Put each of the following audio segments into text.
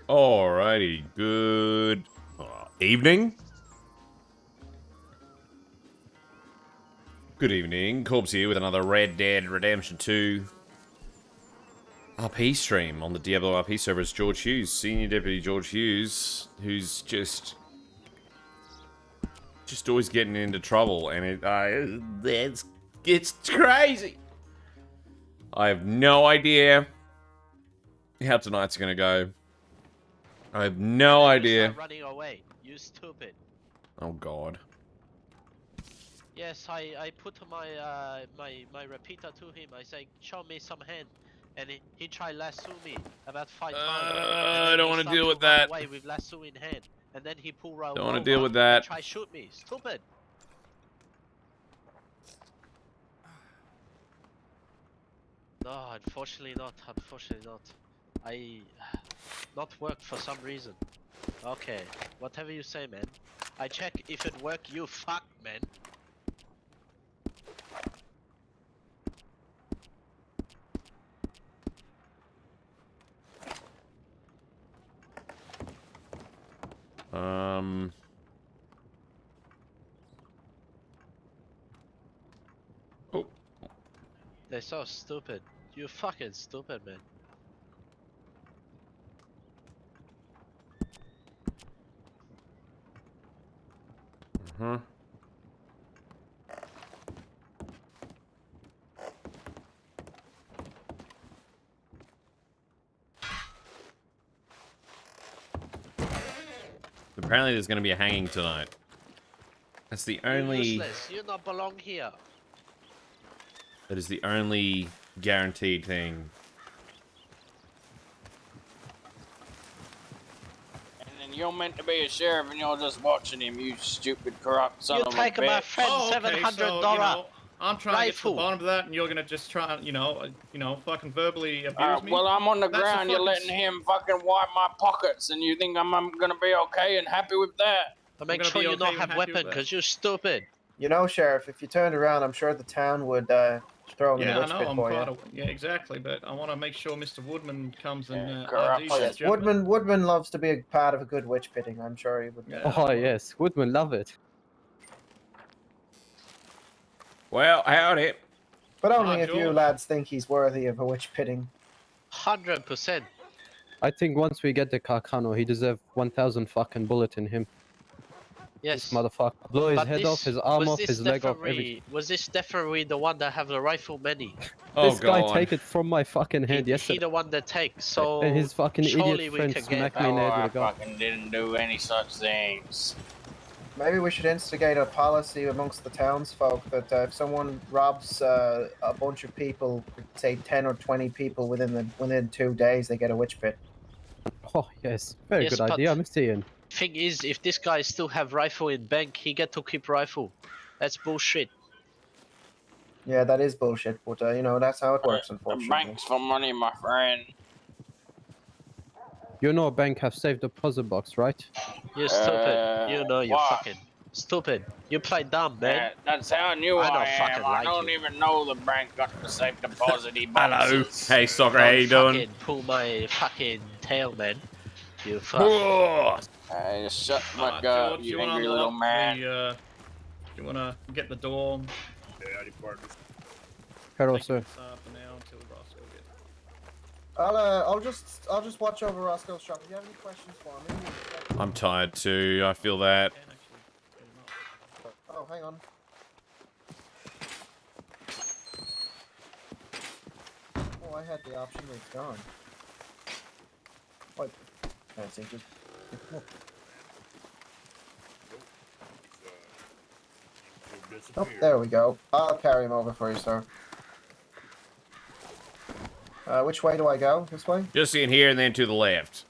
Alrighty, good evening. Good evening, Corpse here with another Red Dead Redemption 2 RP stream on the Diablo RP server. It's George Hughes, Senior Deputy George Hughes, who's just always getting into trouble, and it's crazy. I have no idea how tonight's gonna go. I have no idea. Running away, you stupid. Oh God. Yes, I put my my repeater to him. I say, show me some hand, and he tried lasso me about 5 times. I don't want to deal with that. Away with lasso in hand, and then he pull right. Don't want to deal with that. Try shoot me, stupid. No, unfortunately not. Unfortunately not. I not worked for some reason. Okay, whatever you say, man. I check if it work. You fuck, man. Oh. They're so stupid. You fucking stupid, man. Huh? Apparently there's going to be a hanging tonight. That's the only... You're useless. You not belong here. That is the only guaranteed thing. And then you're meant to be a sheriff and you're just watching him, you stupid corrupt son of a bitch. You take my friend $700 I'm trying to get to the rifle. bottom of that, and you're gonna just try, fucking verbally abuse me. Well, I'm on the That's ground, a you're fucking letting him fucking wipe my pockets, and you think I'm gonna be okay and happy with that? But make gonna sure be you okay not and have happy with weapon, that. cause you're stupid. You know, Sheriff, if you turned around, I'm sure the town would throw him in Yeah, the I witch know, pit I'm for quite you. yeah, exactly, but I want to make sure Mr. Woodman comes and Yeah, corrupt. RDs Oh, this yes. gentleman. Woodman loves to be a part of a good witch pitting. I'm sure he would. Yeah. Oh yes, Woodman love it. Well, howdy. But only if you George. lads think he's worthy of a witch pitting. 100%. I think once we get the Carcano, he deserves 1,000 fucking bullet in him. Yes. This motherfucker. Blow his But head this- off, his arm was off, this his leg off, definitely- everything. Was this definitely the one that have the rifle many? Oh This guy God. take it from my fucking hand He yesterday. the one that takes, so And his fucking surely idiot we friend can get smacked back. me in the Oh, head I with a gun. fucking didn't do any such things. Maybe we should instigate a policy amongst the townsfolk that if someone robs a bunch of people, say 10 or 20 people within 2 days, they get a witch pit. Oh yes, very Yes, good but- idea, Mr. Ian. Thing is, if this guy still have rifle in bank, he get to keep rifle. That's bullshit. Yeah, that is bullshit, but that's how it works, The unfortunately. bank's for money, my friend. You know, bank have safe deposit box, right? You stupid. You know you what? fucking stupid. You play dumb, man. That's how new I I, don't am. fucking I like don't you. even know the bank got the safe deposit Hello. boxes. Hey, Soccer, Don't how you doing? fucking pull my fucking tail, man. You fuck. Oh, Hey, just shut the Alright, fuck up, George, you wanna angry little unlock man. the, you wanna get the door? Hello, Take sir. this, for now until Roscoe gets. I'll just watch over Roscoe's shop. If you have any questions for me. I'm tired too. I feel that. Can actually put him up. Oh, hang on. Oh, I had the option, but it's gone. What? Fancy, just. Oh, there we go. I'll carry him over for you, sir. Which way do I go? This way? Just in here and then to the left.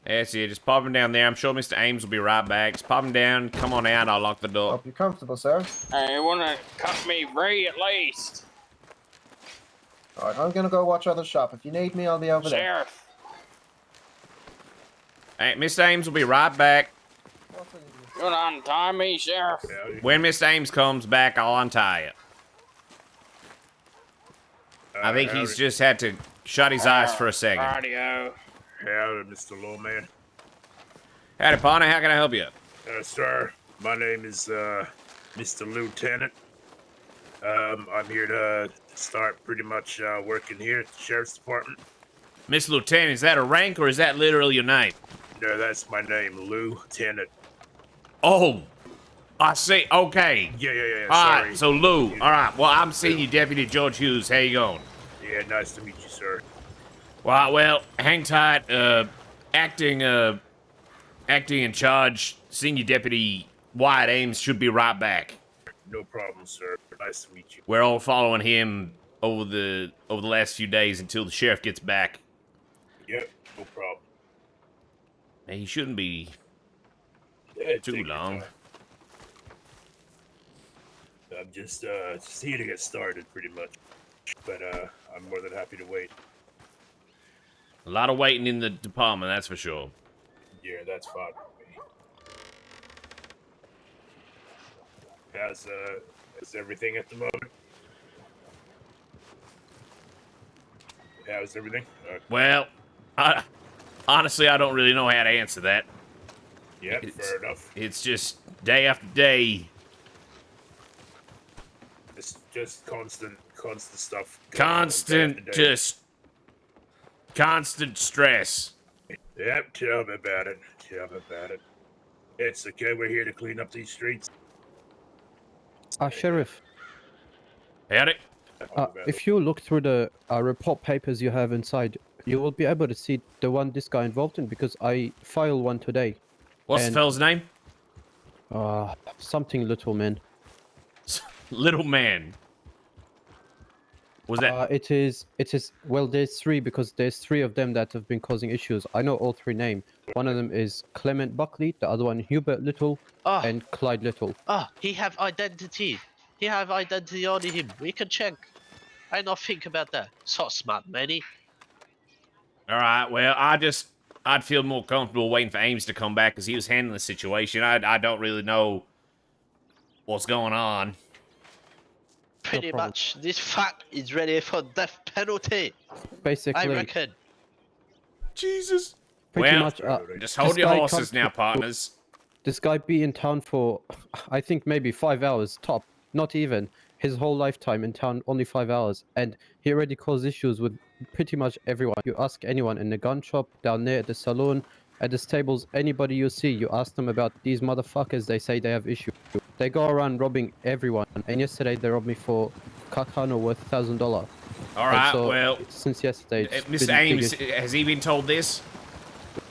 That's it. Just pop him down there. I'm sure Mr. Ames will be right back. Just pop him down. Come on out. I'll lock the door. Hope you're comfortable, sir. Hey, you wanna cut me free at least? Alright, I'm gonna go watch other shop. If you need me, I'll be over there. Sheriff. Hey, Mr. Ames will be right back. You wanna untie me, Sheriff? When Mr. Ames comes back, I'll untie it. I think he's just had to shut his eyes for a second. Radio. Howdy, Mr. Lawman. Howdy, partner. How can I help you? Sir, my name is Mr. Lieutenant. I'm here to start pretty much working here at the Sheriff's Department. Miss Lieutenant, is that a rank or is that literally your name? No, that's my name, Lieutenant. Oh, I see. Okay. Yeah, All sorry. right, so Lou. All right, well, I'm Senior Deputy George Hughes. How you going? Yeah, nice to meet you, sir. Well, hang tight. Acting in charge, Senior Deputy Wyatt Ames should be right back. No problem, sir. Nice to meet you. We're all following him over the last few days until the sheriff gets back. Yep, no problem. He shouldn't be Yeah, too take your long. time. I'm just here to get started, pretty much. But I'm more than happy to wait. A lot of waiting in the department, that's for sure. Yeah, that's fine with me. How's everything at the moment? How's everything? Well, honestly, I don't really know how to answer that. Yeah, fair enough. It's just day after day. It's just constant stuff. Constant stress. Yep, tell me about it. It's okay, we're here to clean up these streets. Sheriff, Howdy. if you look through the report papers you have inside, you will be able to see the one this guy involved in because I filed one today. What's the fella's name? Something little, man. Little man. Was that? It is, well, there's three because there's three of them that have been causing issues. I know all three names. One of them is Clement Buckley, the other one Hubert Little, and Clyde Little. He have identity. He have identity on him. We can check. I not think about that. So smart, Manny. All right. Well, I'd feel more comfortable waiting for Ames to come back because he was handling the situation. I don't really know what's going on. Pretty much, this fuck is ready for death penalty. Basically, I reckon. Jesus. pretty Well, much. Just hold this your guy horses comes now, to- partners. This guy be in town for, I think maybe 5 hours top. Not even his whole lifetime in town, only 5 hours, and he already caused issues with pretty much everyone. You ask anyone in the gun shop, down there at the saloon, at the stables, anybody you see, you ask them about these motherfuckers. They say they have issues. They go around robbing everyone, and yesterday they robbed me for Kakano worth $1,000. All right. So, Well, since yesterday, it's Mr. been Ames, big- has he been told this?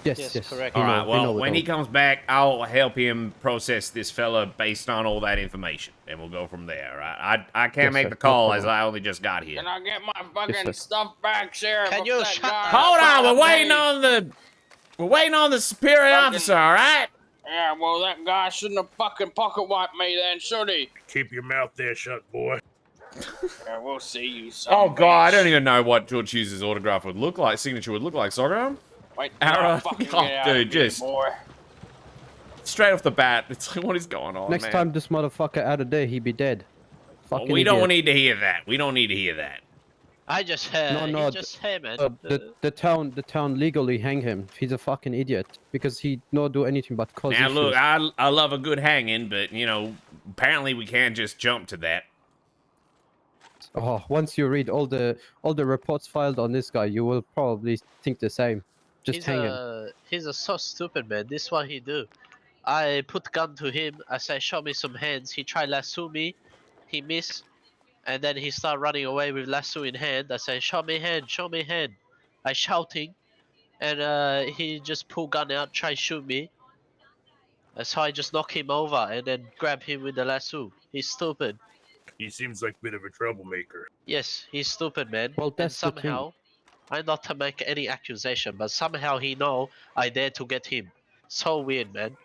yes, correct. we All right. know- we Well, know when he comes back, I'll help him process this fella based on all that information, and we'll go from there. All right. I can't Yes, make sir. the No call as problem. I only just got here. Can I get my fucking sir. stuff back, Sheriff? Can If you that shut guy- Hold on. We're waiting Hey. on the superior Fucking- officer. All right. Yeah, well, that guy shouldn't have fucking pocket wiped me then, should he? Keep your mouth there shut, boy. Yeah, we'll see you, son. Oh of a God, I bitch. don't even know what George Hughes' autograph would look like. Signature would look like. Sorry, Wait till Ara- I fucking oh, get out dude, of here, just- boy. straight off the bat, it's like, what is going on, Next man? time this motherfucker out of there, he be dead. Well, Fucking we don't idiot. need to hear that. We don't need to hear that. I just heard. No, He just heard, man. The town legally hang him. He's a fucking idiot because he not do anything but cause Now, issues. look, I love a good hanging, but, you know, apparently we can't just jump to that. Oh, once you read all the reports filed on this guy, you will probably think the same. Just hang him. He's a so stupid, man. This what he do. I put gun to him. I say, show me some hands. He try lasso me. He miss. And then he start running away with lasso in hand. I say, show me hand, show me hand. I shouting. And he just pull gun out, try shoot me. So I just knock him over and then grab him with the lasso. He's stupid. He seems like a bit of a troublemaker. Yes, he's stupid, man. Well, And that's the thing. somehow, I not to make any accusation, but somehow he know I dare to get him. So weird, man.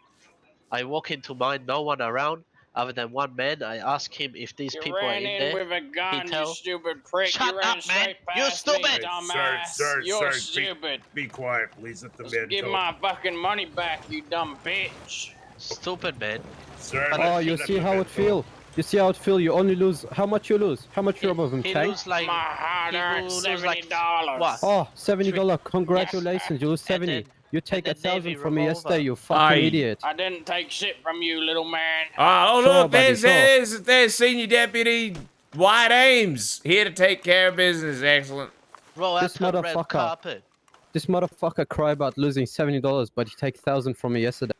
I walk into mine, no one around, other than one man. I ask him if these You people are ran in in there. with a gun, you tell- stupid prick. Shut you ran up, man. straight You past me, stupid. Hey, dumbass. sir, You're be- stupid. Be quiet, please. Let the Just man give talk. my fucking money back, you dumb bitch. Stupid, man. Sir, Oh, let- you let see the how man it feel? talk. You see how it feel? You only lose. How much you lose? How much you rob of him, He Tank? lose like My hard-earned lose like $70. what? Oh, $70. Congratulations, you lose And 70. then- You take then Navy 1,000 from me revolver. yesterday, you fucking idiot. I didn't take shit from you, little man. Oh, Sure, look, buddy, there's Senior Deputy White Ames here to take care of business. Excellent. Roll This out the red motherfucker. carpet. This motherfucker cry about losing $70, but he take 1,000 from me yesterday.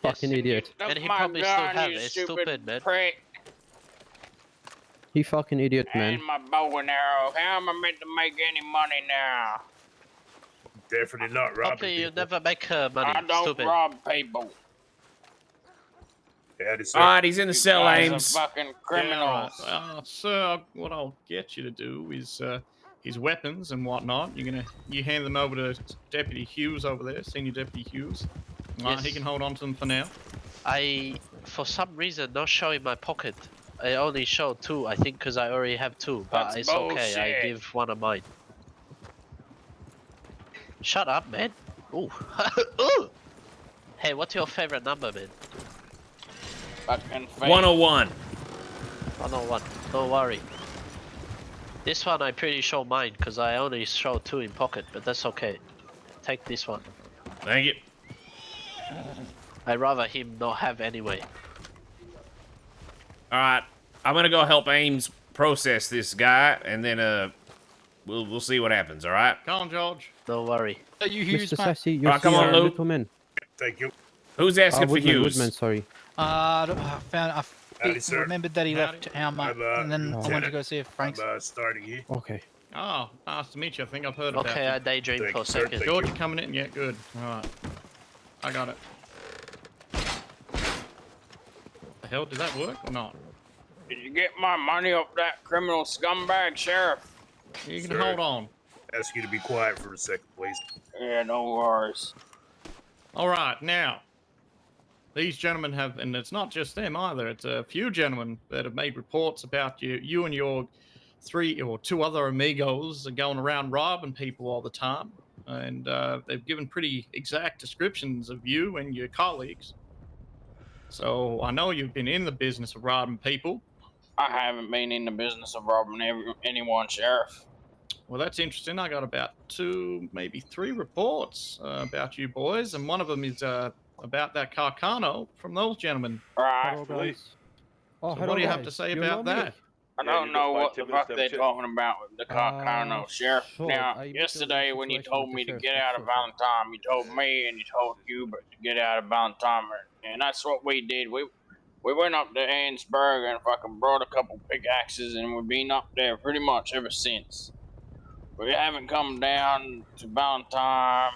Fucking idiot. Took And he my probably still gun, have you it. It's stupid stupid, man. prick. He fucking idiot, man. And my bow and arrow. How am I meant to make any money now? Definitely not robbing Probably you people. never make money. I don't Stupid. rob people. Howdy, sir. All right, he's in the You cell, guys Ames. are fucking criminals. Sir, what I'll get you to do is his weapons and whatnot. You hand them over to Deputy Hughes over there, Senior Deputy Hughes. Yes. He can hold on to them for now. I, for some reason, not show in my pocket. I only show 2, I think, because I already have 2. But That's it's okay. I bullshit. give one of mine. Shut up, man. Ooh. Ooh. Hey, what's your favorite number, man? Fucking fake. 101. 101. Don't worry. This one I pretty sure mine, because I only show 2 in pocket, but that's okay. Take this one. Thank you. I'd rather him not have anyway. All right, I'm gonna go help Ames process this guy, and then we'll see what happens. All right. Come on, George. Don't worry. Are you Hughes, Mr. mate? Sassy, you're Ah, come on, a Luke. little man. Thank you. Who's asking for Woodman, Hughes? Woodman, sorry. I Howdy, sir. remembered that he Howdy. left town, mate, I'm, and then I wanted to Lieutenant. go see if Frank's. I'm starting here. Okay. Oh, nice to meet you. I think I've heard about Okay, you. I daydreamed Thank for a you, sir. second. Thank George, you. you coming in? Yeah, good. Alright. I got it. The hell, did that work or not? Did you get my money off that criminal scumbag, Sheriff? You can Sir. hold on. Ask you to be quiet for a second, please. Yeah, no worries. Alright, now. These gentlemen have, and it's not just them either, it's a few gentlemen that have made reports about you. You and your 3 or 2 other amigos are going around robbing people all the time. And they've given pretty exact descriptions of you and your colleagues. So I know you've been in the business of robbing people. I haven't been in the business of robbing anyone, Sheriff. Well, that's interesting. I got about 2, maybe 3 reports about you boys, and one of them is about that Carcano from those gentlemen. Right. Hello, guys. Oh, So hello, what do you have guys. to say You about know me? that? I don't know what the fuck they're talking about with the Carcano, Sheriff. sure, Now, I met yesterday the when you situation told with me the to sheriff, get but out sure, of sure. Valentine, you told me and you told Hubert to get out of Valentine, and that's what we did. We went up to Ansburg and fucking brought a couple pickaxes, and we've been up there pretty much ever since. We haven't come down to Valentine,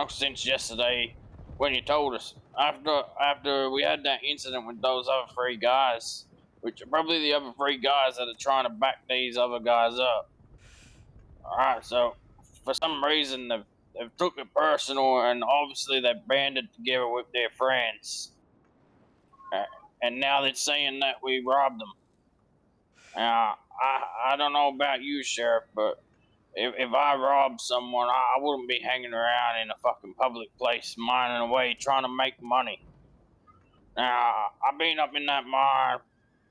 since yesterday when you told us. After we had that incident with those other 3 guys, which are probably the other 3 guys that are trying to back these other guys up. Alright, so for some reason they've took it personal, and obviously they banded together with their friends. And now they're saying that we robbed them. Now, I don't know about you, Sheriff, but if I robbed someone, I wouldn't be hanging around in a fucking public place, mining away, trying to make money. Now, I've been up in that mine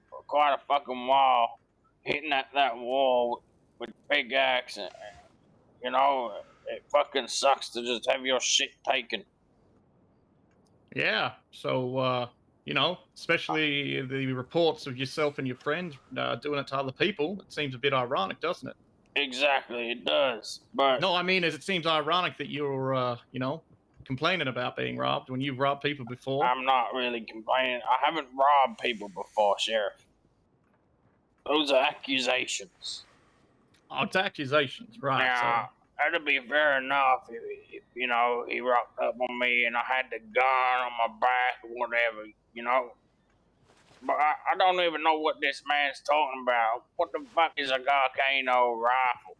for quite a fucking while, hitting that wall with big axe, and, it fucking sucks to just have your shit taken. Yeah. So, especially the reports of yourself and your friends doing it to other people, it seems a bit ironic, doesn't it? Exactly, it does. But No, I mean, it seems ironic that you're, complaining about being robbed when you've robbed people before. I'm not really complaining. I haven't robbed people before, Sheriff. Those are accusations. Oh, it's accusations, right? Now, that'd be fair enough if he rocked up on me and I had the gun on my back or whatever, But I don't even know what this man's talking about. What the fuck is a Carcano rifle?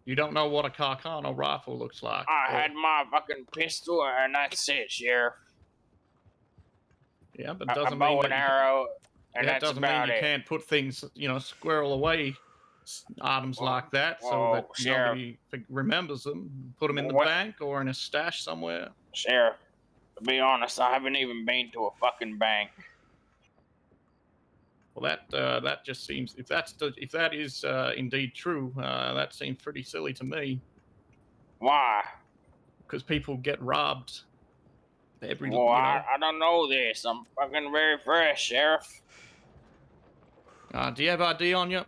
You don't know what a Carcano rifle looks like. I had my fucking pistol and that's it, Sheriff. Yeah, but A doesn't bow mean and that arrow, and that that's doesn't mean about you it. can't put things, squirrel away items like that so that Sheriff. nobody remembers them. Put them in the What- bank or in a stash somewhere. Sheriff, to be honest, I haven't even been to a fucking bank. that just seems, if that is indeed true, that seems pretty silly to me. Why? Because people get robbed every, Well, you know. I don't know this. I'm fucking very fresh, Sheriff. Do you have ID on you?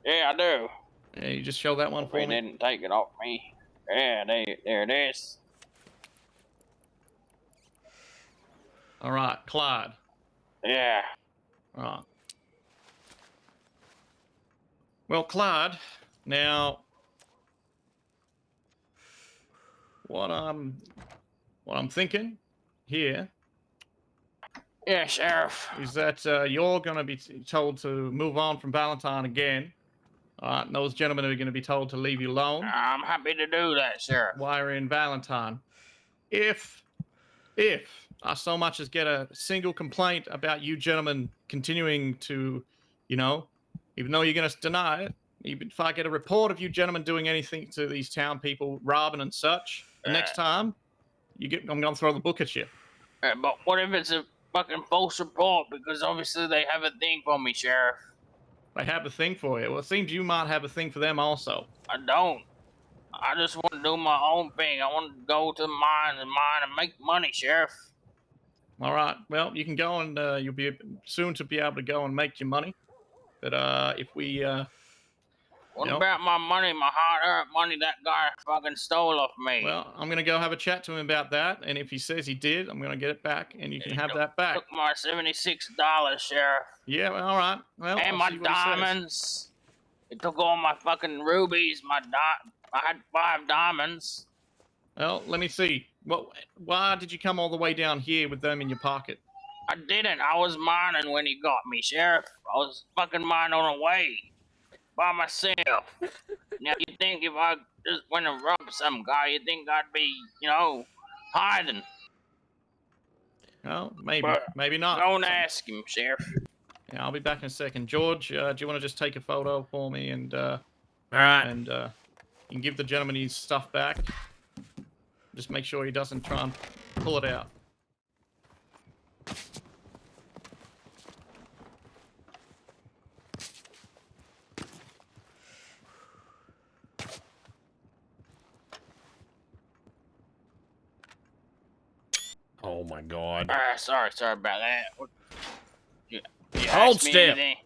Yeah, I do. Yeah, you just show that one Hope for he me. didn't take it off me. Yeah, there it is. All right, Clyde. Yeah. All right. Well, Clyde, now what I'm thinking here Yeah, Sheriff. is that you're going to be told to move on from Valentine again. And those gentlemen are going to be told to leave you alone I'm happy to do that, Sheriff. while you're in Valentine. If I so much as get a single complaint about you gentlemen continuing to, you know, even though you're going to deny it, even if I get a report of you gentlemen doing anything to these town people, robbing and such, the next time I'm going to throw the book at you. But what if it's a fucking false report? Because obviously they have a thing for me, Sheriff. They have a thing for you. Well, it seems you might have a thing for them also. I don't. I just want to do my own thing. I want to go to the mine and make money, Sheriff. All right. Well, you can go and you'll be soon to be able to go and make your money. But if we What you know, about my money, my hard-earned money that guy fucking stole off me? well, I'm gonna go have a chat to him about that, and if he says he did, I'm gonna get it back, and you can have that back. Took my $76, Sheriff. Yeah, well, all right. Well, And I'll my see what he says. diamonds. It took all my fucking rubies. I had 5 diamonds. Well, let me see. Why did you come all the way down here with them in your pocket? I didn't. I was mining when he got me, Sheriff. I was fucking mining on the way. By myself. Now, you think if I just went and robbed some guy, you think I'd be, you know, hiding. Well, maybe. But maybe not. Go and ask him, Sheriff. Yeah, I'll be back in a second. George, do you want to just take a photo for me and, all right. And, you can give the gentleman his stuff back. Just make sure he doesn't try and pull it out. Oh my God. Sorry about that. You Hold asked me still. anything?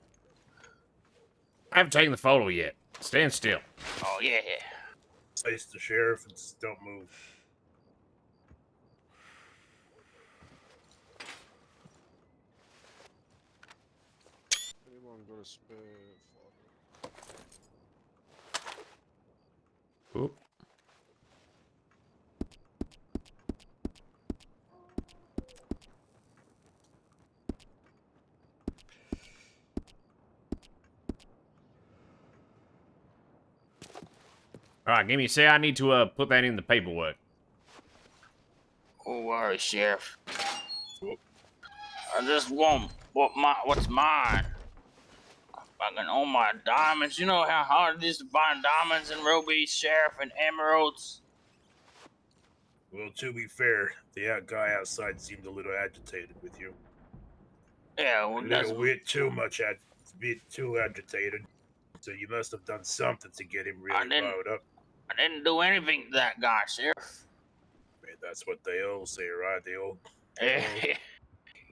I haven't taken the photo yet. Stand still. Oh, yeah. Face the sheriff and just don't move. Anyone got a spare Oop. All right, give me a say. I need to put that in the paperwork. Don't worry, Sheriff. I just want what's mine. Fucking all my diamonds. You know how hard it is to find diamonds and rubies, Sheriff, and emeralds? Well, to be fair, the guy outside seemed a little agitated with you. Yeah, well, A that's... little bit too much, a bit too agitated. So you must have done something to get him really riled up. I didn't do anything to that guy, Sheriff. Man, that's what they all say, right? They all... Yeah, do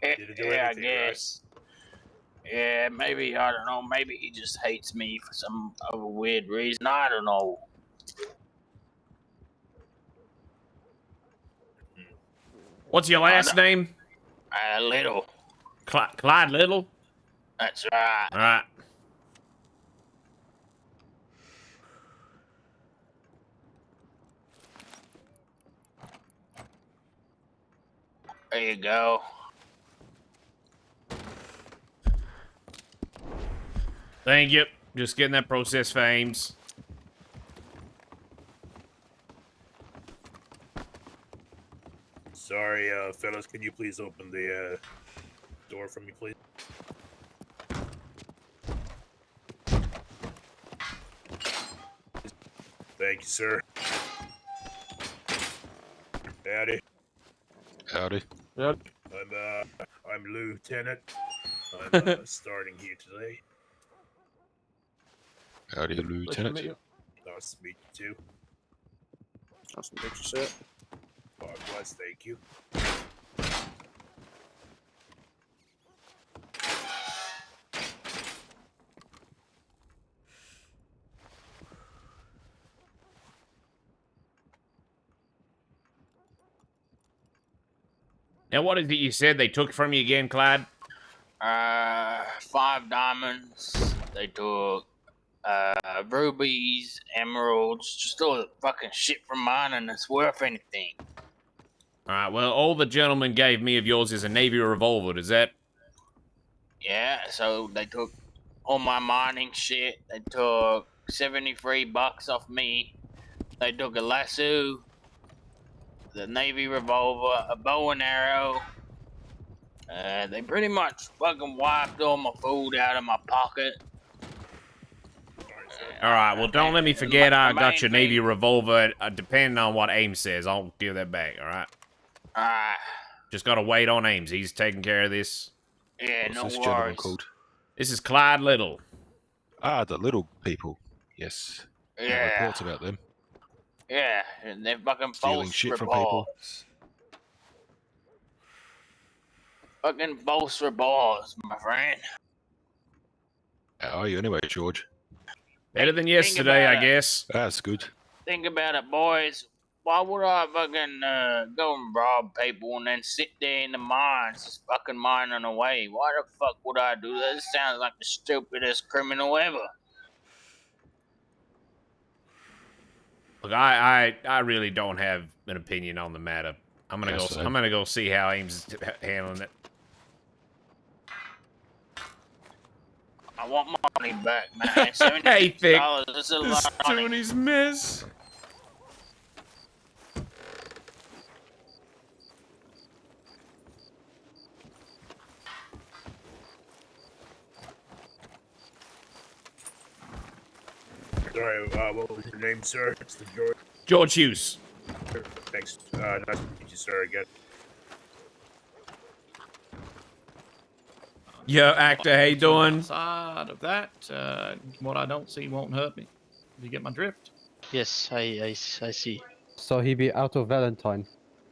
anything, I guess. Right? Yeah, maybe, I don't know, maybe he just hates me for some other weird reason. I don't know. What's your last name? Little. Clyde Little? That's right. All right. There you go. Thank you. Just getting that process for Ames. Sorry, fellas, can you please open the door for me, please? Thank you, sir. Howdy. Howdy. I'm Lieutenant. I'm starting here today. Howdy, Lieutenant. Nice to meet you too. Nice to meet you, sir. Likewise, thank you. Now, what is it you said they took from you again, Clyde? 5 diamonds. They took rubies, emeralds, just all the fucking shit from mine, and it's worth anything. Alright, well, all the gentleman gave me of yours is a Navy revolver. Does that... Yeah, so they took all my mining shit. They took $73 off me. They took a lasso, the Navy revolver, a bow and arrow. They pretty much fucking wiped all my food out of my pocket. Alright, well, don't let me forget I got your main Navy thing- revolver. Depending on what Ames says, I'll give that back, alright? Just gotta wait on Ames. He's taking care of this. Yeah, What's no this gentleman worries. called? This is Clyde Little. Ah, the little people. Yes. Got Yeah, reports about them. yeah, and they're fucking Stealing false shit from people. reports. Fucking false reports, my friend. How are you anyway, George? Better than Think yesterday, I about it. guess. That's good. Think about it, boys. Why would I fucking go and rob people and then sit there in the mines just fucking mining away? Why the fuck would I do that? This sounds like the stupidest criminal ever. Look, I really don't have an opinion on the matter. I'm gonna go see how Ames is handling it. I want my money back, man. $76. Hey, Thick. That's a lot of money. Doing his mess. Sorry, what was your name, sir? It's the George. George Hughes. Thanks. Nice to meet you, sir, again. Yo, actor, how you doing? Outside of that, what I don't see won't hurt me. You get my drift? Yes, I see. So he be out of Valentine.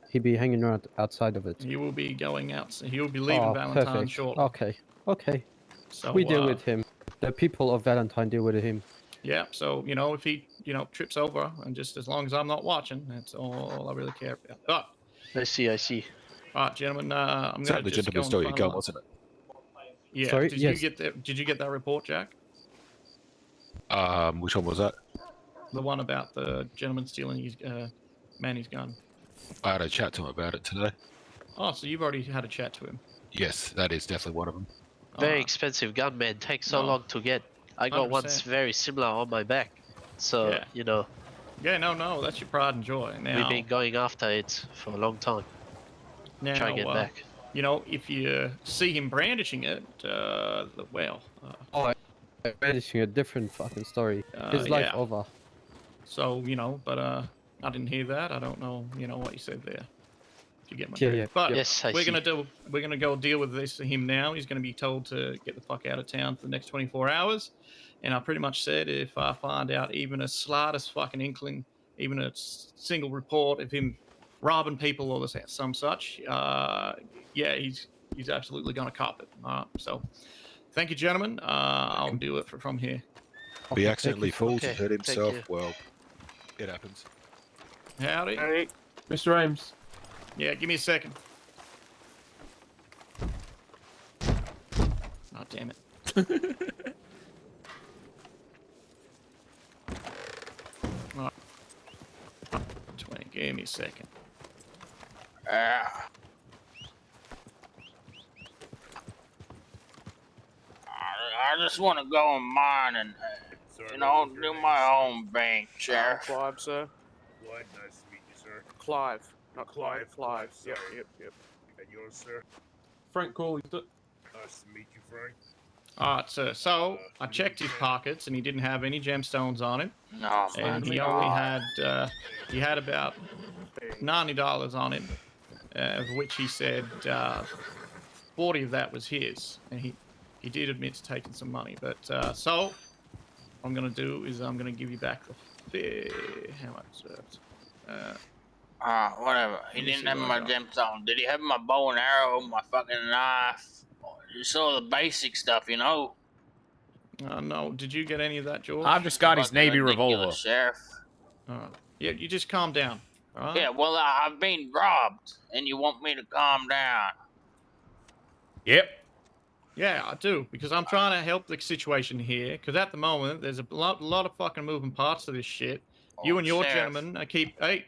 He be hanging around outside of it. He will be going out. He will be leaving Oh, Valentine perfect. shortly. Okay, okay. So We deal with him. The people of Valentine deal with him. Yeah. So if he trips over, and just as long as I'm not watching, that's all I really care about. Oh, I see. all right, gentlemen. I'm Is gonna that the just go gentleman's and story you gun, finalize- wasn't it? Yeah. Sorry? Did Yes. you get that report, Jack? Which one was that? The one about the gentleman stealing his Manny's gun. I had a chat to him about it today. Oh, so you've already had a chat to him. Yes, that is definitely one of them. Very Alright. expensive gun, man. Takes so No. long to get. I got one 100%. very similar on my back. So, Yeah. Yeah, no, that's your pride and joy. Now, we've been going after it for a long time. now, Try to get back. If you see him brandishing it, Brandishing a different fucking story. His life yeah. over. So, but I didn't hear that. I don't know, what you said there. If you get my Yeah, drift. yeah, But Yes, I we're see. gonna go deal with this him now. He's gonna be told to get the fuck out of town for the next 24 hours. And I pretty much said if I find out even a slightest fucking inkling, even a single report of him robbing people or some such, he's absolutely gonna cop it. All right, so thank you, gentlemen. I'll do it from here. If he Okay, accidentally thank you. falls and Okay, hurt thank himself, you. well, it happens. Howdy. Hey, Mr. Ames. Yeah, give me a second. Oh, damn it. Oh. 20, give me a second. I just want to go and mine and, Sorry, do what was your name, my sir? own thing, Sheriff. Clive, sir. Clyde, nice to meet you, sir. Clive. Not Clive. Clive, Yep, sorry. yep. And yours, sir? Frank Corley. Nice to meet you, Frank. Alright, sir. So, I checked his pockets and he didn't have any gemstones on him. No, And man. he only had about $90 on him, of which he said 40 of that was his. And he did admit to taking some money. But so what I'm gonna do is I'm gonna give you back the how much deserved. Whatever. He Let me didn't see have what I my got. gemstone. Did he have my bow and arrow, my fucking knife? Just all the basic stuff, you know? No, did you get any of that, George? I've just got his Fucking Navy ridiculous, revolver. Sheriff. Yeah, you just calm down. All right? Yeah, well, I've been robbed, and you want me to calm down. Yep. Yeah, I do, because I'm trying to help the situation here. Because at the moment, there's a lot of fucking moving parts to this shit. You and your Sheriff. gentleman hey,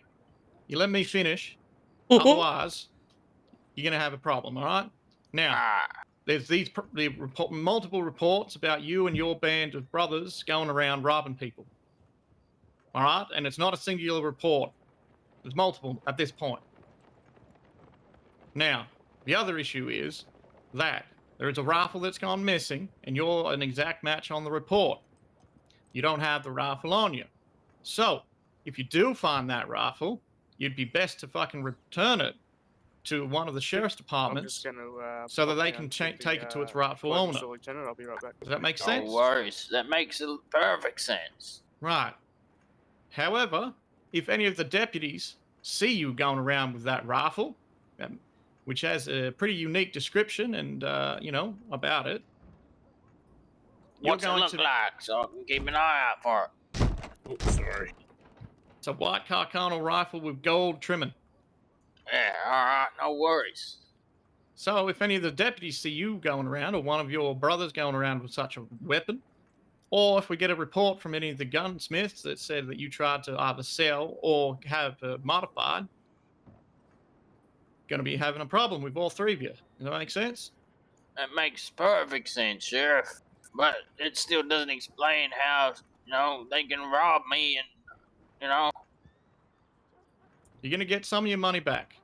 you let me finish. Otherwise, you're gonna have a problem. All right? Now, there's multiple reports about you and your band of brothers going around robbing people. All right, and it's not a singular report. There's multiple at this point. Now, the other issue is that there is a rifle that's gone missing, and you're an exact match on the report. You don't have the rifle on you. So, if you do find that rifle, you'd be best to fucking return it to one of the sheriff's departments so that they can take it to its rightful owner. Lieutenant, I'll be right back. Does that make sense? No worries. That makes perfect sense. Right. However, if any of the deputies see you going around with that rifle, which has a pretty unique description and, about it. What's it look like so I can keep an eye out for it? Oh, sorry. It's a white Carcano rifle with gold trimming. Yeah, alright, no worries. So if any of the deputies see you going around or one of your brothers going around with such a weapon, or if we get a report from any of the gunsmiths that said that you tried to either sell or have modified, going to be having a problem with all three of you. Does that make sense? That makes perfect sense, Sheriff. But it still doesn't explain how, they can rob me and, You're going to get some of your money back.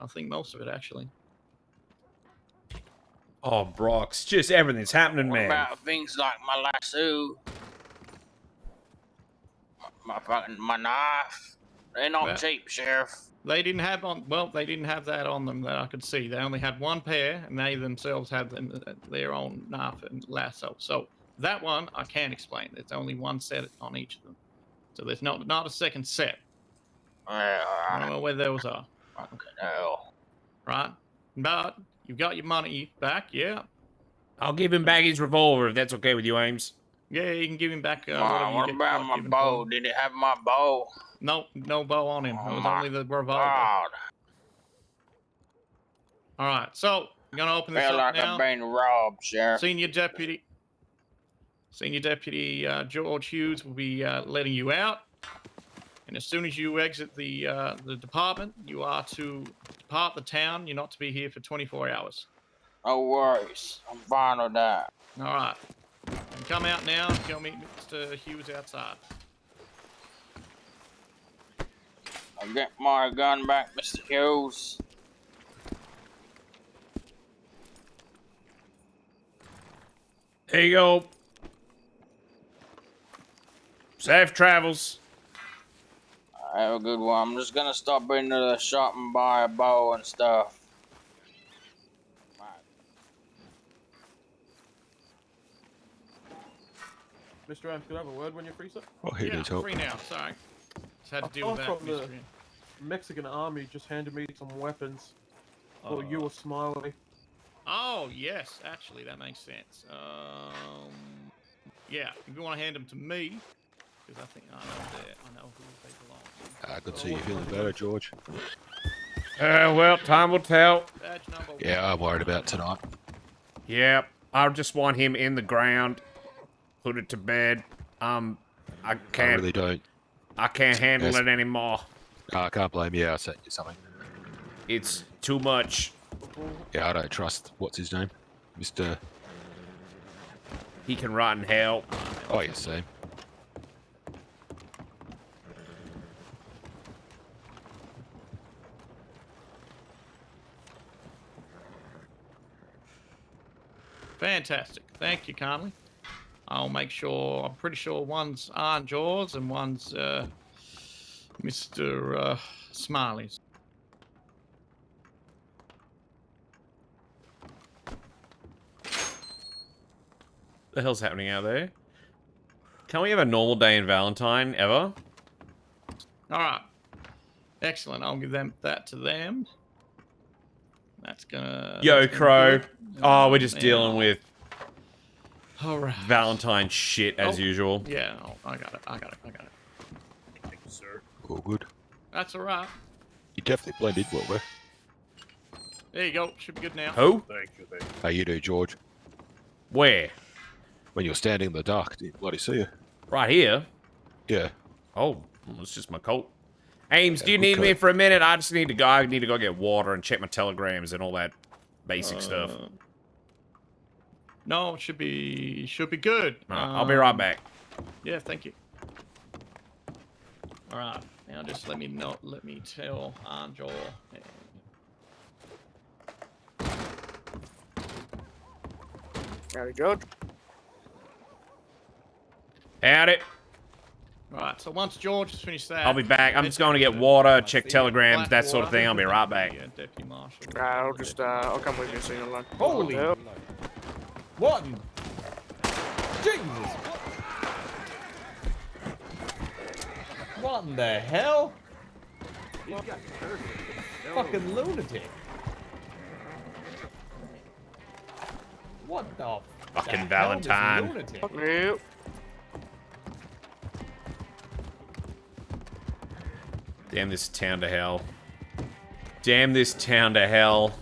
I think most of it, actually. Oh, Brox, just everything's happening, What man. about things like my lasso? My knife? They're not cheap, Sheriff. They didn't have that on them that I could see. They only had one pair, and they themselves had their own knife and lasso. So that one I can't explain. There's only one set on each of them. So there's not a second set. I don't know where those are. Fucking hell. Right? But you've got your money back, yeah? I'll give him back his revolver if that's okay with you, Ames. Yeah, you can give him back whatever you what get. about my bow? Did it have my bow? No bow on him. It was only the revolver. God. All right, so I'm gonna open this Feel up like now. I've been robbed, Sheriff. Senior Deputy George Hughes will be letting you out, and as soon as you exit the department, you are to depart the town. You're not to be here for 24 hours. No worries. I'm fine with that. All right. And come out now and go meet Mr. Hughes outside. I'll get my gun back, Mr. Hughes. There you go. Safe travels. Have a good one. I'm just gonna stop into the shop and buy a bow and stuff. Mr. Ames, could I have a word when you're free, sir? Oh, here Yeah, needs help. free now. Sorry. Just had to deal with that. From the mystery. Mexican army just handed me some weapons for you or Smiley. Oh, yes. Actually, that makes sense. Yeah, if you want to hand them to me, because I think I know who they belong to. Good to see you feeling better, George. Well, time will tell. Badge number Yeah, I'm worried about tonight. Yep, I just want him in the ground. Put it to bed. I can't. I really don't. I can't handle it anymore. I can't blame you. I sent you something. It's too much. Yeah, I don't trust. What's his name? Mr. He can rot in hell. Oh, yes, same. Fantastic. Thank you, Conley. I'll make sure. I'm pretty sure one's Aunt Jaws and one's Mr. Smiley's. The hell's happening out there? Can we have a normal day in Valentine ever? Alright. Excellent. I'll give that to them. That's gonna... Yo, that's gonna Crow. do it. Oh, we're just Now- dealing with Alright. Valentine shit as usual. Yeah, I got it. Thank you, sir. All good. That's alright. You definitely blended well there. There you go. Should be good now. Who? Thank you, thank you. How you do, George? Where? When you're standing in the dark, didn't bloody see you. Right here? Yeah. Oh, it's just my coat. Ames, do you good need me coat. for a minute? I just need to go. I need to go get water and check my telegrams and all that basic stuff. No, it should be good. I'll be right back. Yeah, thank you. Alright. Now just let me tell Angel. Howdy, George. Howdy. Right, so once George has finished that... I'll be back. I'm just going to get water, check telegrams, that sort of thing. I'll be right back. Deputy Marshal. I'll just, I'll come with you soon alone. Holy... Yep. What? Jesus! What in the hell? Fucking lunatic. What the Fucking the hell, this Valentine. lunatic? Yep. Damn this town to hell. Damn this town to hell.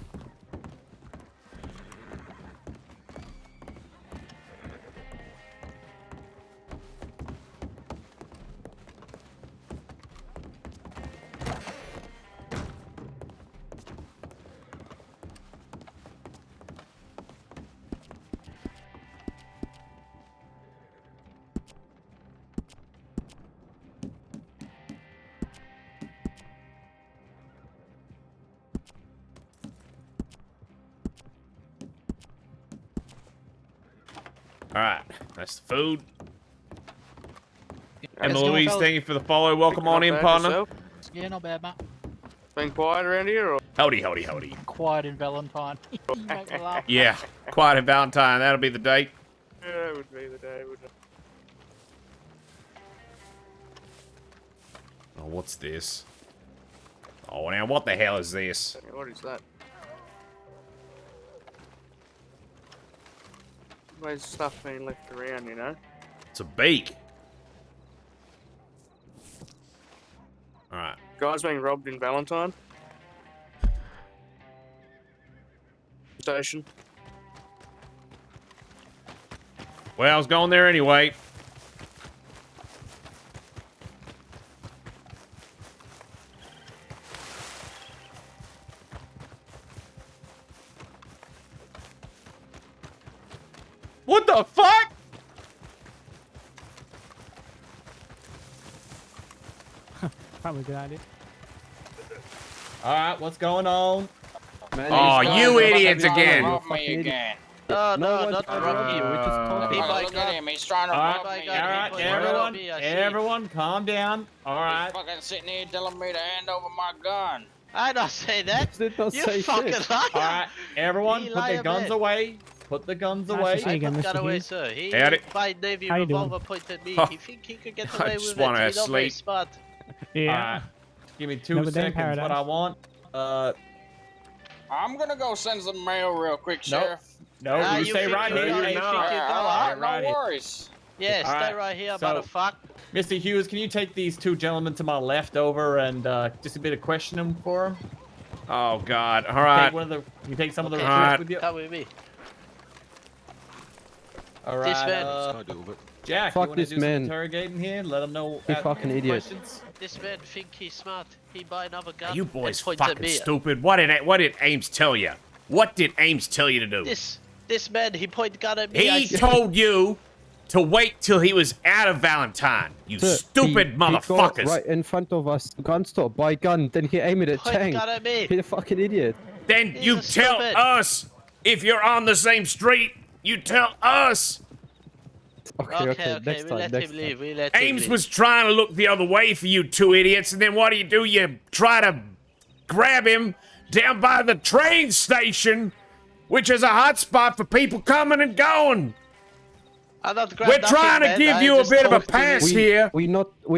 Alright, that's the food. Emma Louise, thank you for the follow. Welcome on in, partner. Yeah, not bad, mate. Been quiet around here, or? Howdy, howdy, howdy. Quiet in Valentine. You make me laugh. Yeah, quiet in Valentine. That'll be the date. Yeah, it would be the day, wouldn't it? Oh, what's this? Oh, now what the hell is this? Yeah, what is that? Where's stuff being left around, you know? It's a beak. Alright. Guys being robbed in Valentine. Station. Well, I was going there anyway. What the fuck? Probably a good idea. Alright, what's going on? Man, Oh, these guys you are idiots fucking again. idiots. Rob me Fucking again. No, No not one's to rob you. we're just talking. He might Look got- at him, he's trying to Alright, rob me. alright, He's everyone, everyone, calm down. Alright. fucking sitting here telling me to hand over my gun. I don't say that. Did not You say fucking shit. liar. Alright, everyone, You put liar, their guns man. away. Put the guns Nice to away. see you I again, put Mr. gun away, Hughes. sir. He Howdy. by Navy How you doing? revolver pointed at me. Oh. He think he could get I away just with wanna it. He's not very sleep. smart. Yeah. Give me 2 Another day in seconds. What paradise. I want. I'm gonna go send some mail real quick, Nope. Sheriff. No, Ah, you you stay think right you here. got- you Hey, think no. you got- Alright, right no here. worries. Yeah, stay Alright, right here, so- motherfucker. Mr. Hughes, can you take these 2 gentlemen to my left over and just a bit of questioning for them? Oh, God. Take Alright. one of the. You take some of the Okay. recruits Alright. with you. Come with me. All right. man. Can't do it. Jack, Fuck you want to this do some man. interrogating here? Let them know. He ask fucking some idiot. questions? This man think he's smart. He buy another gun. You boys and point at fucking me. stupid. What did Ames tell you? What did Ames tell you to do? This man, he point gun at me. He told you to wait till he was out of Valentine. You Sir, stupid he motherfuckers. got right in front of us, gun store, buy gun, then he aimed it at Point Chang. gun at me. He's a fucking idiot. Then He's you a tell stupid. us if you're on the same street. You tell us. Okay, Okay, next we time, let next him time. leave. We let him Ames leave. was trying to look the other way for you 2 idiots, and then what do? You try to grab him down by the train station, which is a hot spot for people coming and going. I not grab We're nothing, trying to man. give I you a just bit of a talked to him. pass here. We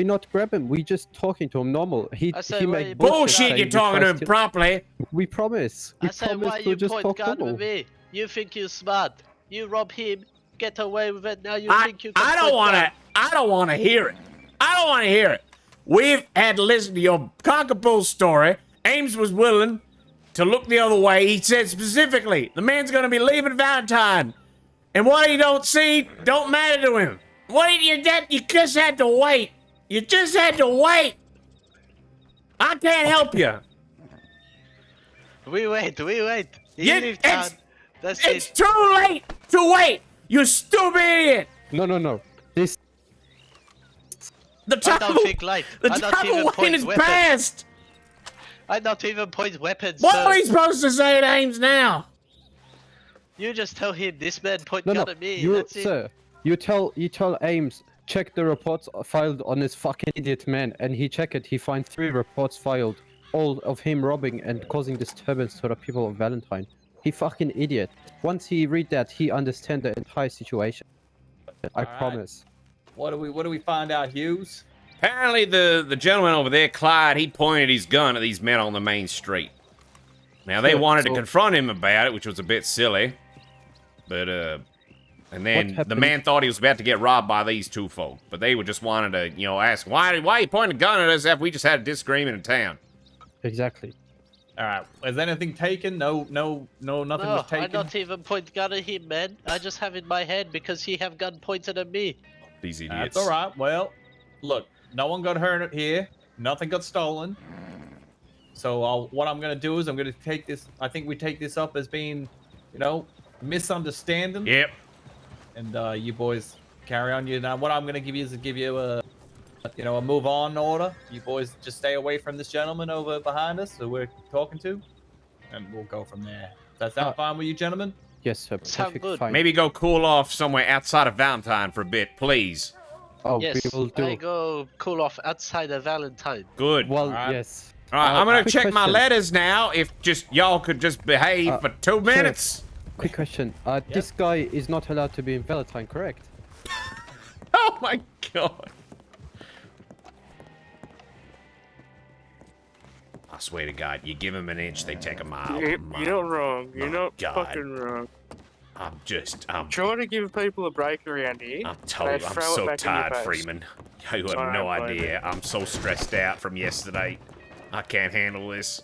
not grab him. We just talking to him normal. I said, He why make you Bullshit, saying you're we talking try to him to- properly. We promise. We I said, promise why to you just point talk gun normal. with me? You think you smart. You rob him, get away with it, now you I think you can don't point want gun. to. I don't want to hear it. I don't want to hear it. We've had to listen to your cockapoo story. Ames was willing to look the other way. He said specifically, the man's going to be leaving Valentine. And what he don't see don't matter to him. What you just had to wait. You just had to wait. I can't help you. We wait. He You- leave town. That's It's it. too late to wait. You stupid idiot. No. This The I time don't think light. the I not time even of waiting point is weapons. past. I not even point weapons, What sir. are we supposed to say to Ames now? You just tell him this man point no. gun at me. You That's it. sir. You tell Ames check the reports filed on this fucking idiot man, and he check it. He find 3 reports filed, all of him robbing and causing disturbance to the people of Valentine. He fucking idiot. Once he read that, he understand the entire situation. I Alright. promise. What do we find out, Hughes? Apparently the gentleman over there, Clyde, he pointed his gun at these men on the main street. Now they Sure, wanted to so- confront him about it, which was a bit silly. But and then the happened? man thought he was about to get robbed by these 2 folk. But they were just wanted to, you know, ask, why are you pointing a gun at us if we just had a disagreement in town? Exactly. All right. Was anything taken? No, nothing was No, I taken. not even point gun at him, man. I just have in my head because he have gun pointed at me. These idiots. That's all right. Well, look, no one got hurt here. Nothing got stolen. So what I'm gonna do is I'm gonna take this. I think we take this up as being, misunderstanding. Yep. And you boys carry on. What I'm gonna give you is a move on order. You boys just stay away from this gentleman over behind us that we're talking to, and we'll go from there. Does that sound fine with you, gentlemen? Yes, sir. Sound Perfect. good. Fine. Maybe go cool off somewhere outside of Valentine for a bit, please. Oh, Yes, we will do. I go cool off outside of Valentine. Good. Well, Alright. yes. All right, I'm gonna quick check my question. letters now. If just y'all could just behave for 2 minutes. Quick question. This guy is not allowed to be in Valentine, correct? Oh my god. I swear to God, you give him an inch, they take a mile. You're not wrong. You're my not God. fucking wrong. I'm Trying to give people a break around here. I'm they told, I'm throw it so back in your tired, face. Freeman. You have I no don't blame idea. you. I'm so stressed out from yesterday. I can't handle this.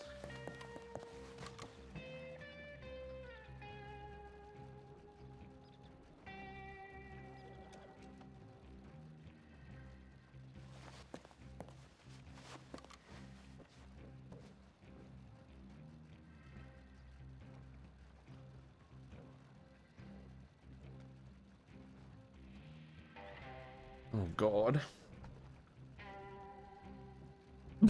Oh, God.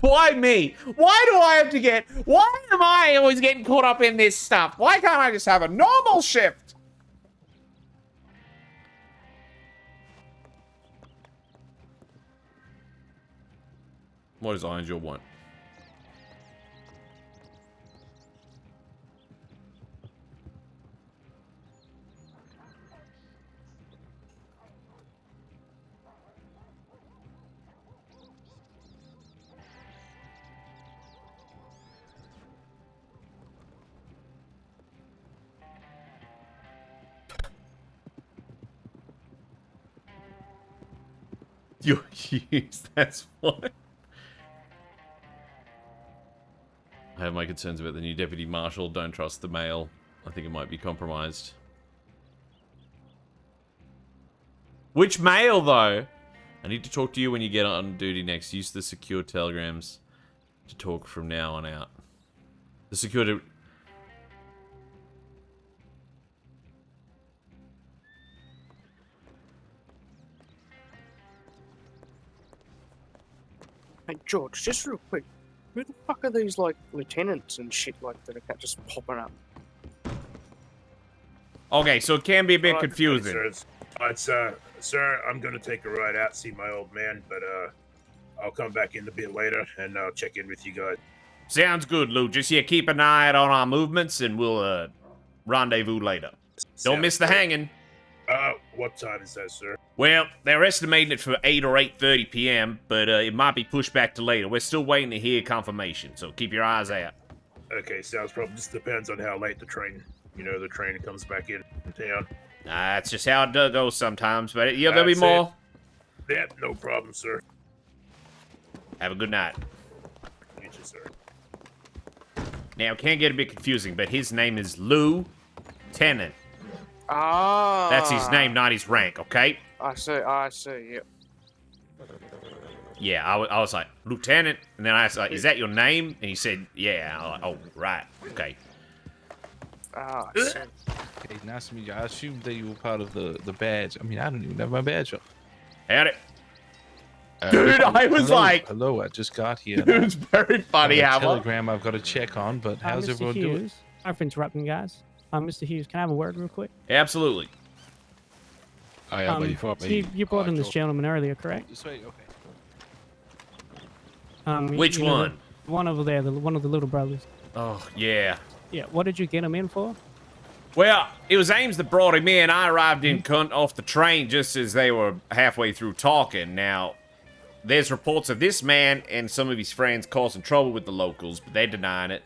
Why me? Why do I have to get... Why am I always getting caught up in this stuff? Why can't I just have a normal shift? What does Angel want? You're Hughes, that's what. I have my concerns about the new deputy marshal. Don't trust the mail. I think it might be compromised. Which mail, though? I need to talk to you when you get on duty next. Use the secure telegrams to talk from now on out. The secure... Hey, George, just real quick. Who the fuck are these, like, lieutenants and shit like that are just popping up? Okay, so it can be a bit Alright, confusing. Sir, I'm gonna take a ride out, see my old man, but I'll come back in a bit later and I'll check in with you guys. Sounds good, Lou. Just yeah, keep an eye out on our movements and we'll rendezvous later. Don't miss the hanging. What time is that, sir? Well, they're estimating it for 8 or 8:30 p.m., but it might be pushed back to later. We're still waiting to hear confirmation, so keep your eyes out. Okay, sounds probably just depends on how late the train comes back in town. That's just how it goes sometimes, but yeah, there'll be That's more. Yep, no problem, sir. Have a good night. You too, sir. Now, it can get a bit confusing, but his name is Lieutenant. Ah. That's his name, not his rank, okay? I see, yep. Yeah, I was like, Lieutenant, and then I was like, is that your name? And he said, yeah. I was like, oh, right, okay. Ah, I see. Hey, nice to meet you. I assumed that you were part of the badge. I mean, I don't even have my badge on. Howdy. Dude, I was hello, like... Hello, I just got here. It was very funny, I have how a telegram I've got to check on, but how's Mr. everyone Hughes, doing? Sorry for interrupting, guys. Mr. Hughes, can I have a word real quick? Absolutely. Oh, yeah, but So you brought in this gentleman earlier, correct? This way, okay. Which you know, one? The one over there, one of the little brothers. Oh, yeah. Yeah, what did you get him in for? Well, it was Ames that brought him in. I arrived in cunt off the train just as they were halfway through talking. Now, there's reports of this man and some of his friends causing trouble with the locals, but they're denying it.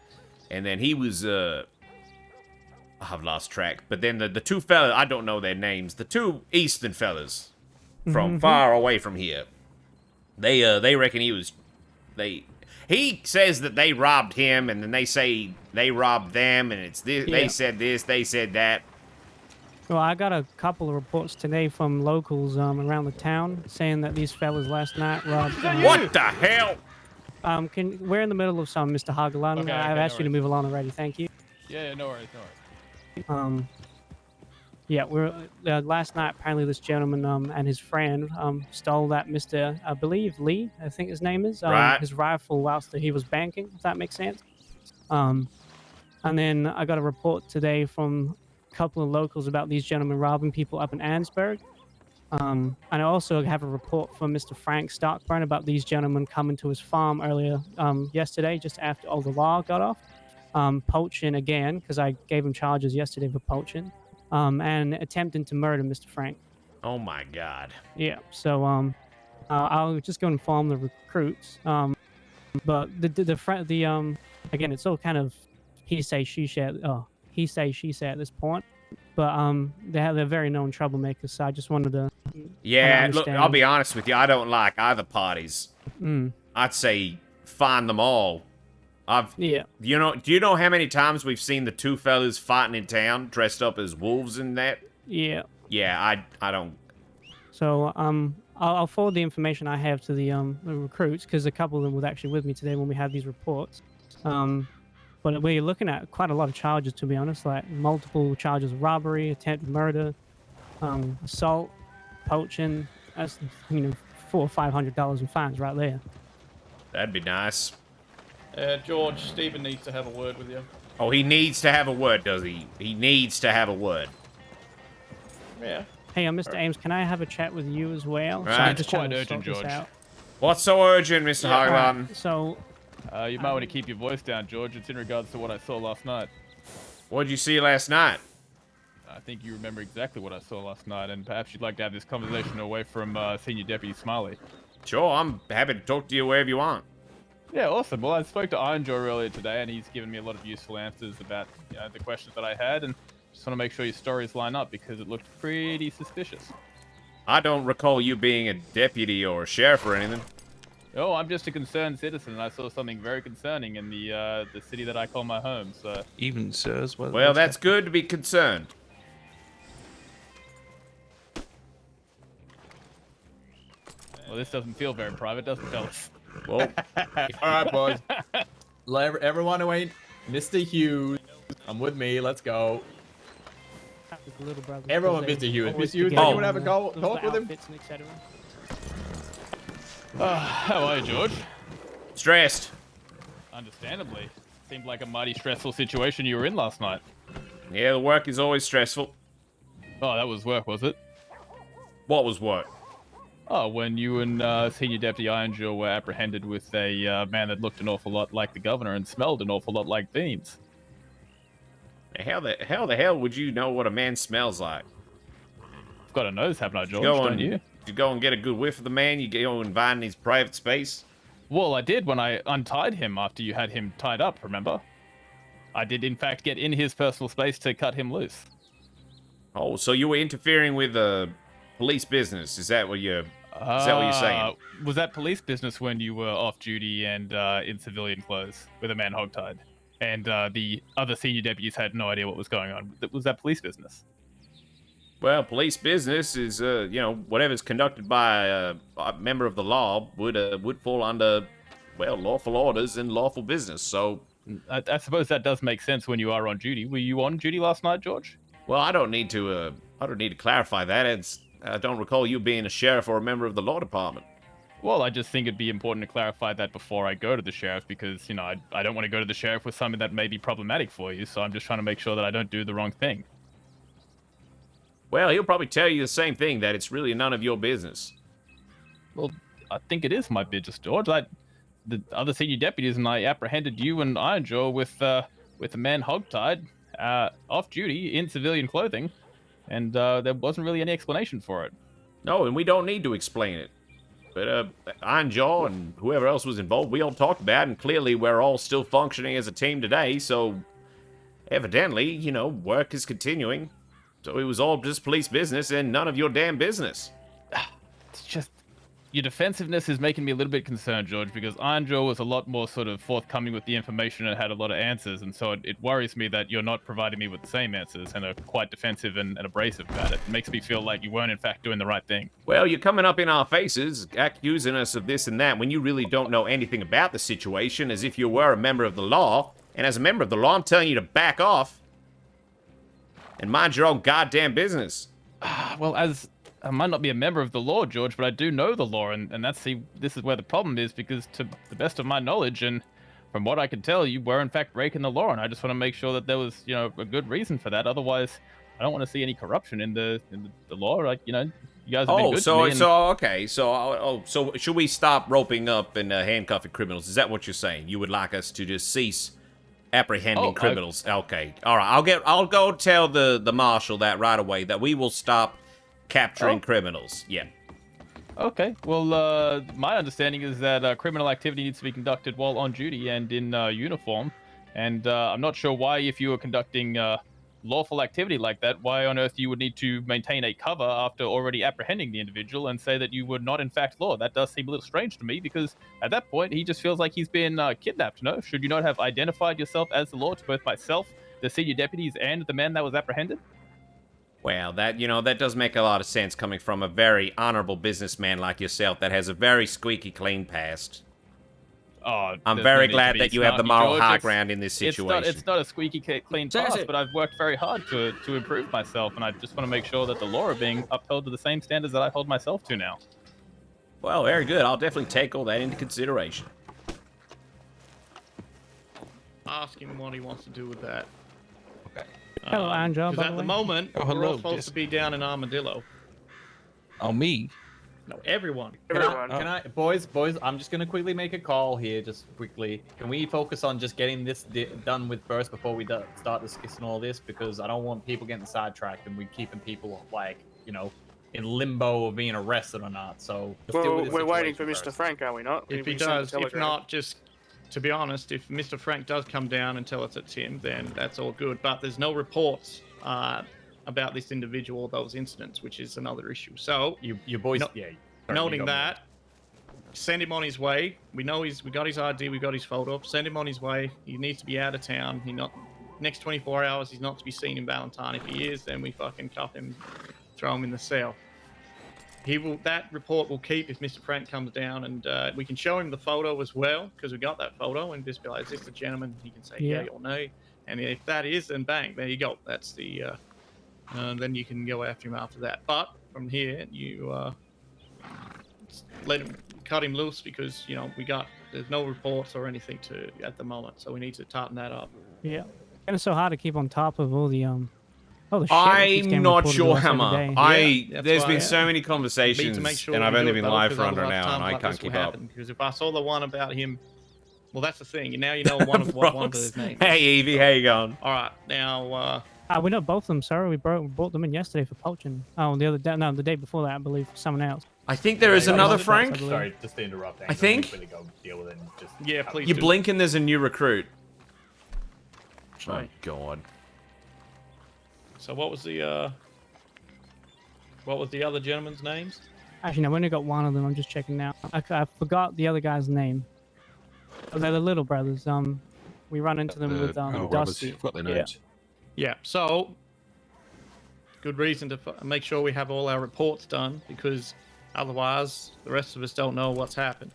And then he was, I've lost track. But then the two fellas, I don't know their names, the two eastern fellas from far away from here, they reckon he says that they robbed him, and then they say they robbed them, and it's this, they said this, they said that. Well, I got a couple of reports today from locals around the town saying that these fellas last night robbed... What the hell? We're in the middle of some, Mr. Hagelan. Okay, I've asked you to move along already, thank you. Yeah, no worries, no worries. Yeah, we're last night apparently this gentleman and his friend stole that Mr. I believe Lee, I think his name is, Right. his rifle whilst he was banking, if that makes sense. And then I got a report today from a couple of locals about these gentlemen robbing people up in Ansburg. And I also have a report from Mr. Frank Stockburn about these gentlemen coming to his farm earlier yesterday, just after all the law got off. Poaching again, because I gave him charges yesterday for poaching. And attempting to murder Mr. Frank. Oh my God. Yeah, so I'll just go inform the recruits. But again, it's all kind of he say she say at this point. But they're very known troublemakers, so I just wanted to. Yeah, look, I'll be honest with you. I don't like either parties. Mm. I'd say find them all. Yeah. Do you know how many times we've seen the two fellas fighting in town dressed up as wolves and that? Yeah. Yeah, I don't. So I'll forward the information I have to the recruits, because a couple of them were actually with me today when we had these reports. But we're looking at quite a lot of charges, to be honest, like multiple charges of robbery, attempted murder, assault, poaching. That's $400 or $500 in fines right there. That'd be nice. George, Stephen needs to have a word with you. Oh, he needs to have a word, does he? He needs to have a word. Yeah. Hey, Mr. Ames, can I have a chat with you as well? Right. So I'm It's just trying quite to urgent, sort this George. out. What's so urgent, Mr. Hagelan? Right, so You might want to keep your voice down, George. It's in regards to what I saw last night. What'd you see last night? I think you remember exactly what I saw last night, and perhaps you'd like to have this conversation away from Senior Deputy Smiley. Sure, I'm happy to talk to you wherever you want. Yeah, awesome. Well, I spoke to Ironjaw earlier today, and he's given me a lot of useful answers about the questions that I had, and just want to make sure your stories line up because it looked pretty suspicious. I don't recall you being a deputy or a sheriff or anything. Oh, I'm just a concerned citizen, and I saw something very concerning in the city that I call my home. So Even sirs. Well, that's good to be concerned. Well, this doesn't feel very private, does it, fellas? Well, all right, boys. Everyone who ain't Mr. Hughes, come with me. Let's go. the little brothers, Everyone, because they Mr. Hughes. always Mr. Hughes, together you want to have a on go, the talk with him? outfits and et cetera. How are you, George? Stressed. Understandably. Seemed like a mighty stressful situation you were in last night. Yeah, the work is always stressful. Oh, that was work, was it? What was what? Oh, when you and Senior Deputy Ironjaw were apprehended with a man that looked an awful lot like the governor and smelled an awful lot like beans. How the hell would you know what a man smells like? got a nose, haven't I, George? Go Don't on, you? you go and get a good whiff of the man. You go and invite in his private space. Well, I did when I untied him after you had him tied up, remember? I did, in fact, get in his personal space to cut him loose. Oh, so you were interfering with police business? Is that what you're saying? Was that police business when you were off duty and in civilian clothes with a man hogtied? And the other senior deputies had no idea what was going on. Was that police business? Well, police business is, whatever's conducted by a member of the law would fall under, well, lawful orders and lawful business. So, I suppose that does make sense when you are on duty. Were you on duty last night, George? Well, I don't need to clarify that. I don't recall you being a sheriff or a member of the law department. Well, I just think it'd be important to clarify that before I go to the sheriff because, I don't want to go to the sheriff with something that may be problematic for you. So I'm just trying to make sure that I don't do the wrong thing. Well, he'll probably tell you the same thing, that it's really none of your business. Well, I think it is my business, George. The other senior deputies and I apprehended you and Ironjaw with a man hogtied, off duty in civilian clothing, and there wasn't really any explanation for it. No, and we don't need to explain it. But Ironjaw and whoever else was involved, we all talked about it, and clearly we're all still functioning as a team today, so evidently, work is continuing. So it was all just police business and none of your damn business. It's just, your defensiveness is making me a little bit concerned, George, because Ironjaw was a lot more sort of forthcoming with the information and had a lot of answers, and so it worries me that you're not providing me with the same answers and are quite defensive and abrasive about it. It makes me feel like you weren't, in fact, doing the right thing. Well, you're coming up in our faces, accusing us of this and that, when you really don't know anything about the situation, as if you were a member of the law. And as a member of the law, I'm telling you to back off and mind your own goddamn business. Well, I might not be a member of the law, this is where the problem is, because to the best of my knowledge and from what I can tell, you were in fact breaking the law, and I just want to make sure that there was, a good reason for that. Otherwise, I don't want to see any corruption in the law. Like, you guys have been good to me. So should we stop roping up and handcuffing criminals? Is that what you're saying? You would like us to just cease apprehending criminals? Okay, all right. I'll go tell the marshal that right away, that we will stop capturing criminals. Yeah. Okay. Well, my understanding is that criminal activity needs to be conducted while on duty and in uniform. And I'm not sure why, if you were conducting lawful activity like that, why on earth you would need to maintain a cover after already apprehending the individual and say that you were not in fact law. That does seem a little strange to me, because at that point he just feels like he's been kidnapped. No? Should you not have identified yourself as the law to both myself, the senior deputies, and the man that was apprehended? Well, that does make a lot of sense coming from a very honorable businessman like yourself that has a very squeaky clean past. Oh, I'm very glad that you have the moral high ground in this situation. It's not a squeaky clean past, but I've worked very hard to improve myself, and I just want to make sure that the law are being upheld to the same standards that I hold myself to now. Well, very good. I'll definitely take all that into consideration. Ask him what he wants to do with that. Okay. Hello, Andrew. Because at the moment, we're all supposed to be down in Armadillo. Oh, me? No, everyone. Can I, boys, I'm just going to quickly make a call here, just quickly. Can we focus on just getting this done with first before we start discussing all this? Because I don't want people getting sidetracked and we're keeping people, in limbo of being arrested or not. So we're waiting for Mr. Frank, are we not? If he does, if not, just to be honest, if Mr. Frank does come down and tell us it's him, then that's all good. But there's no reports about this individual, those incidents, which is another issue. So your boys, noting that, send him on his way. We know we got his ID, we got his photo. Send him on his way. He needs to be out of town. Next 24 hours, he's not to be seen in Valentine. If he is, then we fucking cuff him, throw him in the cell. That report will keep if Mr. Frank comes down, and we can show him the photo as well, because we got that photo, and just be like, is this the gentleman? He can say yeah or no. And if that is, then bang, there you go. That's the then you can go after him after that. But from here, you cut him loose, because there's no reports or anything at the moment, so we need to tighten that up. Yeah, and it's so hard to keep on top of all the shit I'm not sure, Hammer. There's been so many conversations, and I've only been live for under an hour, and I can't keep up. Because if I saw the one about him, well, that's the thing. Now you know one of his names. Hey, Evie, how you going? All right, now We know both of them, sir. We brought them in yesterday for poaching. Oh, the other day, no, the day before that, I believe, for someone else. I think there is another Frank. Sorry, just to interrupt. I think. Quickly go deal with it and just Yeah, please. You blink and there's a new recruit. Sorry. Oh God. So what was the other gentleman's names? Actually, no, we only got one of them. I'm just checking now. I forgot the other guy's name. Oh, they're the little brothers. We run into them with Dusty. Got their names. Yeah. So good reason to make sure we have all our reports done, because otherwise the rest of us don't know what's happened.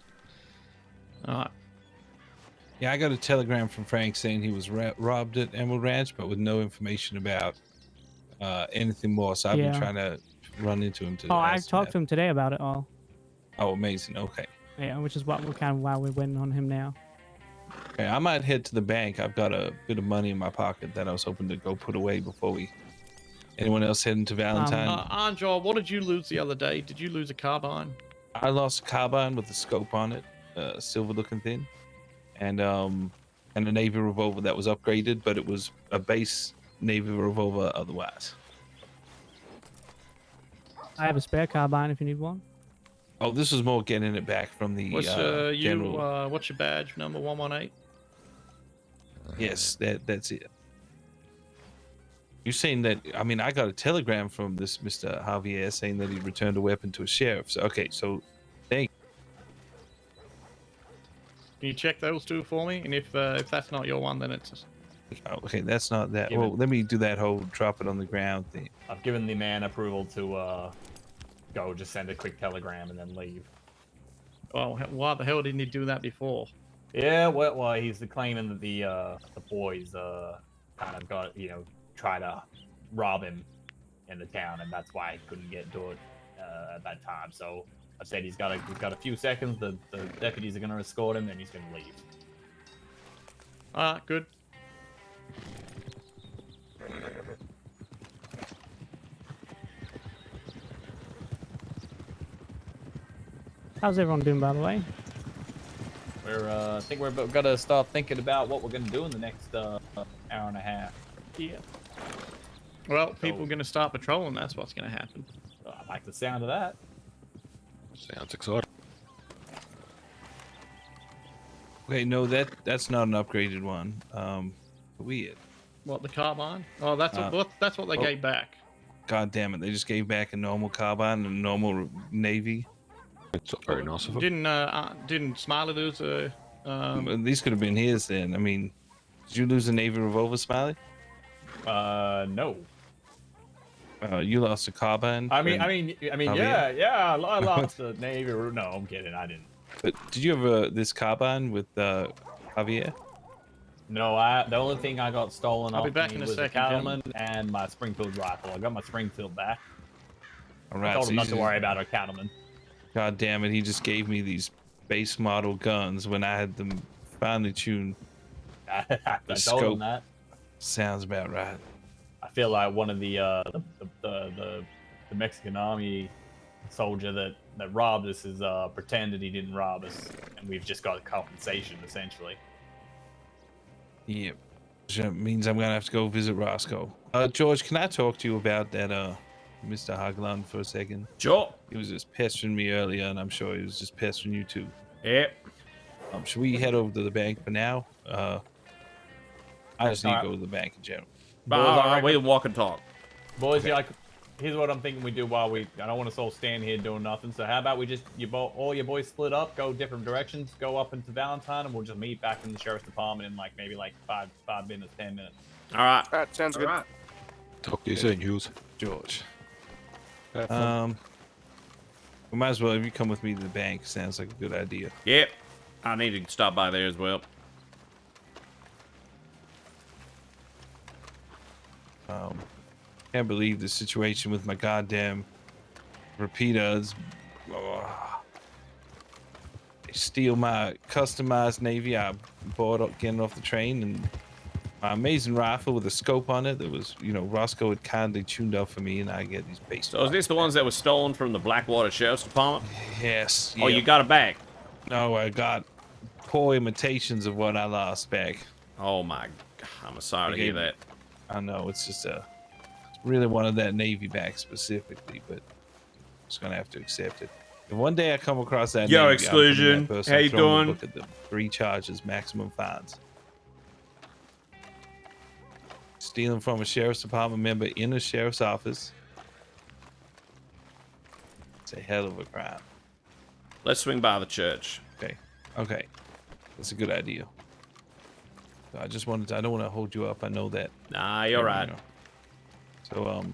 All right. Yeah, I got a telegram from Frank saying he was robbed at Emerald Ranch, but with no information about anything more. So I've been trying to run into him today. Oh, I talked to him today about it all. Oh, amazing. Okay. Yeah, which is what we're kind of why we're waiting on him now. Okay, I might head to the bank. I've got a bit of money in my pocket that I was hoping to go put away before we. Anyone else heading to Valentine? Anjo, what did you lose the other day? Did you lose a carbine? I lost a carbine with a scope on it, silver-looking thing, and a Navy revolver that was upgraded, but it was a base Navy revolver otherwise. I have a spare carbine if you need one. Oh, this was more getting it back from the general. What's your badge? Number 118. Yes, that's it. You're saying that? I mean, I got a telegram from this Mr. Javier saying that he returned a weapon to a sheriff. So okay, so thank. Can you check those two for me? And if that's not your one, then it's. Oh, okay, that's not that. Well, let me do that whole drop it on the ground thing. I've given the man approval to go. Just send a quick telegram and then leave. Oh, why the hell didn't he do that before? Yeah, well, he's claiming that the boys kind of got try to rob him in the town, and that's why he couldn't get to it at that time. So I said he's got a few seconds. The deputies are going to escort him, and he's going to leave. All right, good. How's everyone doing, by the way? I think we're got to start thinking about what we're going to do in the next hour and a half. Yeah. Well, people are going to start patrolling. That's what's going to happen. I like the sound of that. Sounds exciting. Okay, no, that's not an upgraded one. Weird. What, the carbine? Oh, that's what they gave back. God damn it! They just gave back a normal carbine and a normal Navy. It's not very nice of them. Didn't Smiley lose a? These could have been his then. I mean, did you lose a Navy revolver, Smiley? No. You lost a carbine. I mean, yeah. I lost the Navy. No, I'm kidding. I didn't. But did you have this carbine with Javier? No, the only thing I got stolen I'll off be back me in a was second, the Cattleman and my Springfield rifle. I got my Springfield back. All right, I told so him not to worry about our Cattleman. God damn it! He just gave me these base model guns when I had them finely tuned. I told him that. Sounds about right. I feel like one of the Mexican army soldier that robbed us is pretended he didn't rob us, and we've just got compensation essentially. Yep. Which means I'm gonna have to go visit Roscoe. George, can I talk to you about that Mr. Hageland for a second? Sure. He was just pestering me earlier, and I'm sure he was just pestering you too. Yep. Should we head over to the bank for now? I just need to go to the bank in general. We'll walk and talk. Boys, okay. Here's what I'm thinking we do while I don't want us all stand here doing nothing. So how about we just all your boys split up, go different directions, go up into Valentine, and we'll just meet back in the sheriff's department in maybe 5 minutes, 10 minutes. All right. All right, sounds good. Right. Talk to you soon, Hughes. George. We might as well, if you come with me to the bank, sounds like a good idea. Yep. I need to stop by there as well. Can't believe the situation with my goddamn repeaters. They steal my customized Navy I bought up getting off the train, and my amazing rifle with a scope on it that was, Roscoe had kindly tuned up for me, and I get these base. So is this the ones that were stolen from the Blackwater Sheriff's Department? Yes. Oh, you got it back? No, I got poor imitations of what I lost back. Oh my, I'm sorry to hear that. I know it's just really wanted that Navy back specifically, but just gonna have to accept it. If one day I come across that Yo, Navy, Exclusion. I'm putting that person, How you throwing doing? the book at them. 3 charges, maximum fines. Stealing from a sheriff's department member in a sheriff's office. It's a hell of a crime. Let's swing by the church. Okay, that's a good idea. I just wanted to, I don't want to hold you up. I know that. Nah, you're right. So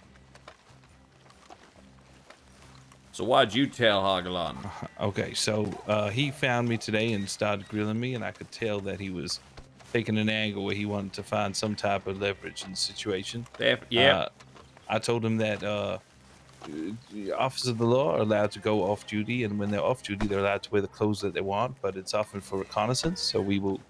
So why'd you tell Hagelan? okay, so he found me today and started grilling me, and I could tell that he was taking an angle where he wanted to find some type of leverage in the situation. Yeah. I told him that officers of the law are allowed to go off duty, and when they're off duty, they're allowed to wear the clothes that they want, but it's often for reconnaissance. So we will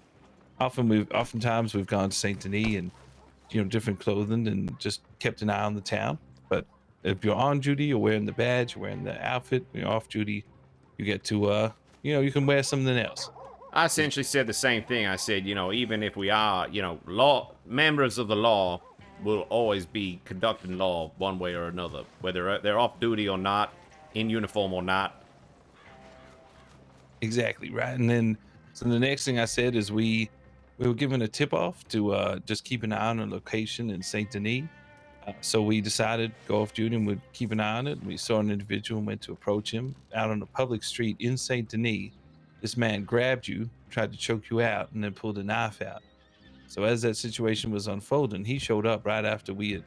oftentimes we've gone to Saint Denis and different clothing and just kept an eye on the town. But if you're on duty, you're wearing the badge, you're wearing the outfit. When you're off duty, you get to you can wear something else. I essentially said the same thing. I said, even if we are, members of the law will always be conducting law one way or another, whether they're off duty or not, in uniform or not. Exactly, right. And then, so the next thing I said is we were given a tip-off to just keep an eye on a location in Saint Denis. So we decided to go off duty and we'd keep an eye on it. We saw an individual and went to approach him out on a public street in Saint Denis. This man grabbed you, tried to choke you out, and then pulled a knife out. So as that situation was unfolding, he showed up right after we had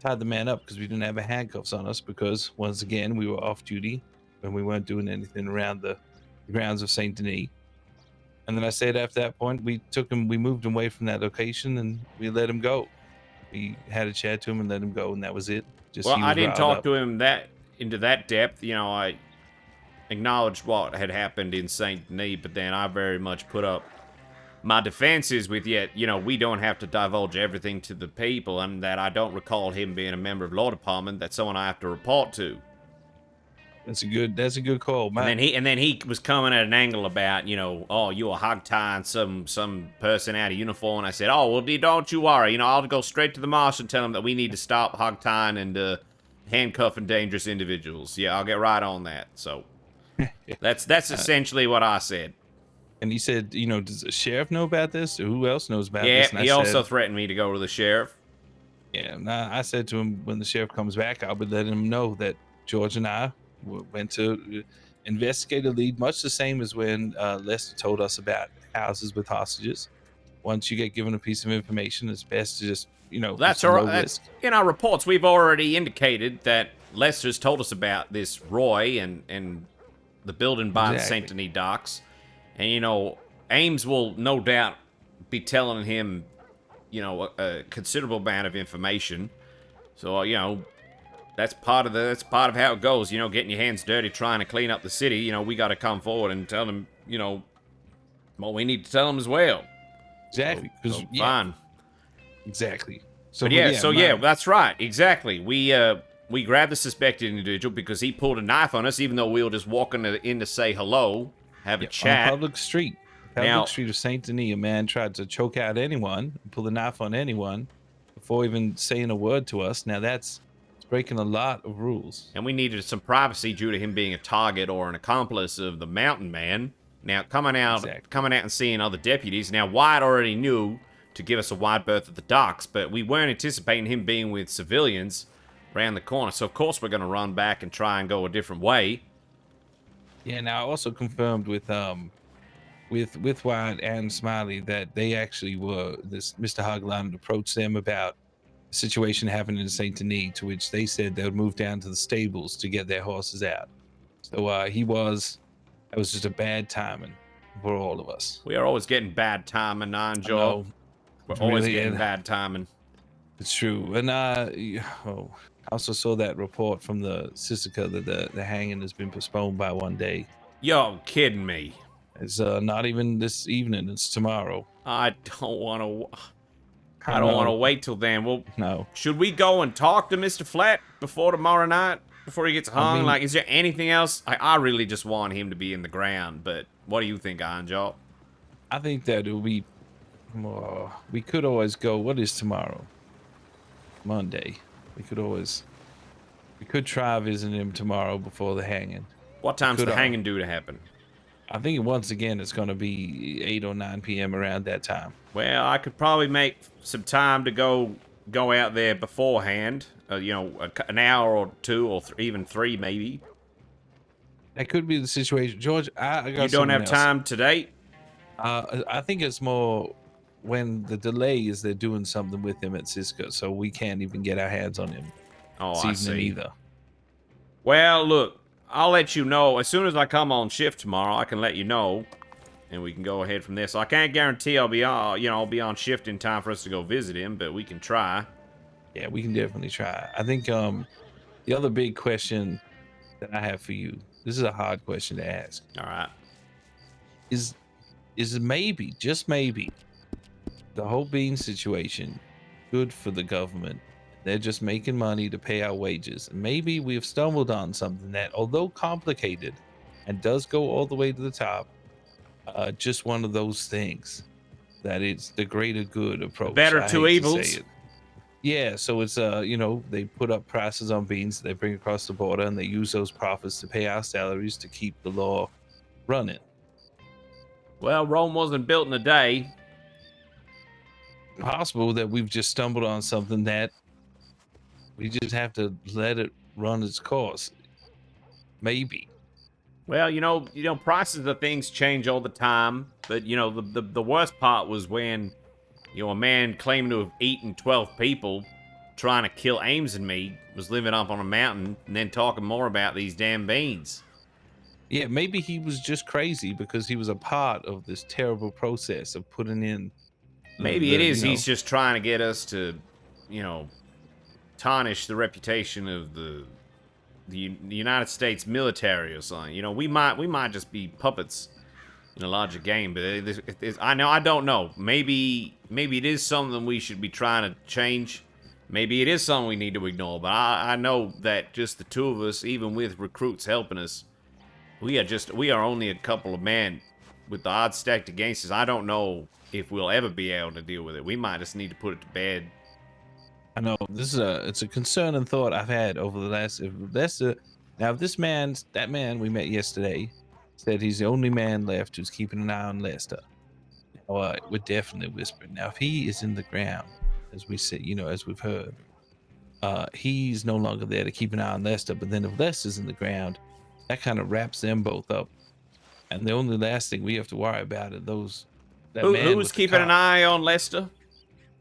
tied the man up because we didn't have the handcuffs on us because, once again, we were off duty and we weren't doing anything around the grounds of Saint Denis. And then I said after that point, we moved him away from that location and we let him go. We had a chat to him and let him go, and that was it. Well, I didn't talk to him into that depth. I acknowledged what had happened in Saint Denis, but then I very much put up my defenses with yet, we don't have to divulge everything to the people, and that I don't recall him being a member of law department. That's someone I have to report to. That's a good call, man. And then he was coming at an angle about, oh, you were hog tying some person out of uniform. And I said, oh, well, don't you worry. I'll go straight to the marshal and tell him that we need to stop hog tying and handcuffing dangerous individuals. Yeah, I'll get right on that. So that's essentially what I said. And he said, does the sheriff know about this? Or who else knows about this? Yeah, he also threatened me to go to the sheriff. Yeah, and I said to him, when the sheriff comes back, I'll be letting him know that George and I went to investigate a lead, much the same as when Lester told us about houses with hostages. Once you get given a piece of information, it's best to just, That's all right. In our reports, we've already indicated that Lester's told us about this Roy and the building by the Saint Denis docks. And, Ames will no doubt be telling him, a considerable amount of information. So, that's part of how it goes. Getting your hands dirty, trying to clean up the city. We got to come forward and tell them, what we need to tell them as well. Exactly. So fine. Exactly. So that's right. Exactly. We grabbed the suspected individual because he pulled a knife on us, even though we were just walking in to say hello. Have a chat. On a public street of Saint Denis, a man tried to choke out anyone, pull a knife on anyone, before even saying a word to us. Now it's breaking a lot of rules. And we needed some privacy due to him being a target or an accomplice of the Mountain Man. Now coming out and seeing other deputies. Now Wyatt already knew to give us a wide berth at the docks, but we weren't anticipating him being with civilians around the corner. So of course we're going to run back and try and go a different way. Yeah, now I also confirmed with Wyatt and Smiley that they actually were, this Mr. Hageland approached them about a situation happening in Saint Denis, to which they said they would move down to the stables to get their horses out. So that was just a bad timing for all of us. We are always getting bad timing, Joe. We're always getting bad timing. It's true. And I also saw that report from the Sissica that the hanging has been postponed by 1 day. You're kidding me. It's not even this evening. It's tomorrow. I don't want to wait till then. Well, no. Should we go and talk to Mr. Flat before tomorrow night? Before he gets hung? Is there anything else? I really just want him to be in the ground, but what do you think, Anjo? I think that it will be more. We could always go. What is tomorrow? Monday. We could try visiting him tomorrow before the hanging. What time's the hanging due to happen? I think once again it's going to be 8 or 9 p.m. around that time. Well, I could probably make some time to go out there beforehand. You know, an hour or two, or even 3 maybe. That could be the situation, George. I got. You don't have time today? I think it's more when the delay is they're doing something with him at Cisco, so we can't even get our hands on him. Oh, this evening either. Well, look, I'll let you know as soon as I come on shift tomorrow. I can let you know, and we can go ahead from there. So I can't guarantee I'll be on, I'll be on shift in time for us to go visit him, but we can try. Yeah, we can definitely try. I think the other big question that I have for you. This is a hard question to ask. All right. Is maybe, just maybe, the whole bean situation good for the government? They're just making money to pay our wages. And maybe we've stumbled on something that, although complicated and does go all the way to the top, just one of those things that it's the greater good approach. Better two evils. Yeah, so it's they put up prices on beans that they bring across the border, and they use those profits to pay our salaries to keep the law running. Well, Rome wasn't built in a day. Possible that we've just stumbled on something that we just have to let it run its course. Maybe. Well, prices of things change all the time, but the worst part was when a man claiming to have eaten 12 people, trying to kill Ames and me, was living up on a mountain and then talking more about these damn beans. Yeah, maybe he was just crazy because he was a part of this terrible process of putting in. Maybe it is. He's just trying to get us to, tarnish the reputation of the United States military or something. We might just be puppets in a larger game, but I don't know. Maybe it is something we should be trying to change. Maybe it is something we need to ignore. But I know that just the two of us, even with recruits helping us, we are only a couple of men with the odds stacked against us. I don't know if we'll ever be able to deal with it. We might just need to put it to bed. I know it's a concerning thought I've had over the last. Now, if that man we met yesterday said he's the only man left who's keeping an eye on Lester. We're definitely whispering. Now, if he is in the ground, as we say, as we've heard, he's no longer there to keep an eye on Lester. But then if Lester's in the ground, that kind of wraps them both up. And the only last thing we have to worry about are those. Who's keeping an eye on Lester?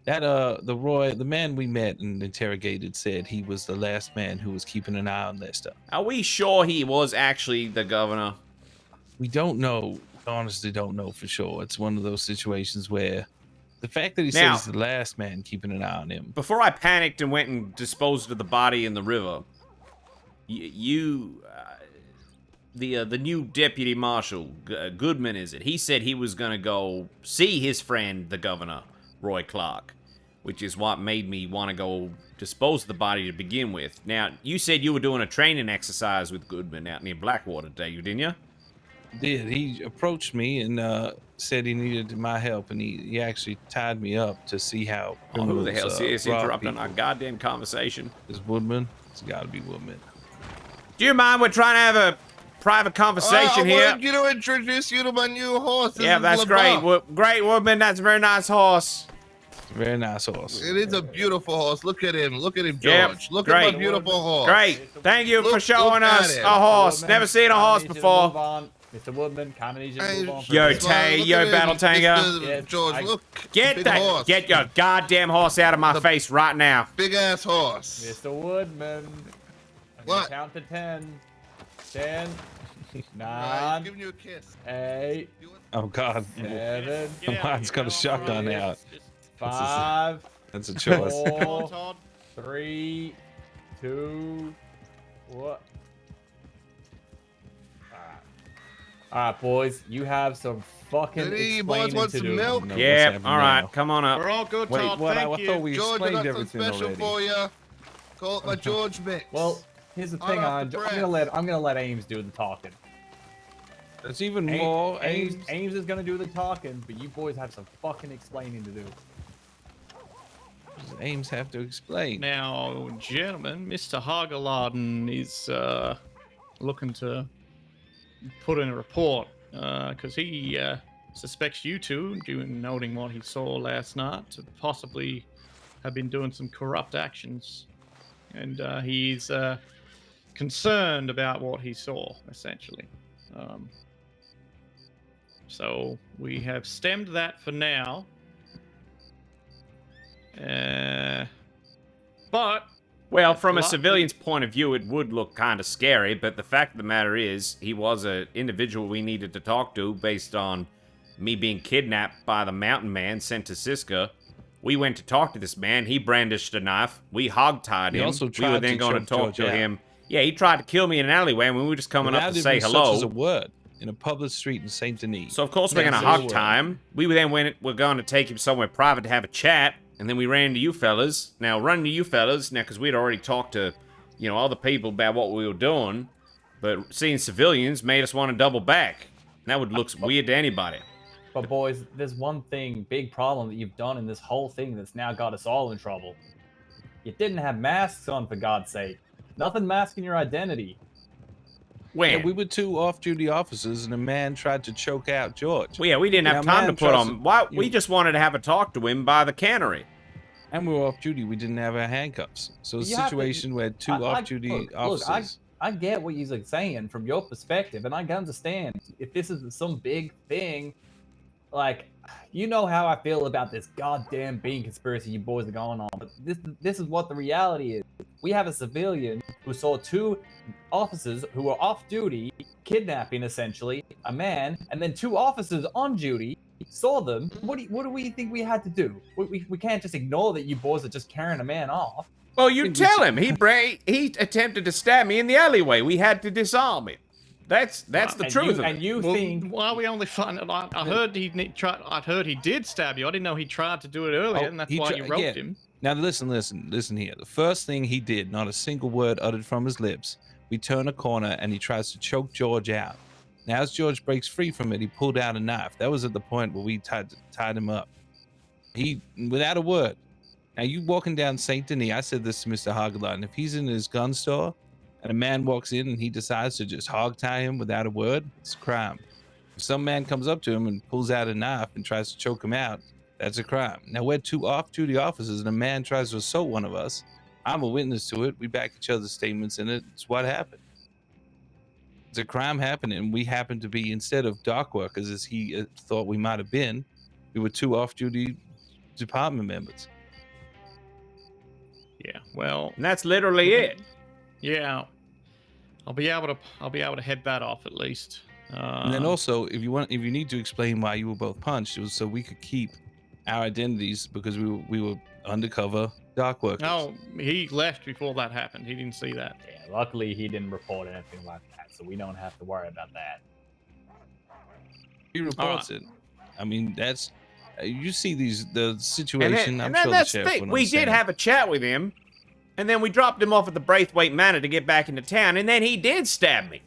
That the man we met and interrogated said he was the last man who was keeping an eye on Lester. Are we sure he was actually the governor? We don't know. Honestly, don't know for sure. It's one of those situations where the fact that he said he's the last man keeping an eye on him. Before I panicked and went and disposed of the body in the river, the new deputy marshal, Goodman, is it? He said he was going to go see his friend, the governor, Roy Clark, which is what made me want to go dispose of the body to begin with. Now, you said you were doing a training exercise with Goodman out near Blackwater today, didn't you? Did. He approached me and said he needed my help, and he actually tied me up to see how. Oh, who the hell is interrupting our goddamn conversation? Is Woodman? It's got to be Woodman. Do you mind? We're trying to have a private conversation here. I wanted you to introduce you to my new horse. Yeah, that's great. Great, Woodman. That's a very nice horse. Very nice horse. It is a beautiful horse. Look at him. Look at him, George. Yep, Look at my beautiful horse. Great. Thank you for showing us a horse. Never seen a horse before. Mr. Woodman, kind of need you to move on. Yo, Tay, yo, Battle Tanger. Yes, George, look. Get your goddamn horse out of my face right now. Big ass horse. Mr. Woodman. What? Count to 10. 10. 9. I'm giving you a kiss. 8. Oh God. 7. Mine's got a shotgun out. 5. That's a choice. 4. 3. 2. What? Alright, boys, you have some fucking explaining to do. Milk? Yeah, alright, come on up. We're all good, Todd. Thank you. I thought we George, I explained got some everything special already. for you. Call it my George mix. Well, here's the thing, I'm gonna let Ames do the talking. There's even more. Ames is gonna do the talking, but you boys have some fucking explaining to do. Ames have to explain. Now, gentlemen, Mr. Hagelarden is looking to put in a report because he suspects you two, noting what he saw last night, to possibly have been doing some corrupt actions. And he's concerned about what he saw, essentially. So we have stemmed that for now. But well, from a civilian's point of view, it would look kind of scary, but the fact of the matter is, he was an individual we needed to talk to based on me being kidnapped by the mountain man sent to Siska. We went to talk to this man. He brandished a knife. We hogtied him. We were then going to talk to him. Yeah, he tried to kill me in an alleyway, and we were just coming up to say hello. Such as a word in a public street in Saint Denis. So of course we're going to hogtie him. We then we're going to take him somewhere private to have a chat. And then we ran into you fellas. Now, because we'd already talked to, other people about what we were doing. But seeing civilians made us want to double back. That would look weird to anybody. But boys, there's one big problem that you've done in this whole thing that's now got us all in trouble. You didn't have masks on, for God's sake. Nothing masking your identity. When? Yeah, we were two off-duty officers, and a man tried to choke out George. Well, yeah, we didn't have time to put on. We just wanted to have a talk to him by the cannery. And we were off-duty. We didn't have our handcuffs. So a situation where two off-duty officers... I get what you're saying from your perspective, and I can understand if this is some big thing. Like, you know how I feel about this goddamn bean conspiracy you boys are going on. But this is what the reality is. We have a civilian who saw two officers who were off duty, kidnapping essentially a man, and then two officers on duty saw them. What do we think we had to do? We can't just ignore that you boys are just carrying a man off. Well, you tell him. He attempted to stab me in the alleyway. We had to disarm him. That's the truth of it. And you think? Why we only find it? I heard he tried. I heard he did stab you. I didn't know he tried to do it earlier, and that's why you roped him. Now listen here. The first thing he did, not a single word uttered from his lips. We turn a corner and he tries to choke George out. Now as George breaks free from it, he pulled out a knife. That was at the point where we tied him up. He, without a word. Now you walking down Saint Denis, I said this to Mr. Hagelard, if he's in his gun store and a man walks in and he decides to just hog-tie him without a word, it's a crime. If some man comes up to him and pulls out a knife and tries to choke him out, that's a crime. Now we're two off-duty officers and a man tries to assault one of us. I'm a witness to it. We back each other's statements in it. It's what happened. It's a crime happening. We happen to be, instead of dock workers as he thought we might have been, we were two off-duty department members. Yeah, well, and that's literally it. Yeah, I'll be able to head that off at least. And then also, if you need to explain why you were both punched, it was so we could keep our identities because we were undercover dock workers. No, he left before that happened. He didn't see that. Yeah, luckily he didn't report anything like that, so we don't have to worry about that. He reports it. I mean, that's you see the situation. And then that's the thing. We did have a chat with him, and then we dropped him off at the Braithwaite Manor to get back into town, and then he did stab me.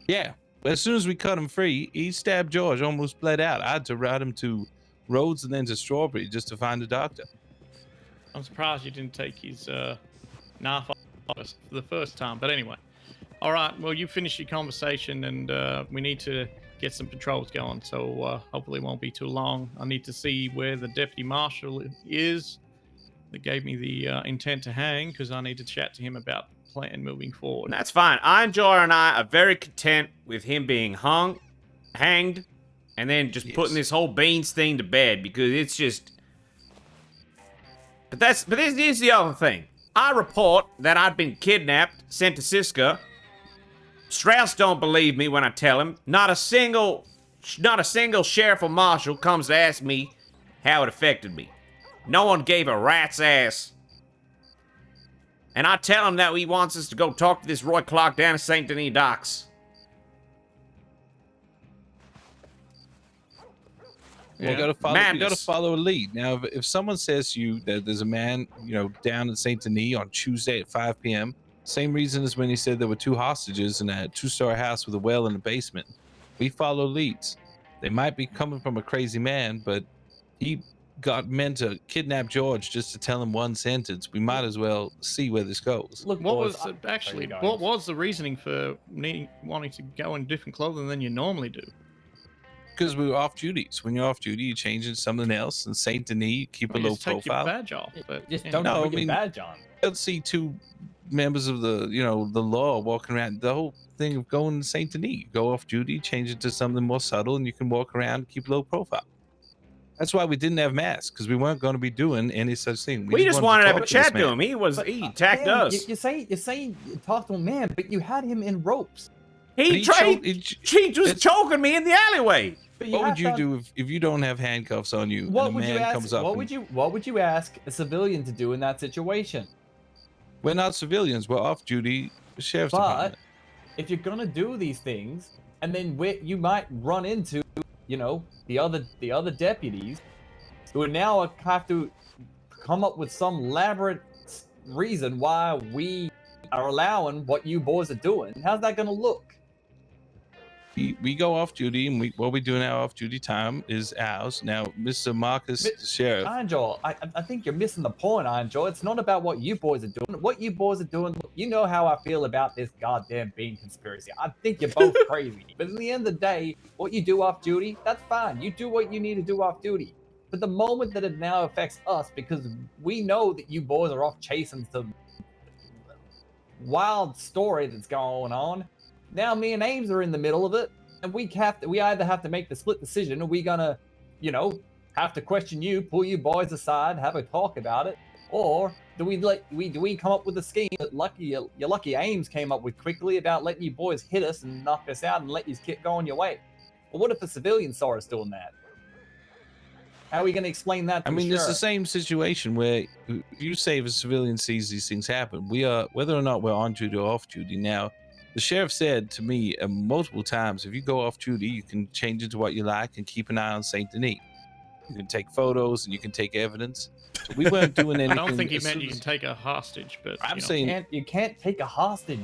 Yeah, but as soon as we cut him free, he stabbed George, almost bled out. I had to route him to Rhodes and then to Strawberry just to find a doctor. I'm surprised you didn't take his knife off us for the first time. But anyway, all right. Well, you finish your conversation, and we need to get some patrols going. So hopefully it won't be too long. I need to see where the deputy marshal is that gave me the intent to hang, because I need to chat to him about the plan moving forward. And that's fine. Ironjaw and I are very content with him being hanged, and then just putting this whole Beans thing to bed, because it's just. But here's the other thing. I report that I'd been kidnapped, sent to Siska. Strauss don't believe me when I tell him. Not a single sheriff or marshal comes to ask me how it affected me. No one gave a rat's ass. And I tell him that he wants us to go talk to this Roy Clark down at St. Denis docks. Well, you gotta follow a lead. Now, if someone says to you that there's a man, down at St. Denis on Tuesday at 5 p.m., same reason as when he said there were two hostages in a two-story house with a well in the basement. We follow leads. They might be coming from a crazy man, but he got men to kidnap George just to tell him one sentence, we might as well see where this goes. Look, what was what was the reasoning for wanting to go in different clothing than you normally do? Because we were off duties. When you're off duty, you change into something else. And Saint Denis, you keep a low just take your profile. badge off. But, Just you don't know. put your badge on. You'll see two members of the, the law walking around. The whole thing of going to Saint Denis, you go off duty, change it to something more subtle, and you can walk around and keep low profile. That's why we didn't have masks, because we weren't going to be doing any such thing. We just wanted to have a talk chat this to him. man. He attacked us. You're saying you talk to a man, but you had him in ropes. He was choking me in the alleyway. What would you do if you don't have handcuffs on you and a man comes up? What would you ask a civilian to do in that situation? We're not civilians. We're off duty. Sheriff's department. If you're gonna do these things, and then you might run into, the other deputies, who now have to come up with some elaborate reason why we are allowing what you boys are doing. How's that gonna look? We go off duty, and what we do in our off-duty time is ours. Now, Mr. Marcus, the sheriff. Angel, I think you're missing the point, Angel. It's not about what you boys are doing. What you boys are doing, you know how I feel about this goddamn bean conspiracy. I think you're both crazy. But at the end of the day, what you do off duty, that's fine. You do what you need to do off duty. But the moment that it now affects us, because we know that you boys are off chasing some wild story that's going on, now me and Ames are in the middle of it, and we either have to make the split decision. Are we gonna, have to question you, pull you boys aside, have a talk about it, or do we come up with a scheme that your lucky Ames came up with quickly about letting you boys hit us and knock us out and let you keep going your way? Well, what if a civilian saw us doing that? How are we gonna explain that to the it's the sheriff? same situation where you say if a civilian sees these things happen, we are, whether or not we're on duty or off duty. Now, the sheriff said to me multiple times, if you go off duty, you can change into what you like and keep an eye on Saint Denis. You can take photos and you can take evidence. So we weren't doing anything. I don't think he meant you can take a hostage, but I'm saying you can't take a hostage,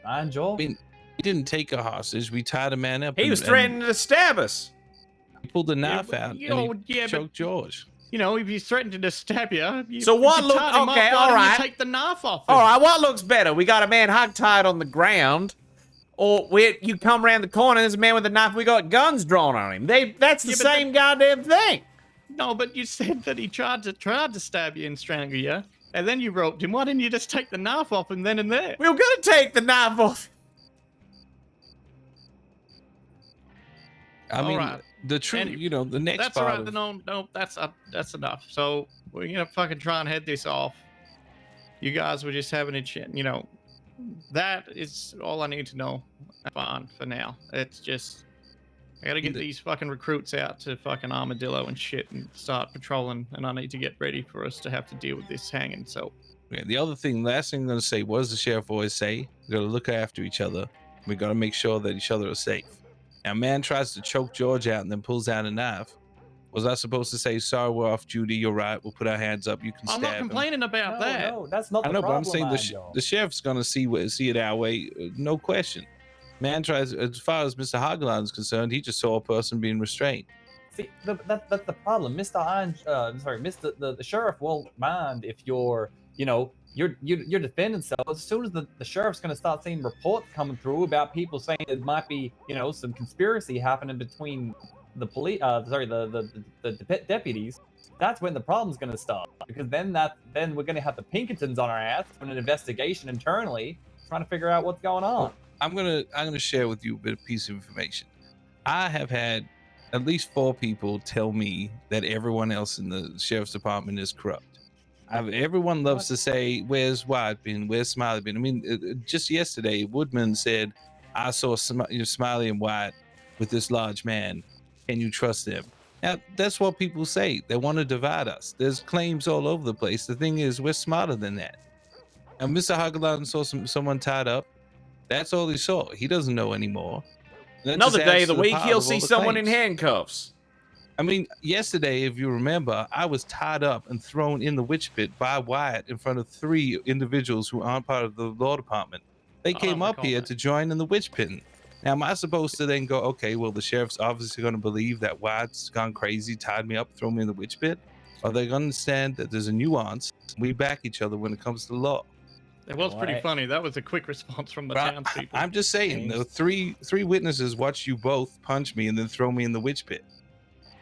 Angel. We didn't take a hostage. We tied a man up. He was threatening to stab us. He pulled the knife out and he choked George. If he's threatening to stab you, So what you look? tied him up, Okay, why all don't you right. take the knife off him? All right, what looks better? We got a man hogtied on the ground, or you come around the corner and there's a man with a knife. We got guns drawn on him. That's the same goddamn thing. No, but you said that he tried to stab you and strangle you, and then you roped him. Why didn't you just take the knife off him then and there? We were gonna take the knife off. I mean, right. the truth, the next That's part all right. of- No, that's enough. So we're gonna fucking try and head this off. You guys were just having a chat. That is all I need to know. Fine for now. It's just I gotta get these fucking recruits out to fucking Armadillo and shit and start patrolling, and I need to get ready for us to have to deal with this hanging. So Yeah, the other thing, last thing I'm going to say, what does the sheriff always say? We got to look after each other. We got to make sure that each other are safe. Now, a man tries to choke George out and then pulls out a knife. Was I supposed to say, sorry, we're off duty, you're right, we'll put our hands up, you can I'm stab not him? complaining about that. No, that's not I the know, problem. but I'm saying Angel. the sheriff's going to see it our way, no question. Man tries, as far as Mr. Hageland is concerned, he just saw a person being restrained. See, that's the problem. The sheriff won't mind if you're defending self. As soon as the sheriff's going to start seeing reports coming through about people saying it might be, some conspiracy happening between the police, the deputies, that's when the problem's going to start. Because then we're going to have the Pinkertons on our ass doing an investigation internally, trying to figure out what's going on. I'm gonna share with you a bit of piece of information. I have had at least 4 people tell me that everyone else in the sheriff's department is corrupt. Everyone loves to say, where's White been? Where's Smiley been? I mean, just yesterday, Woodman said, I saw Smiley and White with this large man. Can you trust them? Now, that's what people say. They want to divide us. There's claims all over the place. The thing is, we're smarter than that. And Mr. Hageland saw someone tied up. That's all he saw. He doesn't know anymore. Another day of the week, he'll see someone in handcuffs. I mean, yesterday, if you remember, I was tied up and thrown in the witch pit by Wyatt in front of 3 individuals who aren't part of the law department. They came up here to join in the witch pit. Now, am I supposed to then go, okay, well, the sheriff's obviously going to believe that Wyatt's gone crazy, tied me up, thrown me in the witch pit? Are they gonna understand that there's a nuance? We back each other when it comes to law. It was pretty funny. That was a quick response from the But townspeople. I'm just saying, the three witnesses watched you both punch me and then throw me in the witch pit.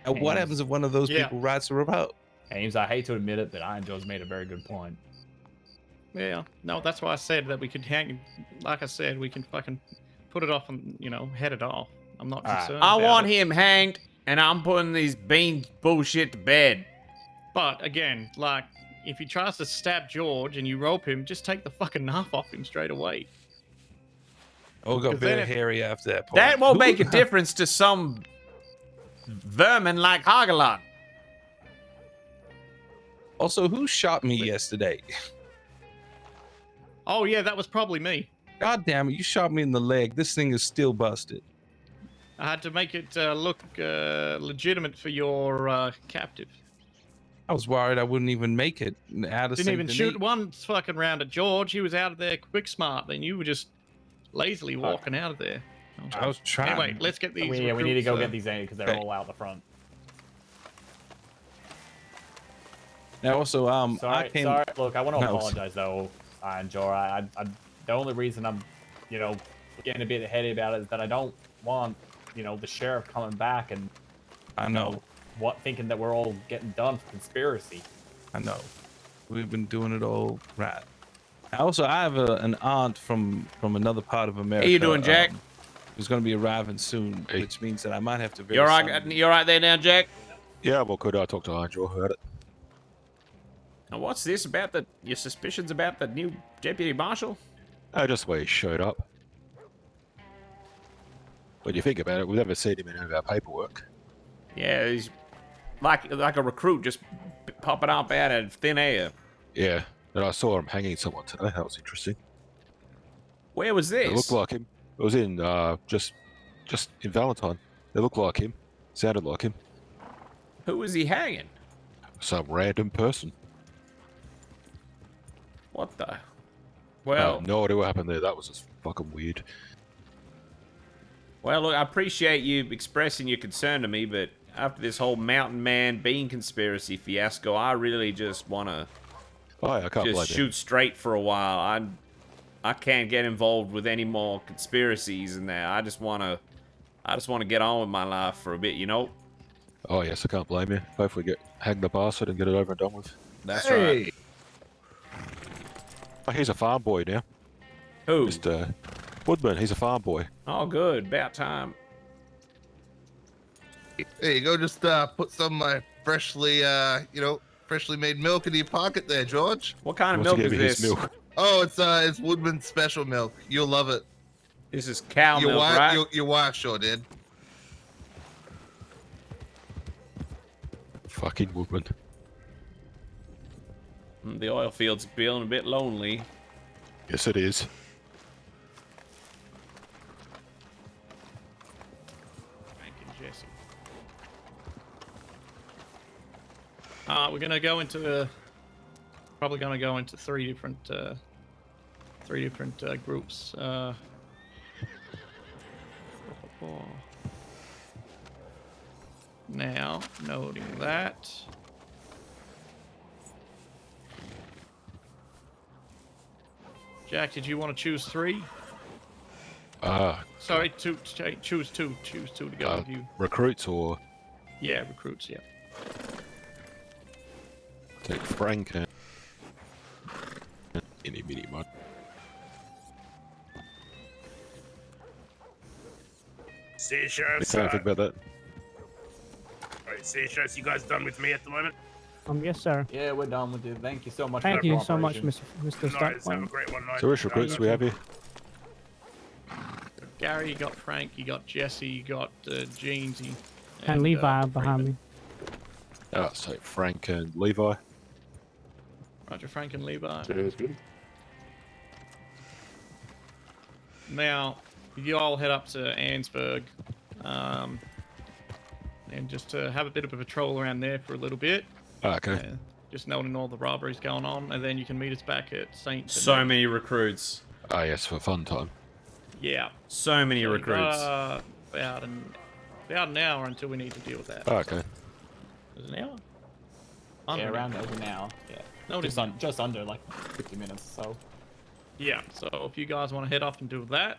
And what happens if one of those people writes a revolt? Ames, I hate to admit it, but Iron Joe's made a very good point. Yeah, no, that's why I said that we could hang. Like I said, we can fucking put it off and head it off. I'm not concerned. I want him hanged, and I'm putting these bean bullshit to bed. But again, like, if he tries to stab George and you rope him, just take the fucking knife off him straight away. Oh, got 'Cause then very if- hairy after that point. That won't make a difference to some vermin like Hagelon. Also, who shot me yesterday? Oh yeah, that was probably me. God damn it, you shot me in the leg. This thing is still busted. I had to make it look legitimate for your captive. I was worried I wouldn't even make it out of Didn't even Saint shoot Denis. one fucking round at George. He was out of there quick smart. Then you were just lazily walking out of there. I was trying. Anyway, let's get these. We need to go recruits, get these because they're all out the front. Now also, Sorry, I came. sorry. Look, I want to No. apologize though, Iron Joe. I the only reason I'm, getting a bit heady about it is that I don't want, the sheriff coming back and. I know. Thinking that we're all getting done for conspiracy. I know. We've been doing it all right. Also, I have an aunt from another part of America. How you doing, Jack? Who's going to be arriving soon, which means that I might have to. You all right there now, Jack? Yeah, well, could I talk to Andrew about it? Now, what's this about your suspicions about the new deputy marshal? Just the way he showed up. When you think about it, we've never seen him in any of our paperwork. Yeah, he's like a recruit just popping up out of thin air. Yeah, and I saw him hanging someone today. That was interesting. Where was this? It looked like him. It was in just in Valentine. It looked like him. Sounded like him. Who was he hanging? Some random person. What the? I Well, have no idea what happened there. That was just fucking weird. well, look, I appreciate you expressing your concern to me, but after this whole Mountain Man bean conspiracy fiasco, I really just want to I can't blame just you. shoot straight for a while. I can't get involved with any more conspiracies and that. I just want to get on with my life for a bit, Oh yes, I can't blame you. Hopefully get hang the bastard and get it over and done with. That's right. Oh, he's a farm boy now. Who? Just Woodman. He's a farm boy. Oh, good. About time. There you go. Just put some of my freshly made milk in your pocket there, George. What kind of Wants to milk give is me his this? milk. Oh, it's Woodman's special milk. You'll love it. This is cow Your milk, wife, right? your wife sure did. Fucking Woodman. The oil field's feeling a bit lonely. Yes, it is. Frank and Jesse. We're gonna go into probably gonna go into three different groups. Now, noting that. Jack, did you want to choose three? Sorry, choose two. Choose two to go with you. Recruits or Yeah, recruits, yeah. take Frank and any mini mud. See you, You Sheriff. can't think about that. Alright, see you, Sheriff. You guys done with me at the moment? Yes, sir. Yeah, we're done with you. Thank you so much. Thank for you that so much, cooperation. Mr. Nice, have a Starkline. great one. So which recruits we have here? Gary, you got Frank, you got Jesse, you got Jeansy. And Levi behind me. So Frank and Levi. Roger, Frank and Levi. Sounds good. Now, you all head up to Ansburg, and just to have a bit of a patrol around there for a little bit. Okay. Just noting all the robberies going on, and then you can meet us back at Saint. So many recruits. Ah, yes, for fun time. Yeah. So many So you recruits. got, about an hour until we need to deal with that. Okay. Is it an hour? Under Yeah, an around hour. over an hour. Yeah. No, Just under like 50 minutes. So. Yeah. So if you guys want to head off and do that,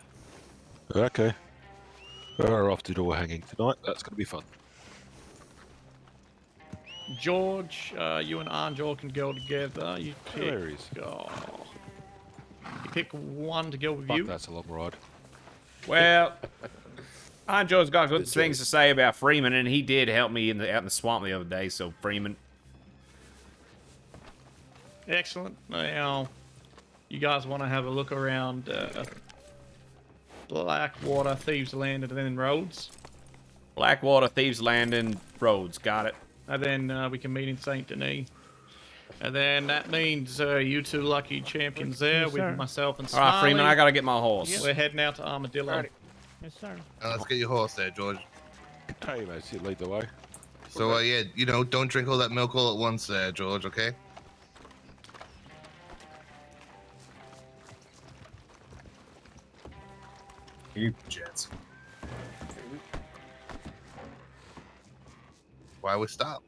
Okay. We're off to door hanging tonight. That's going to be fun. George, you and Anjor can go together. You pick. There he is. Oh, you pick one to go with Fuck, you. that's a long ride. Well, Anjo's got good Good things to choice. say about Freeman, and he did help me out in the swamp the other day. So Freeman. Excellent. Now, you guys want to have a look around Blackwater, Thieves Landing, and then Rhodes. Blackwater, Thieves Landing, Rhodes. Got it. And then we can meet in Saint Denis. And then that means you two lucky champions there Yes, with sir. myself and All Smiley. right, Freeman, I gotta get my horse. We're heading out to Armadillo. Yes, sir. Let's get your horse there, George. Hey, mate, see you lead the way. So, yeah, you know, don't drink all that milk all at once there, George, okay? You jets. Why we stop?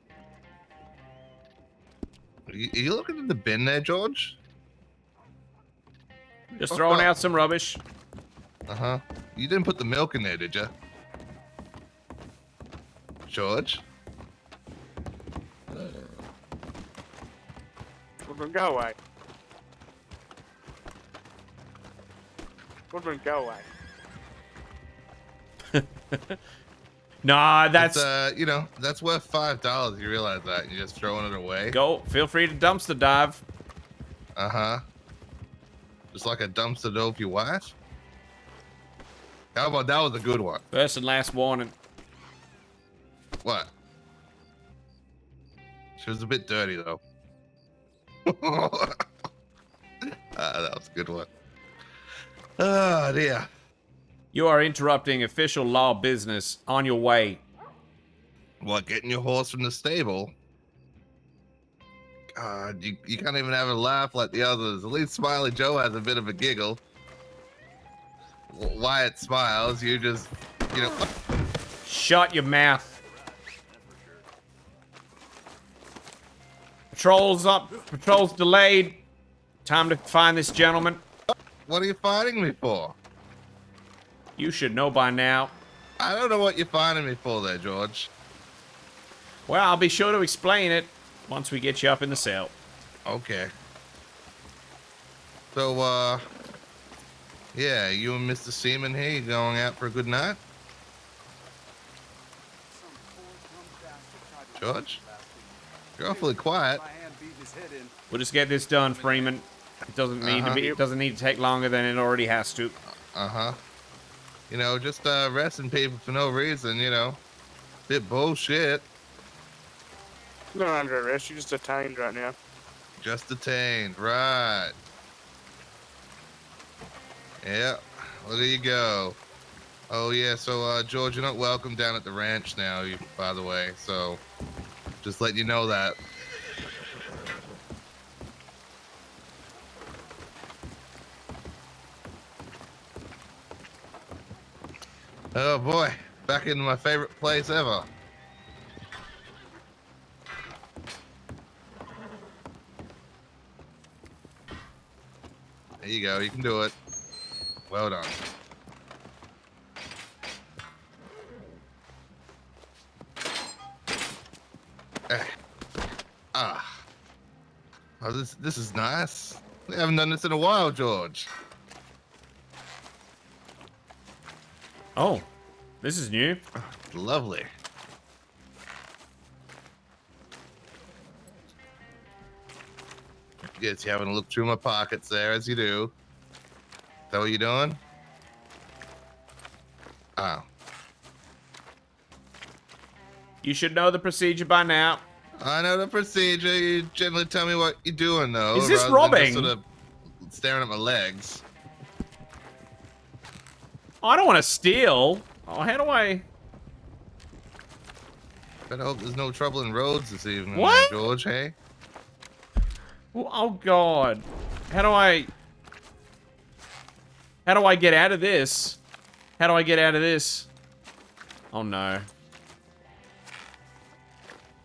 Are you looking in the bin there, George? Just throwing out some rubbish. Uh-huh. You didn't put the milk in there, did you? George? Woodman, go away. Woodman, go away. Nah, that's... you know, that's worth $5. You realize that? You're just throwing it away. Go. Feel free to dumpster dive. Uh-huh. Just like a dumpster dove your wife? How about that was a good one? First and last warning. What? She was a bit dirty, though. That was a good one. Oh, dear. You are interrupting official law business on your way. What, getting your horse from the stable? God, you can't even have a laugh like the others. At least Smiley Joe has a bit of a giggle. Wyatt smiles. You just, you know. Shut your mouth. Patrol's up. Patrol's delayed. Time to find this gentleman. What are you finding me for? You should know by now. I don't know what you're finding me for there, George. Well, I'll be sure to explain it once we get you up in the cell. Okay. So, yeah, you and Mr. Seaman here, you going out for a good night? George? You're awfully quiet. We'll just get this done, Freeman. It doesn't need to be. It doesn't need to take longer than it already has to. Uh-huh. You know, just arresting people for no reason, you know. Bit bullshit. You're not under arrest. You're just detained right now. Just detained, right. Yeah, look at you go. Oh, yeah, so, George, you're not welcome down at the ranch now, by the way, so just letting you know that. Oh, boy, back into my favorite place ever. There you go, you can do it. Well done. Oh, this is nice. We haven't done this in a while, George. Oh, this is new. Lovely. Yes, you having a look through my pockets there, as you do. Is that what you're doing? Oh. You should know the procedure by now. I know the procedure. You generally tell me what you're doing, though. Is this rather than robbing? just sort of staring at my legs. I don't want to steal. Oh, how do I? Better hope there's no trouble in roads this evening, What? there, George, hey? Oh God, how do I? How do I get out of this? How do I get out of this? Oh no.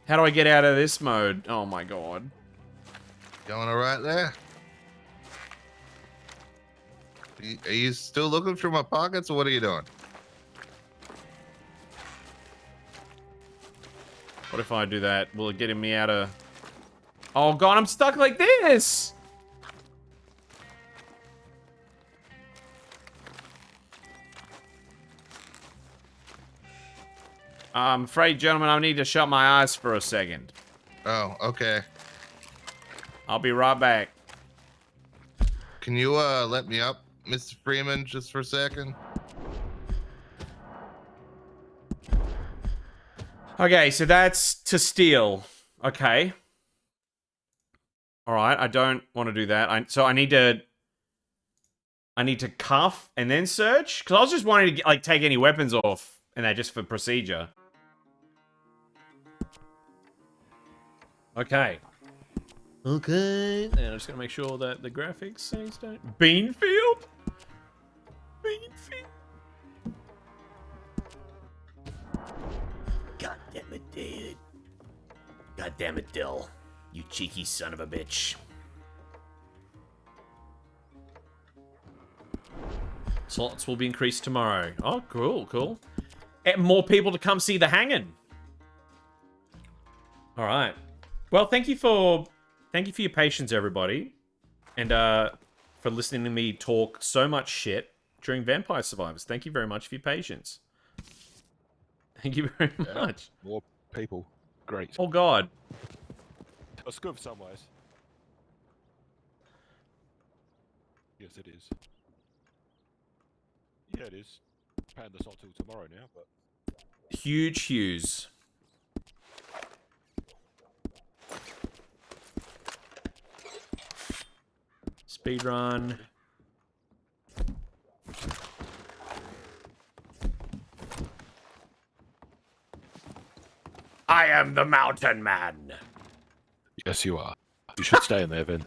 How do I get out of this mode? Oh my god. Going all right there? Are you still looking through my pockets, or what are you doing? What if I do that? Will it get me out of... Oh god, I'm stuck like this! I'm afraid, gentlemen, I need to shut my eyes for a second. Oh, okay. I'll be right back. Can you let me up, Mr. Freeman, just for a second? Okay, so that's to steal. Okay. All right, I don't want to do that. So I need to cuff and then search, because I was just wanting to get, like, take any weapons off and that just for procedure. Okay. Okay. And I'm just gonna make sure that the graphics stays down. Beanfield? Beanfield? God damn it, dude. God damn it, Dill. You cheeky son of a bitch. Slots will be increased tomorrow. Oh, cool, cool. And more people to come see the hanging. All right. Well, thank you for your patience, everybody, and for listening to me talk so much shit during Vampire Survivors. Thank you very much for your patience. Thank you very much. More people. Great. Oh god. That's good for some ways. Yes, it is. Yeah, it is. Apparently it's not till tomorrow now, but... Huge Hughes. Speedrun. I am the mountain man. Yes, you are. You should stay in there, then.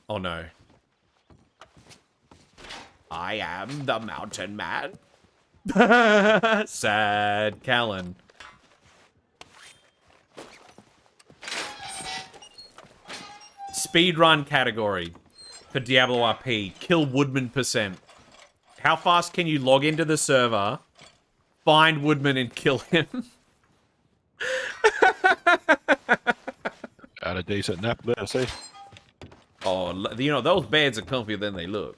Oh no. I am the mountain man. Sad Callan. Speedrun category for Diablo RP. Kill Woodman %. How fast can you log into the server, find Woodman, and kill him? Had a decent nap there, see? Oh, you know, those beds are comfier than they look.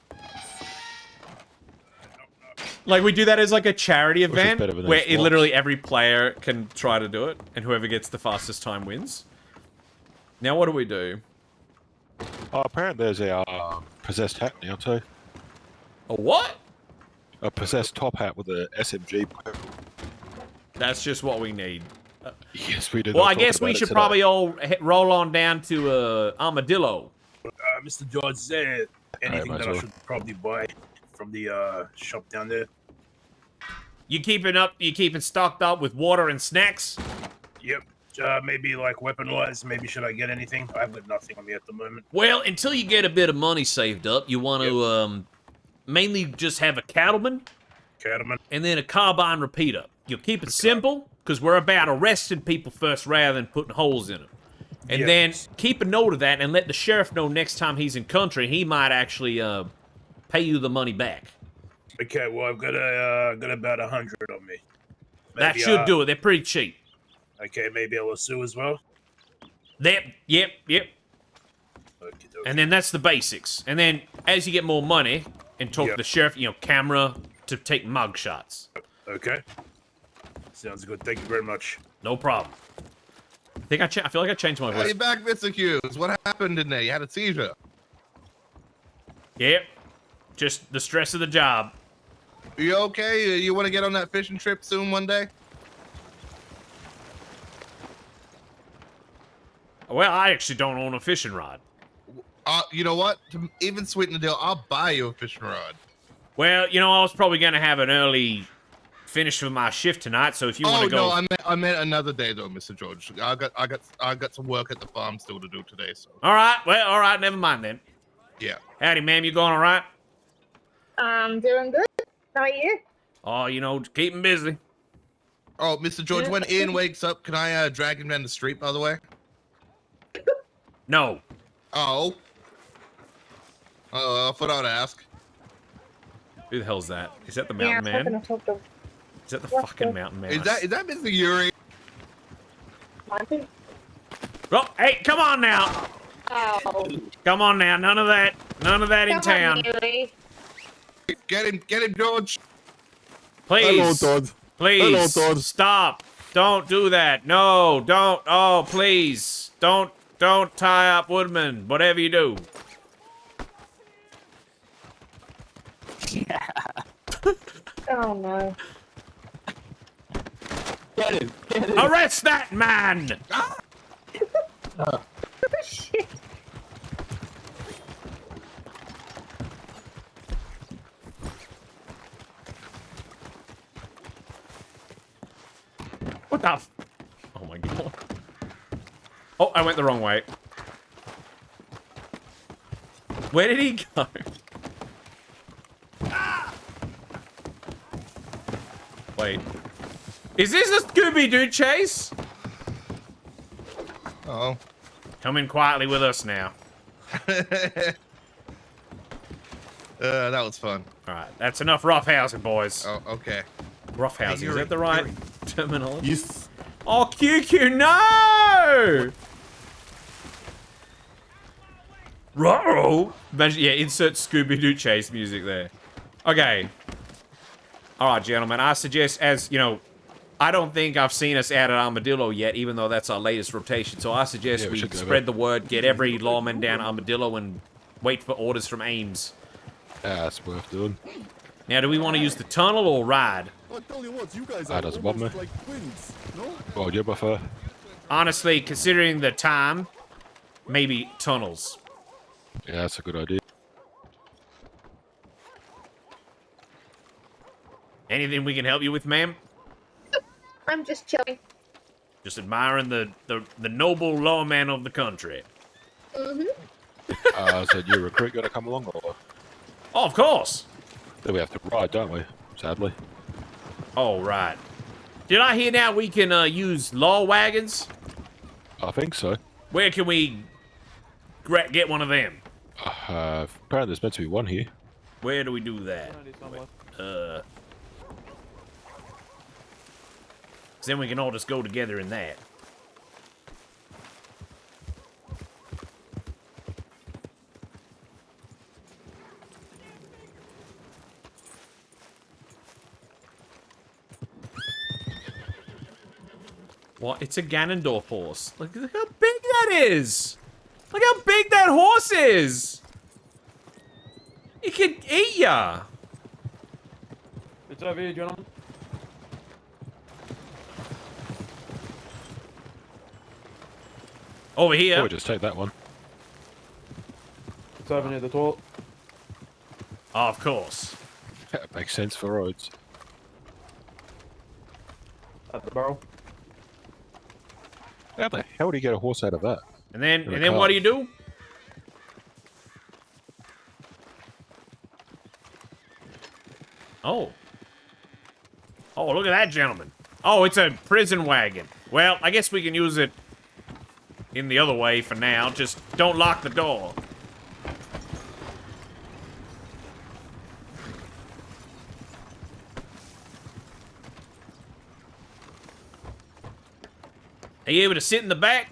Like, we do that as like a charity event where literally every player can try to do it, and whoever gets the fastest time wins. Now, what do we do? Oh, apparently there's a possessed hat now, too. A what? A possessed top hat with a SMG. That's just what we need. Yes, we do. Well, I guess we should probably all roll on down to Armadillo. Mr. George, is there anything that I should probably buy from the shop down there? You keeping stocked up with water and snacks? Yep. Maybe like weapon-wise, maybe should I get anything? I've got nothing on me at the moment. Well, until you get a bit of money saved up, you want to mainly just have a cattleman. And then a carbine repeater. You'll keep it simple, because we're about arresting people first rather than putting holes in them. And then keep a note of that and let the sheriff know next time he's in country, he might actually pay you the money back. Okay, well, I've got about 100 on me. That should do it. They're pretty cheap. Okay, maybe a lasso as well? Yep. Okay. And then that's the basics. And then as you get more money and talk to the sheriff, you know, camera to take mug shots. Okay. Sounds good. Thank you very much. No problem. I feel like I changed my voice. Hey, back, Mr. Hughes. What happened in there? You had a seizure. Yep. Just the stress of the job. Are you okay? You want to get on that fishing trip soon one day? Well, I actually don't own a fishing rod. You know what? To even sweeten the deal, I'll buy you a fishing rod. Well, you know, I was probably going to have an early finish for my shift tonight, so if you want to go... Oh, no, I meant another day, though, Mr. George. I got some work at the farm still to do today, so... All right, never mind then. Yeah. Howdy, ma'am, you going all right? I'm doing good. How are you? Oh, you know, keep him busy. Oh, Mr. George, when Ian wakes up, can I drag him down the street, by the way? No. Oh. I thought I would ask. Who the hell's that? Is that the Yeah, mountain I was man? hoping to talk to him. Is that the What's fucking the- mountain man? Is that Mr. Yuri? Might be. Oh, hey, come on now. Oh. Come on now. None of that. None of that in Come town. on, Yuri. Get him, George. Please. Hello, Todd. Please. Hello, Todd. Stop. Don't do that. No, don't. Oh, please. Don't tie up Woodman. Whatever you do. Oh no. Get him. Arrest that man. Shit. What the Oh my god. Oh, I went the wrong way. Where did he go? Wait. Is this a Scooby-Doo chase? Oh. Come in quietly with us now. That was fun. Alright, that's enough roughhousing, boys. Oh, okay. Roughhousing, Hey, is Yuri, that the right Yuri. terminology? Yes. Oh, QQ, no! Ruh-roh! Imagine, yeah, insert Scooby-Doo chase music there. Okay. Alright, gentlemen, I suggest, as, you know, I don't think I've seen us out at Armadillo yet, even though that's our latest rotation, so I suggest we should go spread there. the word, get every lawman down Armadillo, and wait for orders from Ames. Yeah, it's worth doing. Now, do we want to use the tunnel or ride? I tell you what, you guys That doesn't bother me. like twins, no? What would you prefer? Honestly, considering the time, maybe tunnels. Yeah, that's a good idea. Anything we can help you with, ma'am? I'm just chilling. Just admiring the noble lawman of the country. Mm-hmm. So your recruit got to come along, or Oh, of course. then we have to ride, don't we? Sadly. Oh, right. Did I hear now we can use law wagons? I think so. Where can we get one of them? Apparently there's meant to be one here. Where do we do that? Then we can all just go together in that. What? It's a Ganondorf horse. Look how big that is! Look how big that horse is! It could eat ya! It's over here, gentlemen. Over here. Or just take that one. It's over near the toilet. Oh, of course. That makes sense for roads. At the barrel. How the hell do you get a horse out of that? And then, In a and then car. what do you do? Oh. Oh, look at that gentleman. Oh, it's a prison wagon. Well, I guess we can use it in the other way for now. Just don't lock the door. Are you able to sit in the back?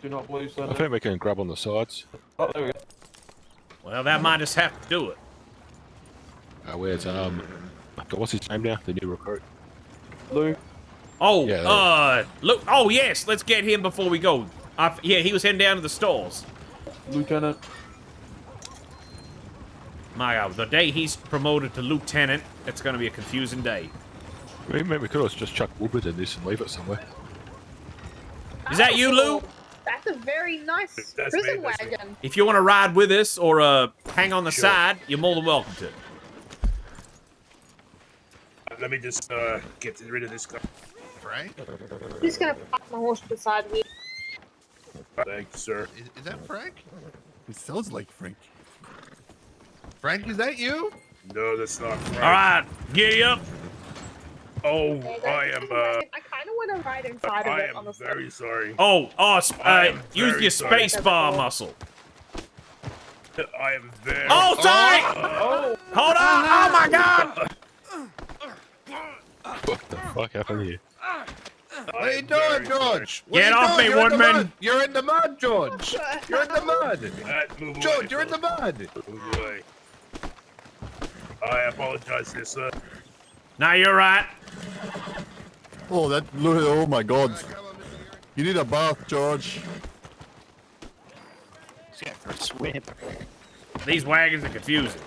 Do not believe so. I think we can grab on the sides. Oh, there we go. Well, that might just have to do it. Where's what's his name now? The new recruit. Lou. Oh, Yeah, look. Oh, yes. Let's get him before we go. Yeah, he was heading down to the stores. Lieutenant. My God, the day he's promoted to lieutenant, it's going to be a confusing day. Maybe we could also just chuck Woodward in this and leave it somewhere. Is that you, Lou? That's a very nice That's prison me, that's me. wagon. If you want to ride with us or hang on the Sure. side, you're more than welcome to. Let me just get rid of this guy. Frank? I'm just gonna park my horse beside me. Thank you, sir. Is that Frank? It sounds like Frank. Frank, is that you? No, that's not Frank. All right, giddy up. Oh, Okay, I am. I kind of want to ride inside of I it, am honestly. very sorry. Use your space bar muscle. I am very. Oh, sorry! Hold on! Oh my God! What the fuck happened here? What are you doing, George? What Get are you off doing? me, You're in the Woodman! mud. You're in the mud, George. You're in the mud. Move George, away, you're in the mud. Move away. I apologize, there, sir. Now you're right. Oh, oh my God. You need a bath, George. Let's go for a swim. These wagons are confusing.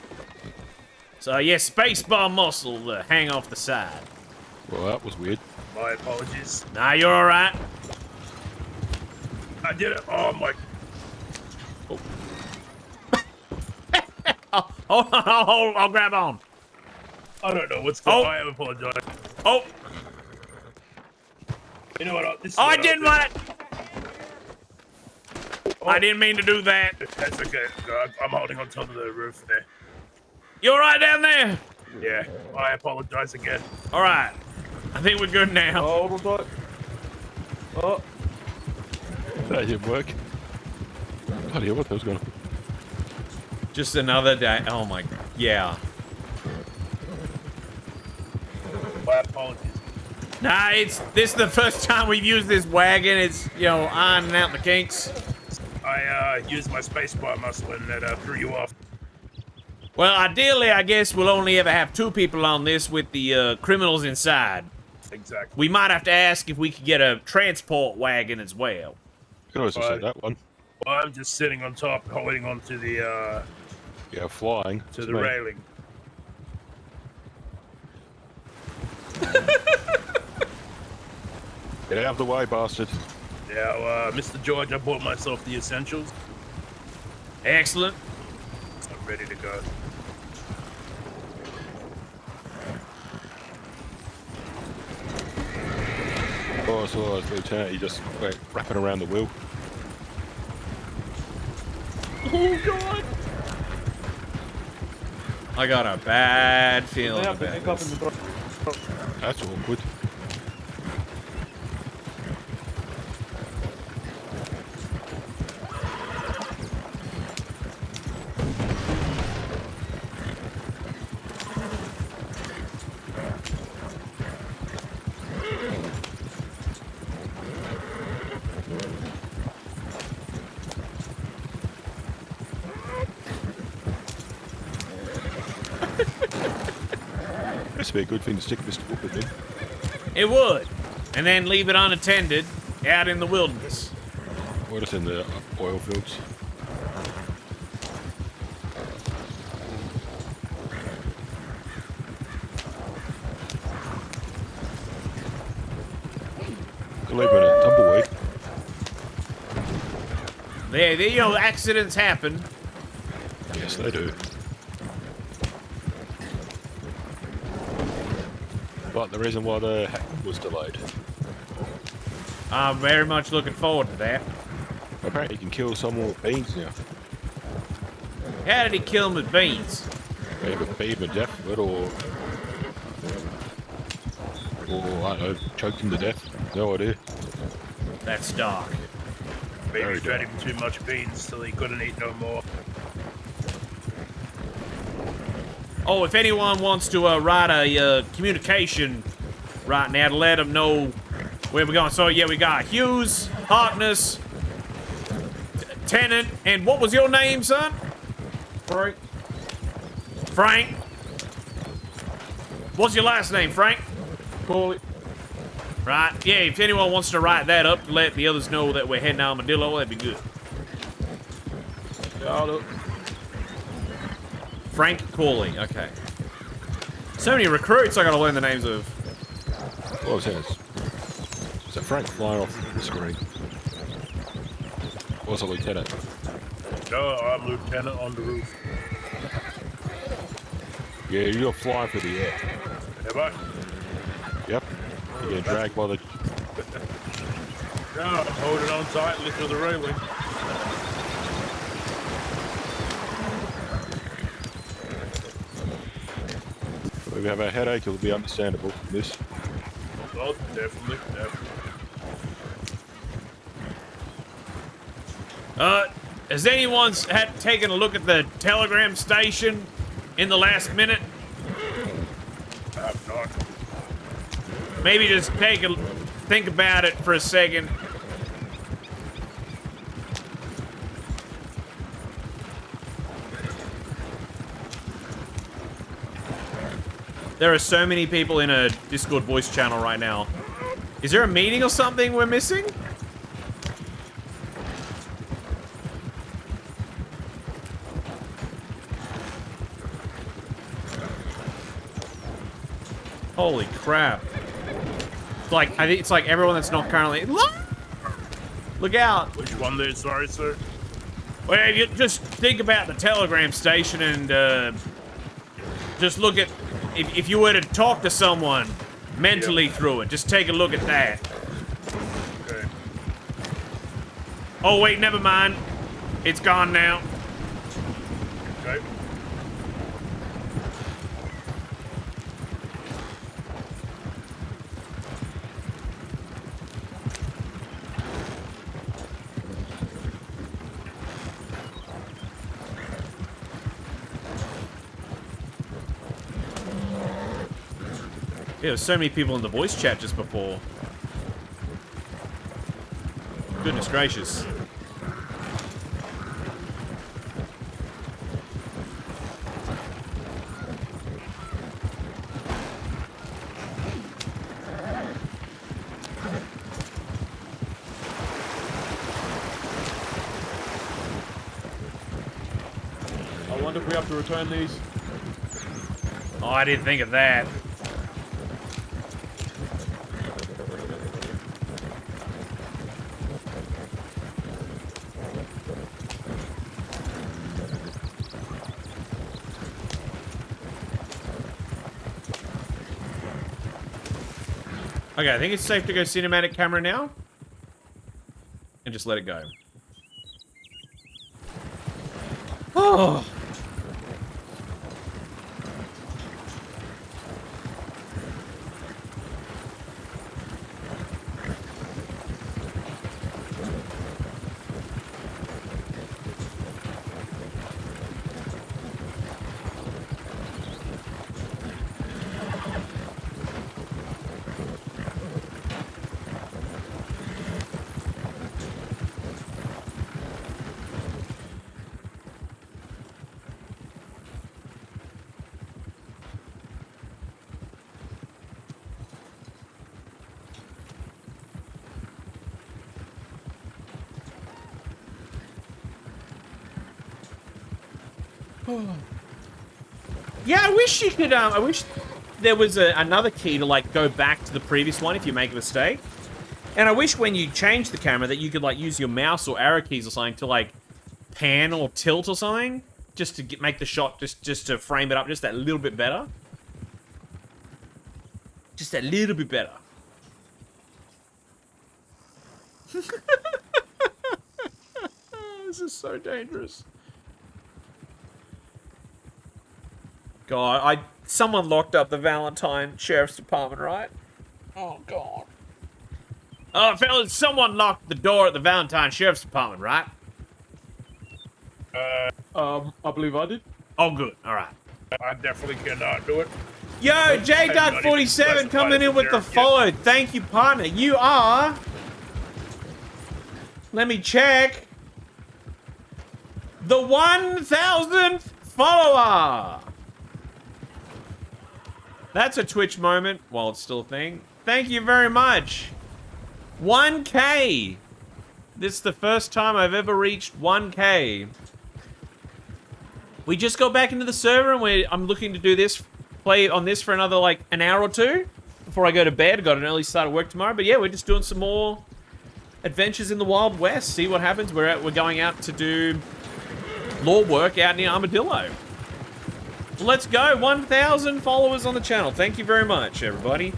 So yeah, space bar muscle hang off the side. Well, that was weird. My apologies. Now you're all right. I did it. Oh my. Hold on, I'll grab on. I don't know what's going on. I apologize. Oh. You know what? This is I what didn't I'll want it. I didn't mean to do that. That's okay. I'm holding on top of the roof there. You all right down there? Yeah, I apologize again. All right. I think we're good now. Oh, hold on. Oh. That didn't work. Bloody hell, what the hell's going on? Just another day. Oh my God. Yeah. My apologies. Nah, this is the first time we've used this wagon. It's, you know, ironing out the kinks. I used my spacebar muscle and that threw you off. Well, ideally, I guess we'll only ever have 2 people on this with the criminals inside. Exactly. We might have to ask if we could get a transport wagon as well. You can always say that one. Well, I'm just sitting on top, holding on to the Yeah, flying. to the railing. Get out of the way, bastard. Now, Mr. George, I bought myself the essentials. Excellent. I'm ready to go. Oh, I saw the lieutenant. He just went wrapping around the wheel. Oh God! I got a bad feeling about this. That's awkward. This would be a good thing to stick Mr. Whoopin in. It would. And then leave it unattended out in the wilderness. Or just in the oil fields. Could leave it in a tumbleweed. There, you know, accidents happen. Yes, they do. But the reason why the hack was delayed. I'm very much looking forward to that. Apparently you can kill someone with beans now. How did he kill him with beans? Either beat him to death with it, or I don't know, choked him to death. No idea. That's dark. Maybe fed him too much beans till he couldn't eat no more. Oh, if anyone wants to write a communication right now to let them know where we're going. So, yeah, we got Hughes, Harkness, Tennant, and what was your name, son? Frank. Frank. What's your last name, Frank? Coley. Right. Yeah, if anyone wants to write that up to let the others know that we're heading to Armadillo, that'd be good. Got it. Frank Corley, okay. So many recruits I gotta learn the names of. What was his? Is that Frank flying off the screen? Or was it Lieutenant? No, I'm Lieutenant on the roof. Yeah, you're flying for the air. Am I? Yep. You're getting dragged by the... No, I'm holding on tightly to the railing. we have a headache, it'll be understandable. This. Oh, definitely. Has anyone taken a look at the telegram station in the last minute? I have not. Maybe just think about it for a second. There are so many people in a Discord voice channel right now. Is there a meeting or something we're missing? Holy crap. I think it's like everyone that's not currently... Look out! Which one there, sorry, sir? Well, you just think about the telegram station and just look at... If you were to talk to someone mentally through it, just take a look at that. Okay. Oh, wait, never mind. It's gone now. Okay. Yeah, there's so many people in the voice chat just before. Goodness gracious. I wonder if we have to return these. Oh, I didn't think of that. Okay, I think it's safe to go cinematic camera now. And just let it go. Oh. Yeah, I wish you could, I wish there was another key to, like, go back to the previous one if you make a mistake. And I wish when you change the camera that you could, like, use your mouse or arrow keys or something to, like, pan or tilt or something. Just to make the shot, just to frame it up just that little bit better. Just a little bit better. This is so dangerous. God, someone locked up the Valentine Sheriff's Department, right? Oh, God. Oh, fellas, someone locked the door at the Valentine Sheriff's Department, right? I believe I did. Oh, good. All right. I definitely cannot do it. Yo, JDuck47 coming in with the follow. Thank you, partner. You are... Let me check. The 1,000th follower. That's a Twitch moment while it's still a thing. Thank you very much. 1K. This is the first time I've ever reached 1K. We just got back into the server and I'm looking to do this, play on this for another like an hour or two before I go to bed. Got an early start of work tomorrow, but yeah, we're just doing some more adventures in the Wild West. See what happens. We're going out to do law work out near Armadillo. Let's go. 1,000 followers on the channel. Thank you very much, everybody.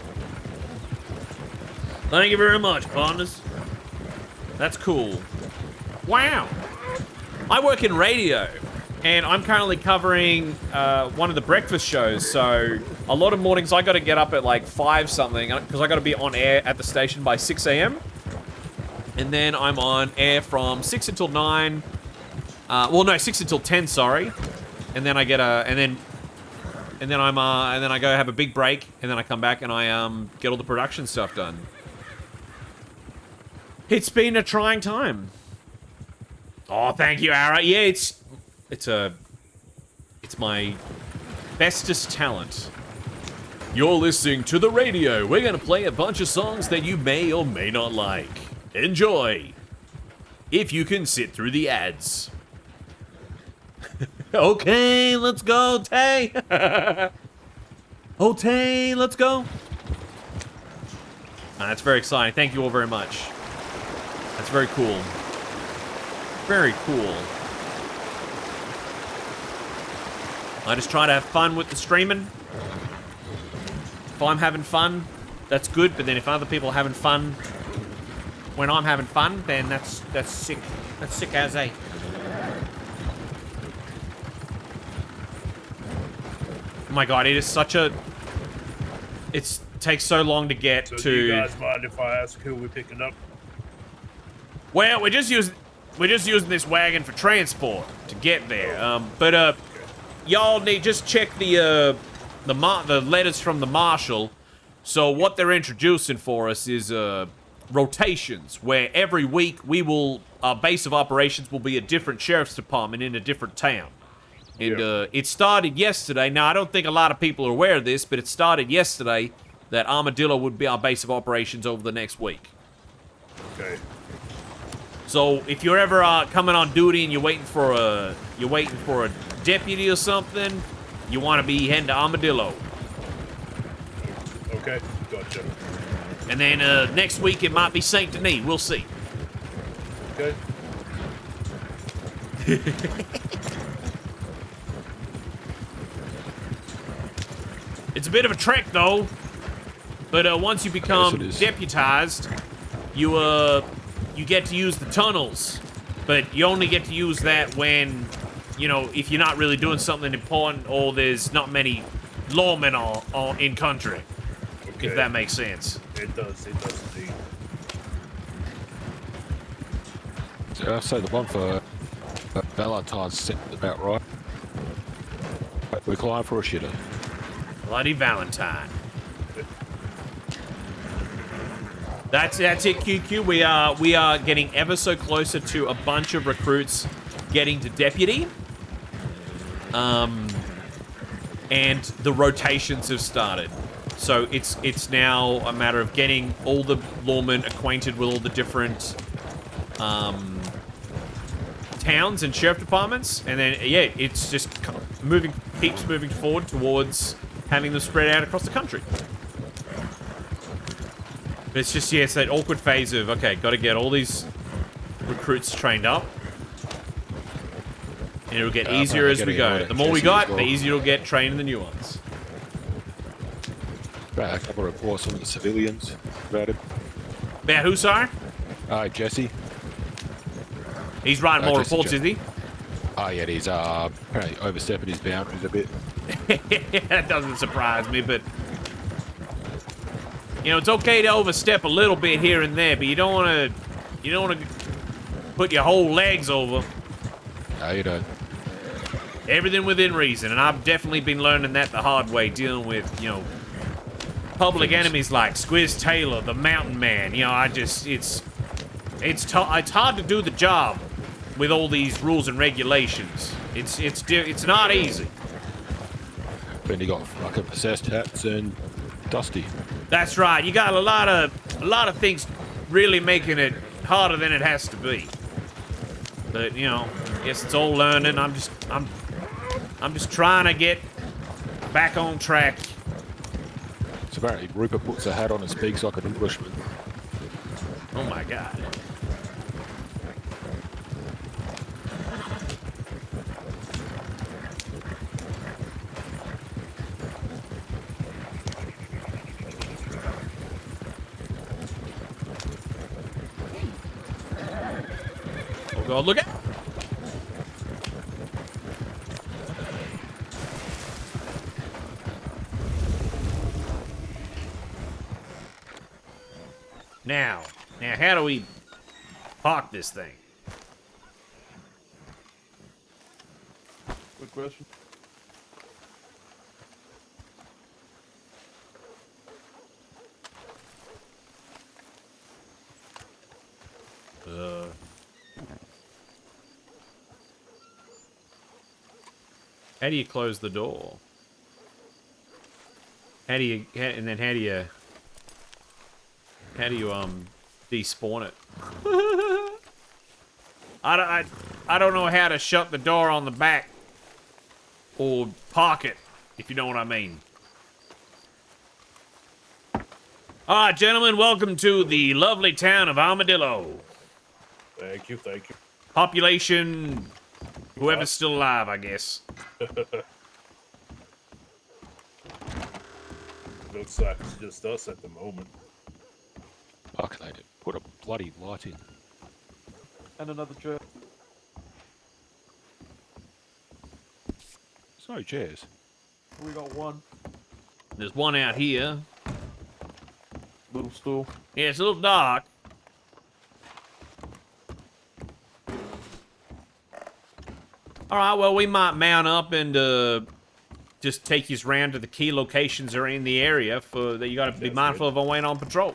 Thank you very much, partners. That's cool. Wow. I work in radio. And I'm currently covering one of the breakfast shows, so a lot of mornings I got to get up at like 5 something because I got to be on air at the station by 6 a.m. And then I'm on air from 6 until 9. Well, no, 6 until 10, sorry. And then I get and then I go have a big break, and then I come back and I get all the production stuff done. It's been a trying time. Oh, thank you, Ara. Yeah, it's my bestest talent. You're listening to the radio. We're gonna play a bunch of songs that you may or may not like. Enjoy. If you can sit through the ads. Okay, let's go, Tay. Oh, Tay, let's go. That's very exciting. Thank you all very much. That's very cool. Very cool. I just try to have fun with the streaming. If I'm having fun, that's good. But then if other people are having fun when I'm having fun, then that's sick. That's sick as a. Oh my god, it is such a. It takes so long to get to. Do you guys mind if I ask who we're picking up? Well, we're just using this wagon for transport to get there. But y'all need just check the letters from the marshal. So what they're introducing for us is rotations, where every week our base of operations will be a different sheriff's department in a different town. And it started yesterday. Now I don't think a lot of people are aware of this, but it started yesterday that Armadillo would be our base of operations over the next week. Okay. So if you're ever coming on duty and you're waiting for a deputy or something, you want to be heading to Armadillo. Okay, gotcha. And then next week it might be Saint Denis. We'll see. Okay. It's a bit of a trek though, but once you become deputized, you get to use the tunnels, but you only get to use that when, if you're not really doing something important or there's not many lawmen in country. Okay. If that makes sense. It does indeed. So I say the one for Valentine's set about right. We're climbing for a shitter. Bloody Valentine. That's it, QQ. We are getting ever so closer to a bunch of recruits getting to deputy. And the rotations have started. So it's now a matter of getting all the lawmen acquainted with all the different towns and sheriff departments, and then it's just keeps moving forward towards having them spread out across the country. But it's just, it's that awkward phase of, okay, got to get all these recruits trained up. And it'll get easier as we go. The more we got, the easier it'll get training the new ones. Right, a couple of reports on the civilians about him. About who, sorry? Jesse. He's writing more reports, is he? Oh, yeah, he's apparently overstepping his boundaries a bit. That doesn't surprise me, but... it's okay to overstep a little bit here and there, but you don't want to put your whole legs over. No, you don't. Everything within reason, and I've definitely been learning that the hard way, dealing with, public enemies like Squiz Taylor, the Mountain Man. It's hard to do the job with all these rules and regulations. It's not easy. Then you got fucking possessed hats and Dusty. That's right. You got a lot of things really making it harder than it has to be. But guess it's all learning. I'm just trying to get back on track. So apparently Rupert puts a hat on and speaks like an Englishman. Oh my god. Oh god, look at. Now, how do we park this thing? Good question. How do you close the door? How do you despawn it? I don't know how to shut the door on the back or park it, if you know what I mean. Alright, gentlemen, welcome to the lovely town of Armadillo. Thank you. Population, whoever's still alive, I guess. Looks like it's just us at the moment. Fuck, they didn't put a bloody light in. And another chair. There's no chairs. We got one. There's one out here. Little stool. Yeah, it's a little dark. Alright, well, we might mount up and just take you round to the key locations that are in the area that you gotta be mindful of when on patrol.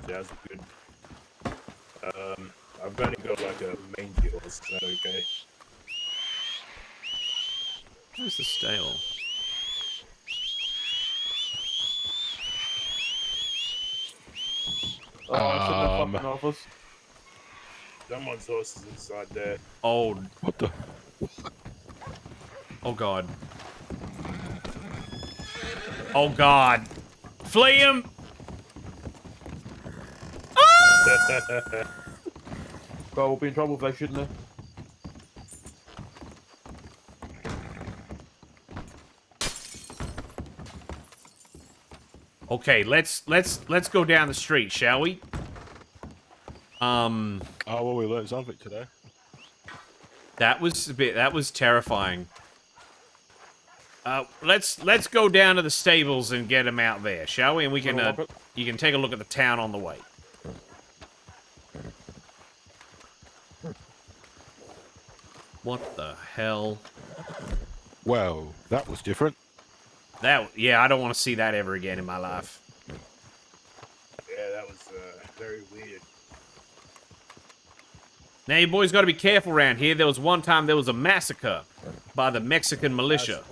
Sounds good. I've got to go like a mangy horse. Is that okay? Where's the stable? Oh, it's in the fucking office. Someone's horse is inside there. Oh. What the? Oh, God. Oh, God. Flee him! God, we'll be in trouble if they shouldn't have. Okay, let's go down the street, shall we? Oh, well, we learned something today. That was terrifying. Let's go down to the stables and get him out there, shall we? And we can you can take a look at the town on the way. What the hell? Wow, that was different. Yeah, I don't want to see that ever again in my life. Yeah, that was very weird. Now, you boys got to be careful around here. There was one time there was a massacre by the Mexican militia.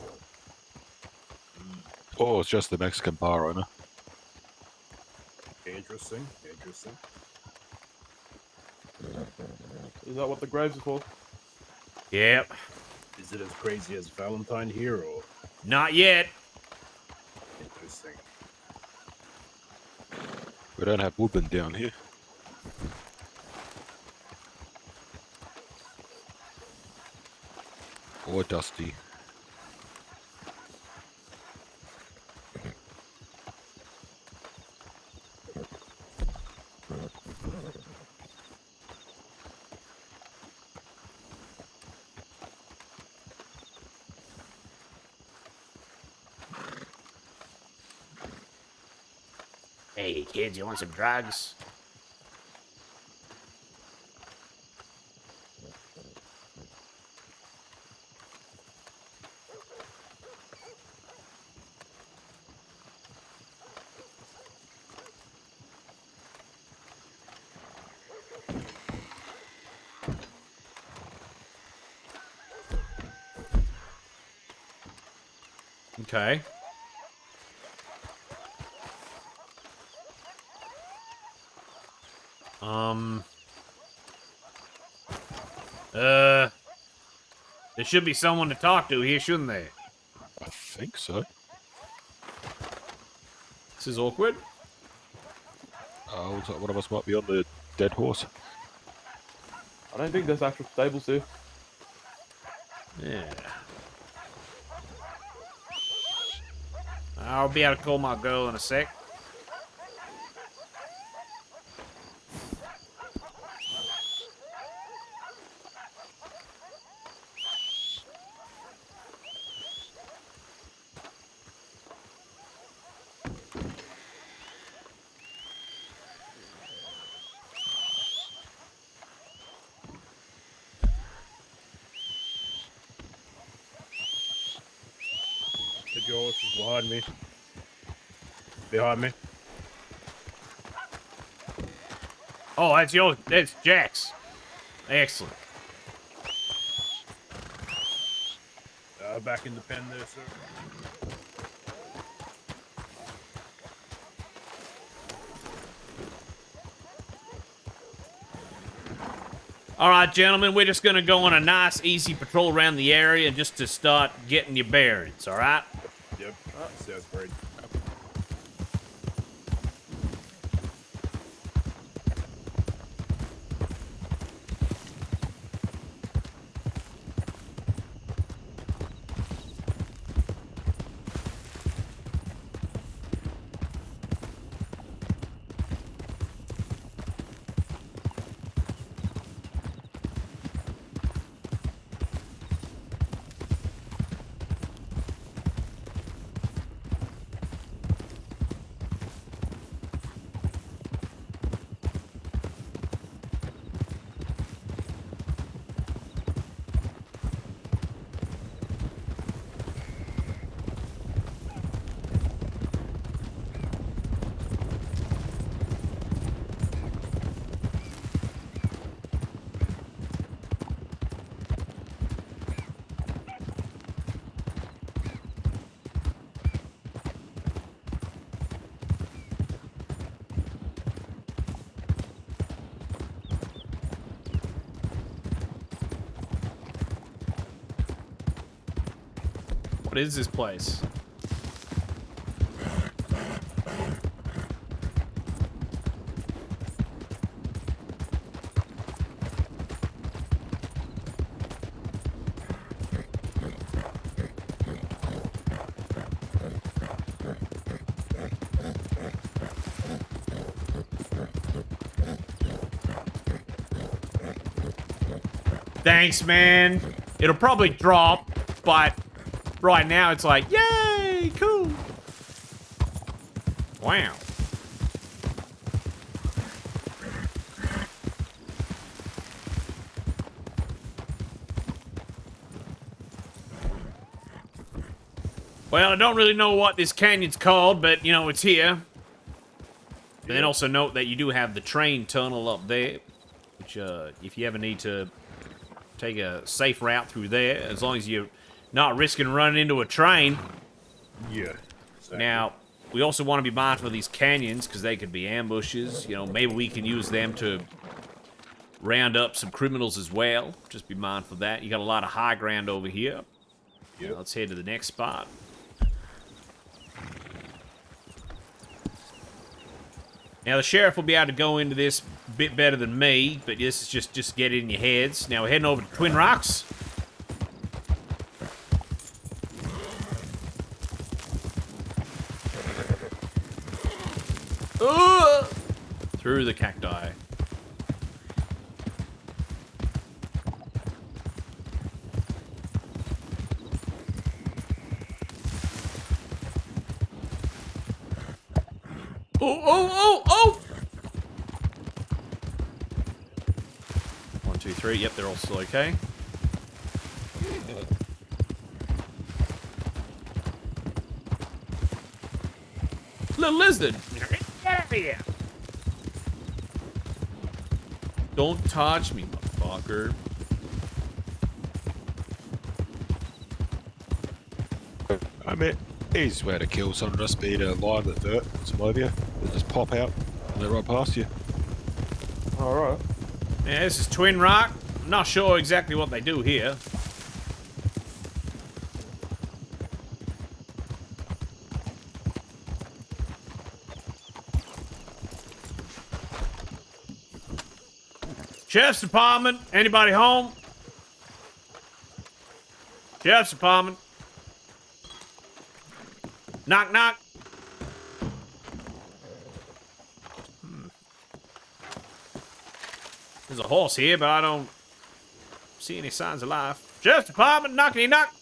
Oh, it's just the Mexican bar owner. Interesting. Is that what the graves are for? Yep. Is it as crazy as Valentine here, or? Not yet. Interesting. We don't have woodland down here. Or dusty. Hey, kids, you want some drugs? Okay. There should be someone to talk to here, shouldn't there? I think so. This is awkward. Looks like one of us might be on the dead horse. I don't think there's actual stables here. Yeah. I'll be able to call my girl in a sec. your horses behind me. Behind me. Oh, that's Jack's. Excellent. Back in the pen there, sir. All right, gentlemen, we're just gonna go on a nice, easy patrol around the area just to start getting your bearings. All right? Yep. Sounds great. What is this place? Thanks, man. It'll probably drop, but right now it's like, yay, cool. Wow. Well, I don't really know what this canyon's called, but, you know, it's here. And then also note that you do have the train tunnel up there, which, if you ever need to take a safe route through there, as long as you're not risking running into a train. Yeah. Exactly. Now, we also want to be mindful of these canyons, because they could be ambushes. You know, maybe we can use them to round up some criminals as well. Just be mindful of that. You got a lot of high ground over here. Yep. Let's head to the next spot. Now, the sheriff will be able to go into this a bit better than me, but this is just get it in your heads. Now, we're heading over to Twin Rocks. Through the cacti. Oh! 1, 2, 3. Yep, they're all still okay. Little lizard. Get out of here. Don't touch me, motherfucker. I mean, easy way to kill someone just be to lie in the dirt, some of you. They just pop out and they're right past you. Alright. Yeah, this is Twin Rock. I'm not sure exactly what they do here. Sheriff's Department, anybody home? Sheriff's Department. Knock, knock. There's a horse here, but I don't see any signs of life. Sheriff's Department, knockity knock.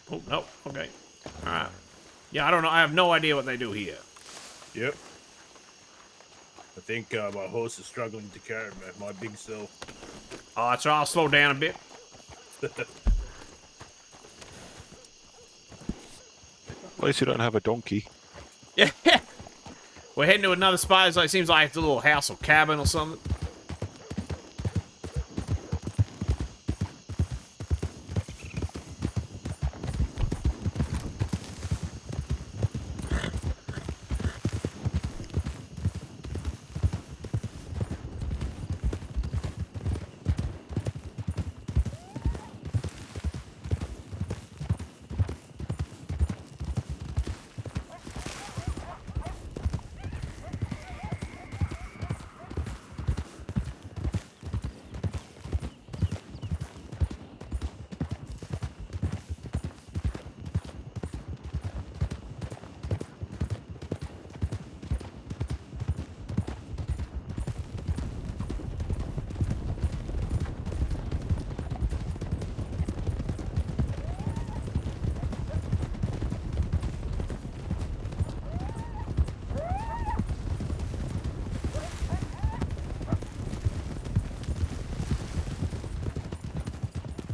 Oh, no, okay. Alright. Yeah, I don't know. I have no idea what they do here. Yep. I think my horse is struggling to carry my big self. Oh, that's right. I'll slow down a bit. At least you don't have a donkey. Yeah. We're heading to another spot. It seems like it's a little house or cabin or something.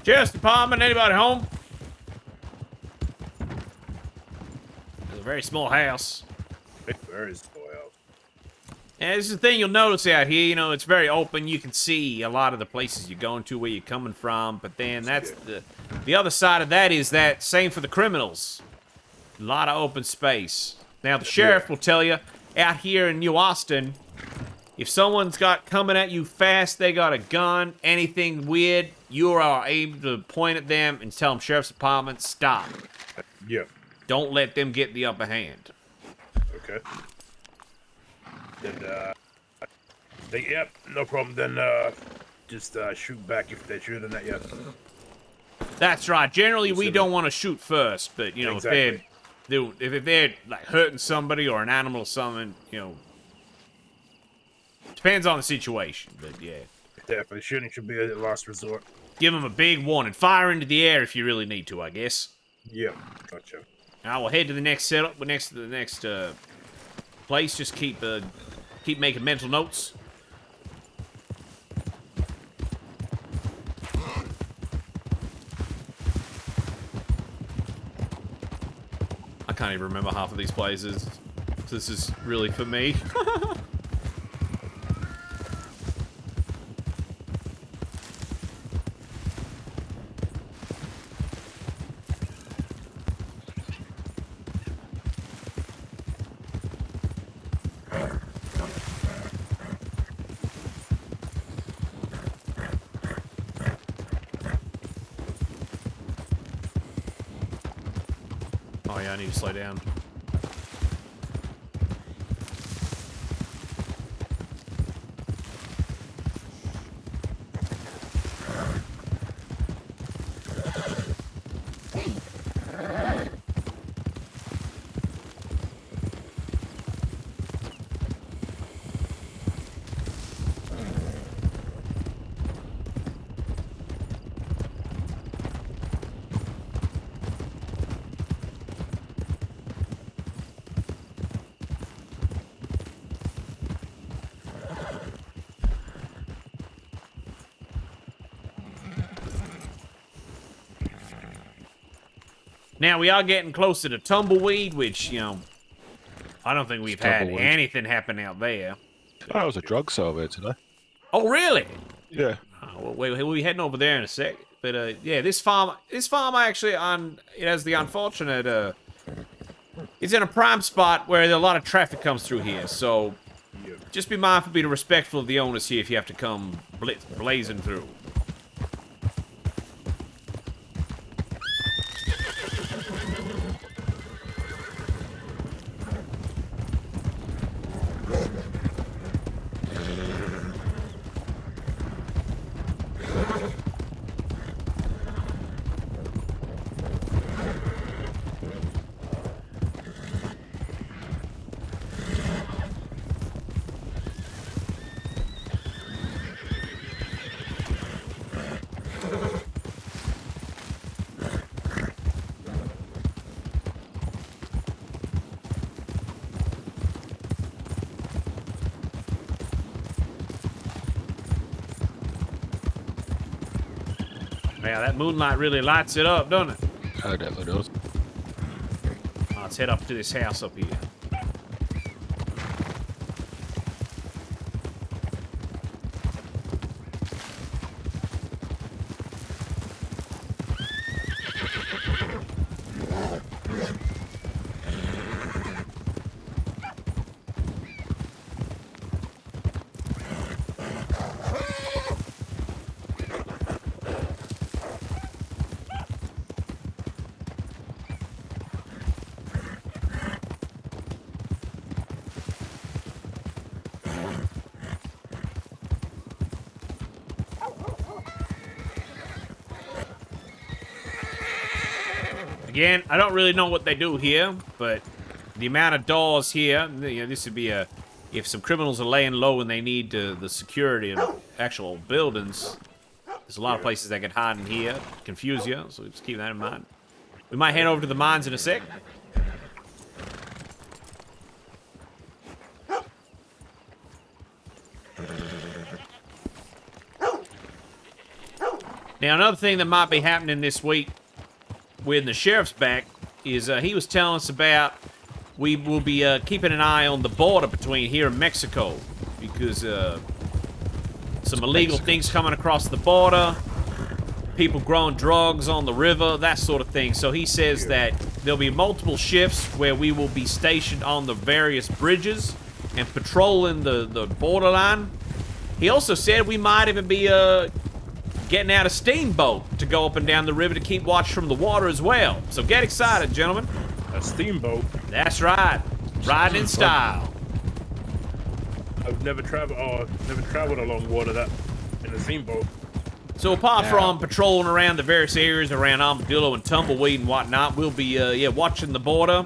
Sheriff's Department, anybody home? It's a very small house. It's very small house. And this is the thing you'll notice out here, you know, it's very open. You can see a lot of the places you're going to, where you're coming from. But then that's the other side of that is that same for the criminals. A lot of open space. Now, the sheriff will tell you, out here in New Austin, if someone's got coming at you fast, they got a gun, anything weird, you are able to point at them and tell them, Sheriff's Department, stop. Yeah. Don't let them get the upper hand. Okay. Then, yep, no problem. Then, just shoot back if they're shooting at you. That's right. Generally, we don't want to shoot first, but, you know, Exactly. if they're like hurting somebody or an animal or something, you know, depends on the situation, but yeah. Definitely, shooting should be a last resort. Give them a big warning. Fire into the air if you really need to, I guess. Yep, gotcha. Now we'll head to the next setup. We're next to the next place. Just keep making mental notes. I can't even remember half of these places. This is really for me. Oh yeah, I need to slow down. Now, we are getting closer to Tumbleweed, which, you know, I don't think we've had anything happen out there. Oh, it was a drug sale there today. Oh, really? Yeah. Oh, well, we'll be heading over there in a sec. But, yeah, this farm actually, it has the unfortunate, it's in a prime spot where a lot of traffic comes through here. So, just be mindful, be respectful of the owners here if you have to come blazing through. Yeah, that moonlight really lights it up, doesn't it? Oh, definitely does. Let's head up to this house up here. Again, I don't really know what they do here, but the amount of doors here, you know, this would be a... If some criminals are laying low and they need the security of actual buildings, there's a lot of places they can hide in here, confuse you, so just keep that in mind. We might head over to the mines in a sec. Now, another thing that might be happening this week when the sheriff's back is he was telling us about we will be keeping an eye on the border between here and Mexico because some illegal things coming across the border, people growing drugs on the river, that sort of thing. So he says that there'll be multiple shifts where we will be stationed on the various bridges and patrolling the borderline. He also said we might even be getting out a steamboat to go up and down the river to keep watch from the water as well. So get excited, gentlemen. A steamboat? That's right. Riding in style. I've never traveled along water that in a steamboat. So apart from patrolling around the various areas around Armadillo and Tumbleweed and whatnot, we'll be watching the border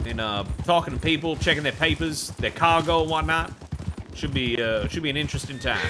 and talking to people, checking their papers, their cargo and whatnot. Should be an interesting time.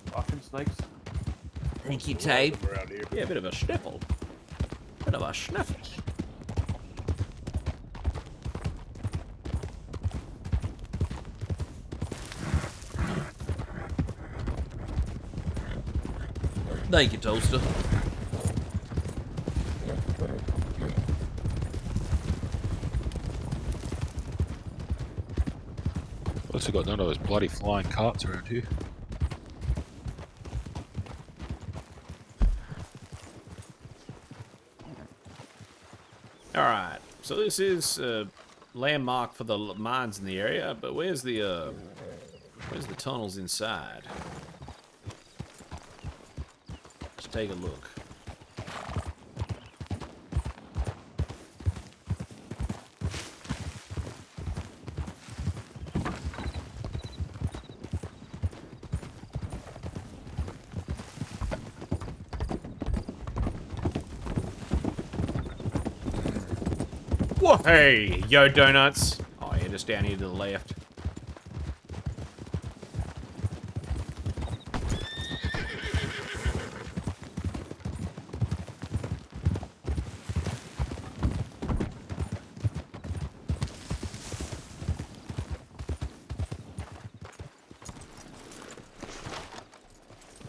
Fucking snakes. Thank you, Tape. Yeah, a bit of a sniffle. Bit of a sniffle. Thank you, Toaster. Also got none of those bloody flying carts around here. Alright, so this is a landmark for the mines in the area, but where's the tunnels inside? Let's take a look. Whoa, hey, yo donuts. Oh yeah, just down here to the left.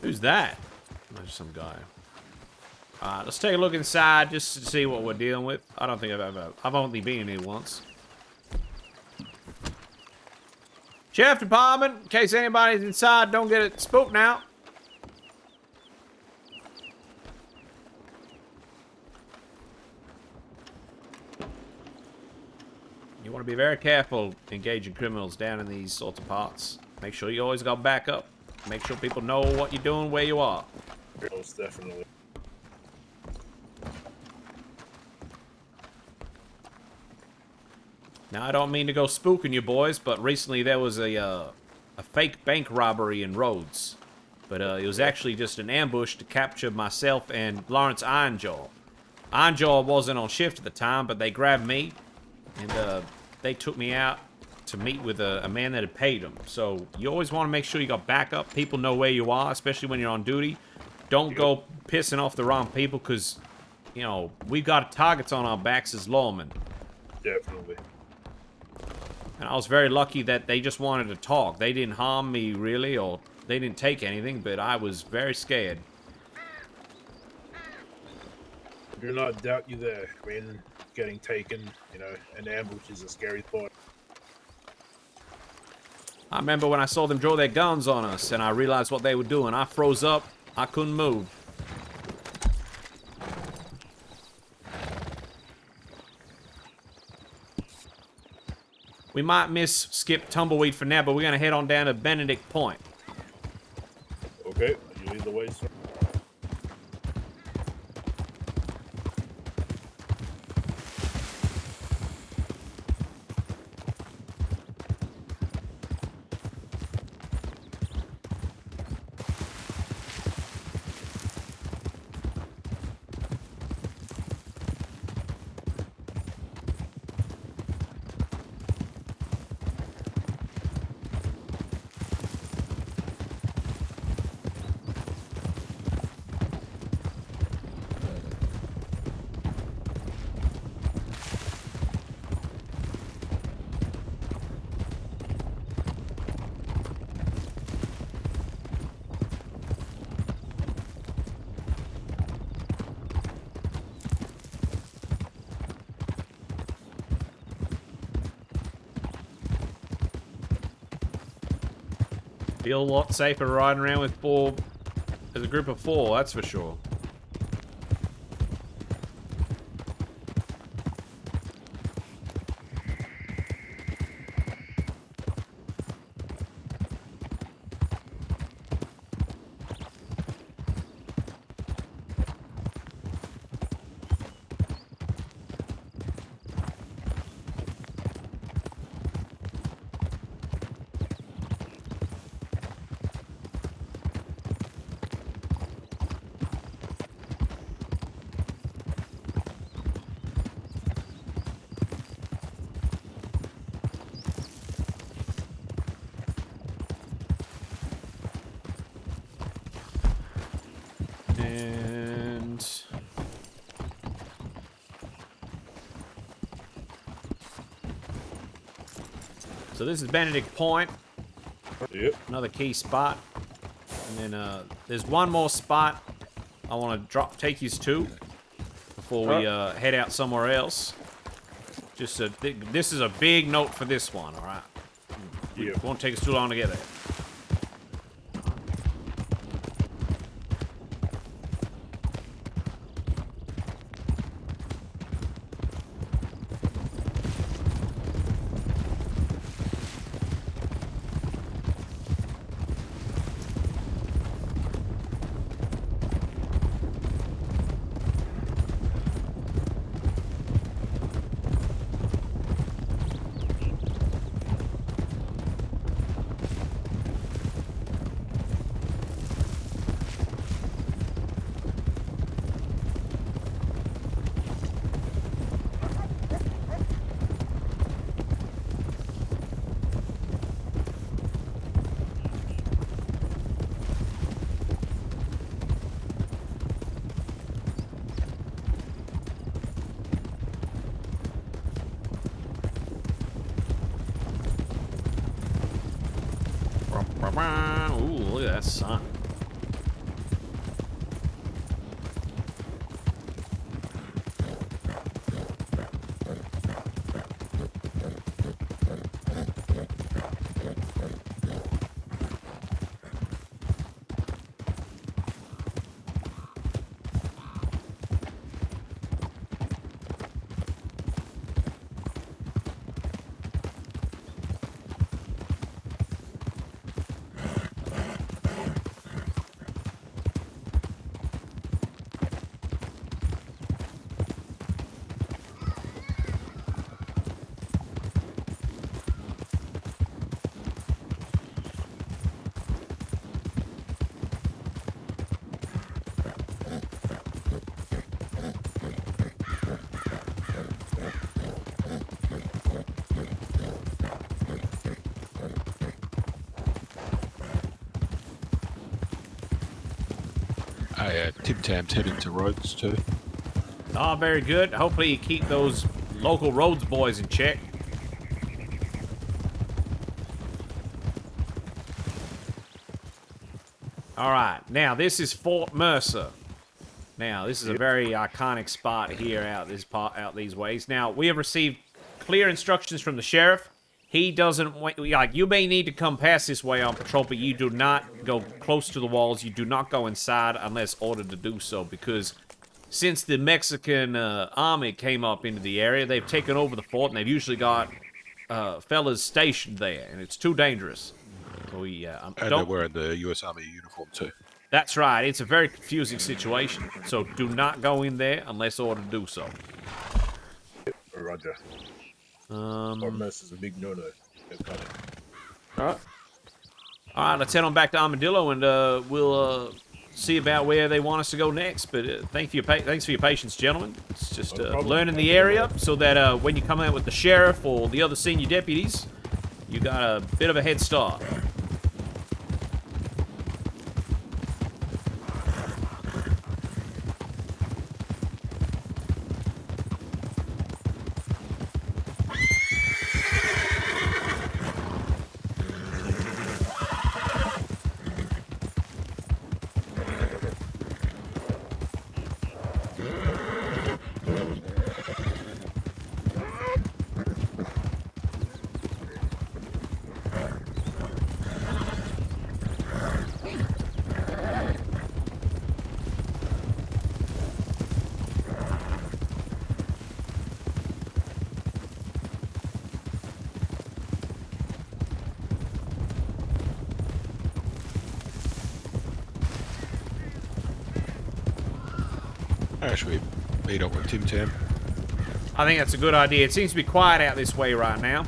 Who's that? There's some guy. Let's take a look inside just to see what we're dealing with. I don't think I've only been in here once. Sheriff Department, in case anybody's inside, don't get it spooked now. You want to be very careful engaging criminals down in these sorts of parts. Make sure you always got backup. Make sure people know what you're doing, where you are. Most definitely. Now, I don't mean to go spooking you boys, but recently there was a fake bank robbery in Rhodes. But it was actually just an ambush to capture myself and Lawrence Ironjaw. Ironjaw wasn't on shift at the time, but they grabbed me, and they took me out to meet with a man that had paid them. So you always want to make sure you got backup. People know where you are, especially when you're on duty. Don't go pissing off the wrong people, because, you know, we've got targets on our backs as lawmen. Definitely. And I was very lucky that they just wanted to talk. They didn't harm me, really, or they didn't take anything, but I was very scared. Do not doubt you there. I mean, getting taken, you know, an ambush is a scary thought. I remember when I saw them draw their guns on us, and I realized what they were doing. I froze up. I couldn't move. We might skip Tumbleweed for now, but we're going to head on down to Benedict Point. Okay, you lead the way, sir. Feel a lot safer riding around with as a group of four, that's for sure. So this is Benedict Point. Yep. Another key spot. And then there's one more spot I want to take you to before we head out somewhere else. Just this is a big note for this one, all right? It won't take us too long to get there. Ooh, look at that sun. Yeah, Tim Tam's heading to Rhodes too. Oh, very good. Hopefully you keep those local Rhodes boys in check. All right, now this is Fort Mercer. Now this is a very iconic spot here out these ways. Now we have received clear instructions from the sheriff. He doesn't like you may need to come past this way on patrol, but you do not go close to the walls. You do not go inside unless ordered to do so, because since the Mexican army came up into the area, they've taken over the fort, and they've usually got fellas stationed there, and it's too dangerous. So we And they're wearing the U.S. Army uniform too. That's right. It's a very confusing situation. So do not go in there unless ordered to do so. Roger. Fort Mercer's a big no-no. All right, let's head on back to Armadillo, and we'll see about where they want us to go next. But thanks for your patience, gentlemen. It's just learning the area so that when you come out with the sheriff or the other senior deputies, you got a bit of a head start. Should we meet up with Tim Tam? I think that's a good idea. It seems to be quiet out this way right now.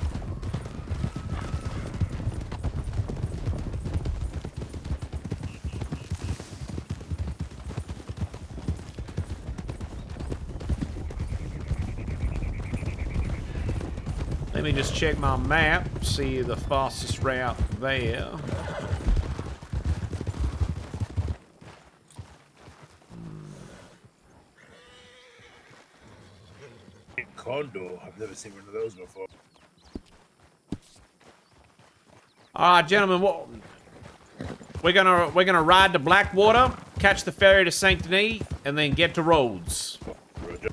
Let me just check my map, see the fastest route there. Condo. I've never seen one of those before. All right, gentlemen, we're gonna ride to Blackwater, catch the ferry to Saint Denis, and then get to Rhodes. Roger.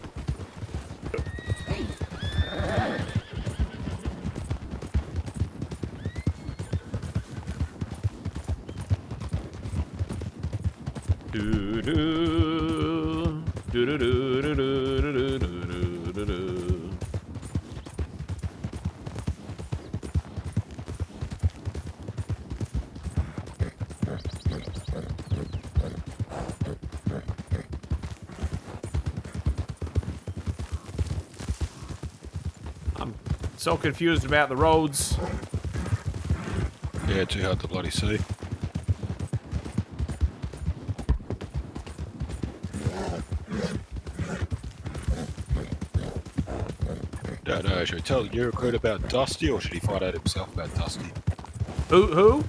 I'm so confused about the roads. Yeah, too hard to bloody see. Don't know, should we tell the new recruit about Dusty, or should he find out himself about Dusty? Who?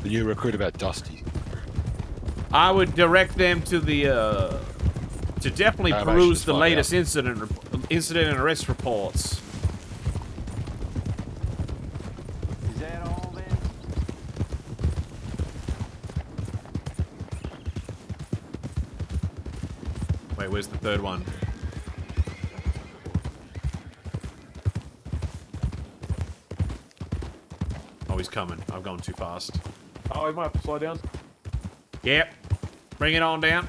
The new recruit about Dusty. I would direct them to the, to definitely peruse the latest incident and arrest reports. Is that all then? Wait, where's the third one? Oh, he's coming. I've gone too fast. Oh, we might have to slow down. Yep. Bring it on down.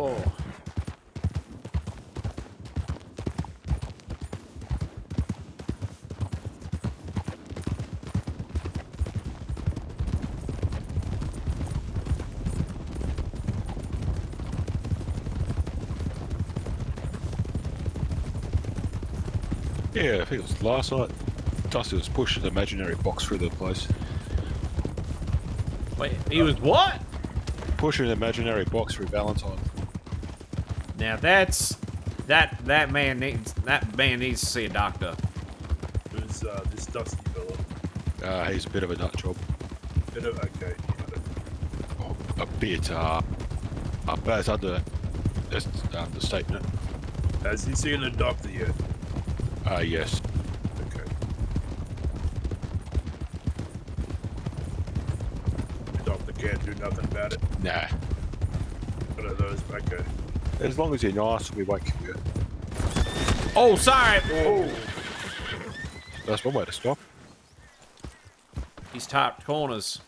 Oh. Yeah, I think it was last night. Dusty was pushing an imaginary box through the place. Wait, he was what? Pushing an imaginary box through Valentine. Now that's that man needs to see a doctor. Who's this Dusty fella? He's a bit of a nut job. Okay. Oh, a bit, but that's the understatement. Has he seen a doctor yet? Yes. Okay. The doctor can't do nothing about it? Nah. One of those, okay. As long as you're nice, we won't kill you. Oh, sorry! Oh. That's one way to stop. He's tapped corners.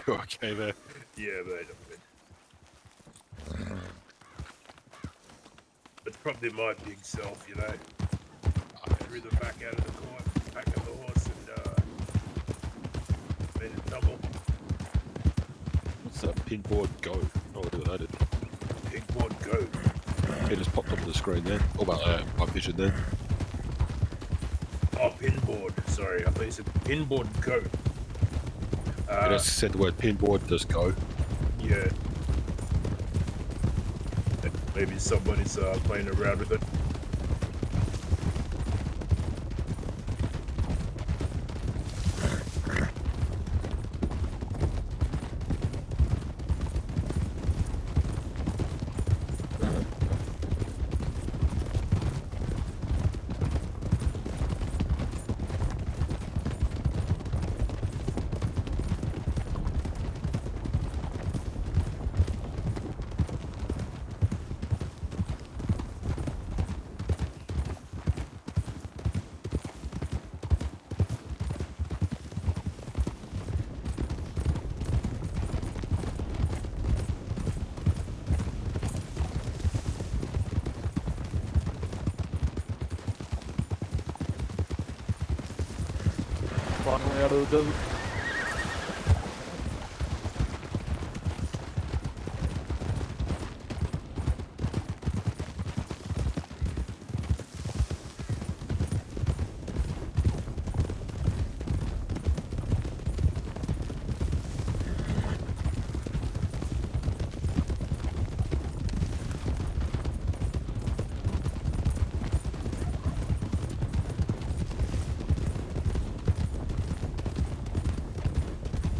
You okay there? Yeah, mate, I'm good. It's probably my big self, you know. I threw the back out of the court, back of the horse, and made it double. What's that pinboard go? Oh, what that is. Pinboard go. It just popped up on the screen then. Oh, well, my vision then. Oh, pinboard. Sorry, I thought you said pinboard go. I just said the word pinboard, just go. Yeah. Maybe somebody's playing around with it. Finally out of the desert.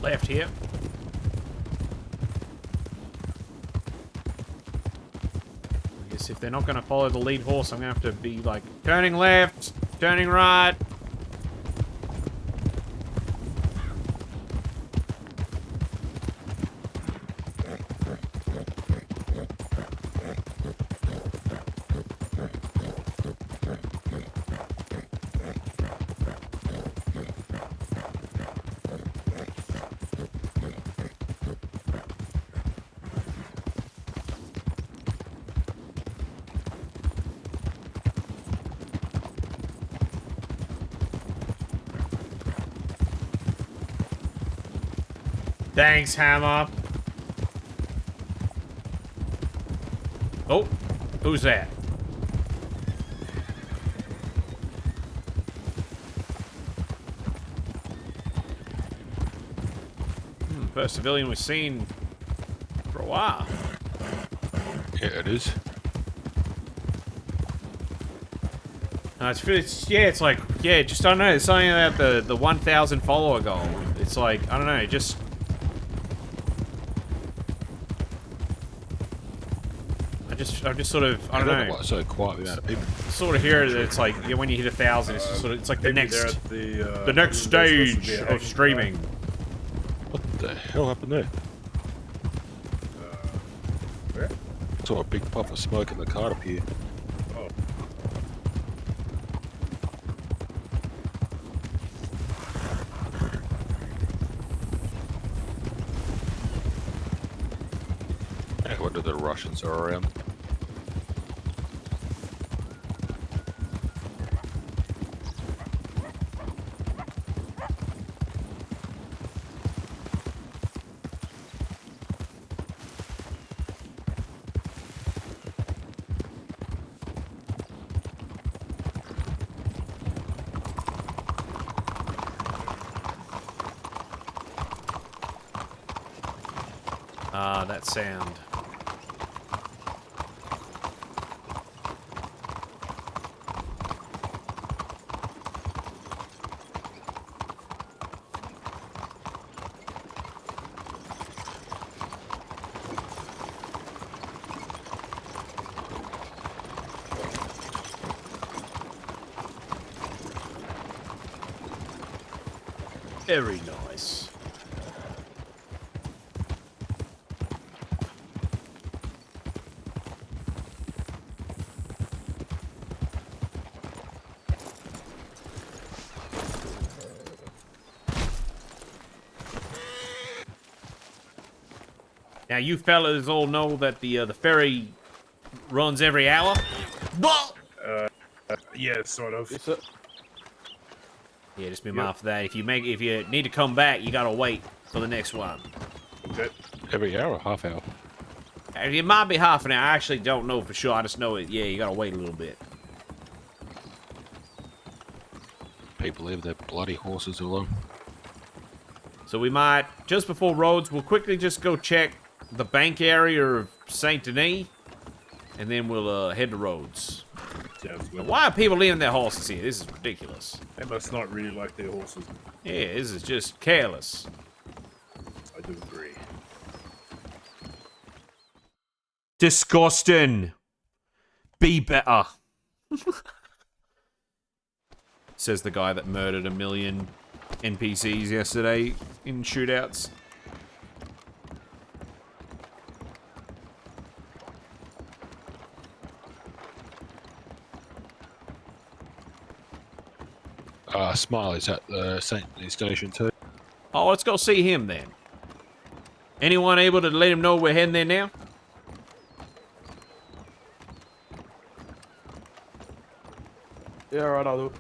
Left here. I guess if they're not going to follow the lead horse, I'm going to have to be like, turning left, turning right. Thanks, Hammer. Oh, who's that? First civilian we've seen for a while. Yeah, it is. It's like, yeah, just, I don't know, it's something about the 1,000 follower goal. It's like, I don't know, just... I'm just sort of, I don't know. Why it's so quiet without people. Sort of hear that it's like, yeah, when you hit 1,000, it's just sort of, it's like the next stage of streaming. What the hell happened there? Where? Saw a big puff of smoke in the car appear. Oh. Yeah, what are the Russians are around? Ah, that sound. Very nice. Now you fellas all know that the ferry runs every hour. Yeah, sort of. Yes, sir. Yeah, just be mindful of that. If you need to come back, you gotta wait for the next one. Okay. Every hour or half hour? It might be half an hour. I actually don't know for sure. I just know it. Yeah, you gotta wait a little bit. People leave their bloody horses alone. So we might, just before Rhodes, we'll quickly just go check the bank area of Saint Denis, and then we'll head to Rhodes. Sounds good. Why are people leaving their horses here? This is ridiculous. They must not really like their horses. Yeah, this is just careless. I do agree. Disgusting. Be better. Says the guy that murdered 1 million NPCs yesterday in shootouts. Smiley's at the St. Denis station too. Oh, let's go see him then. Anyone able to let him know we're heading there now? Yeah, alright, I'll do it.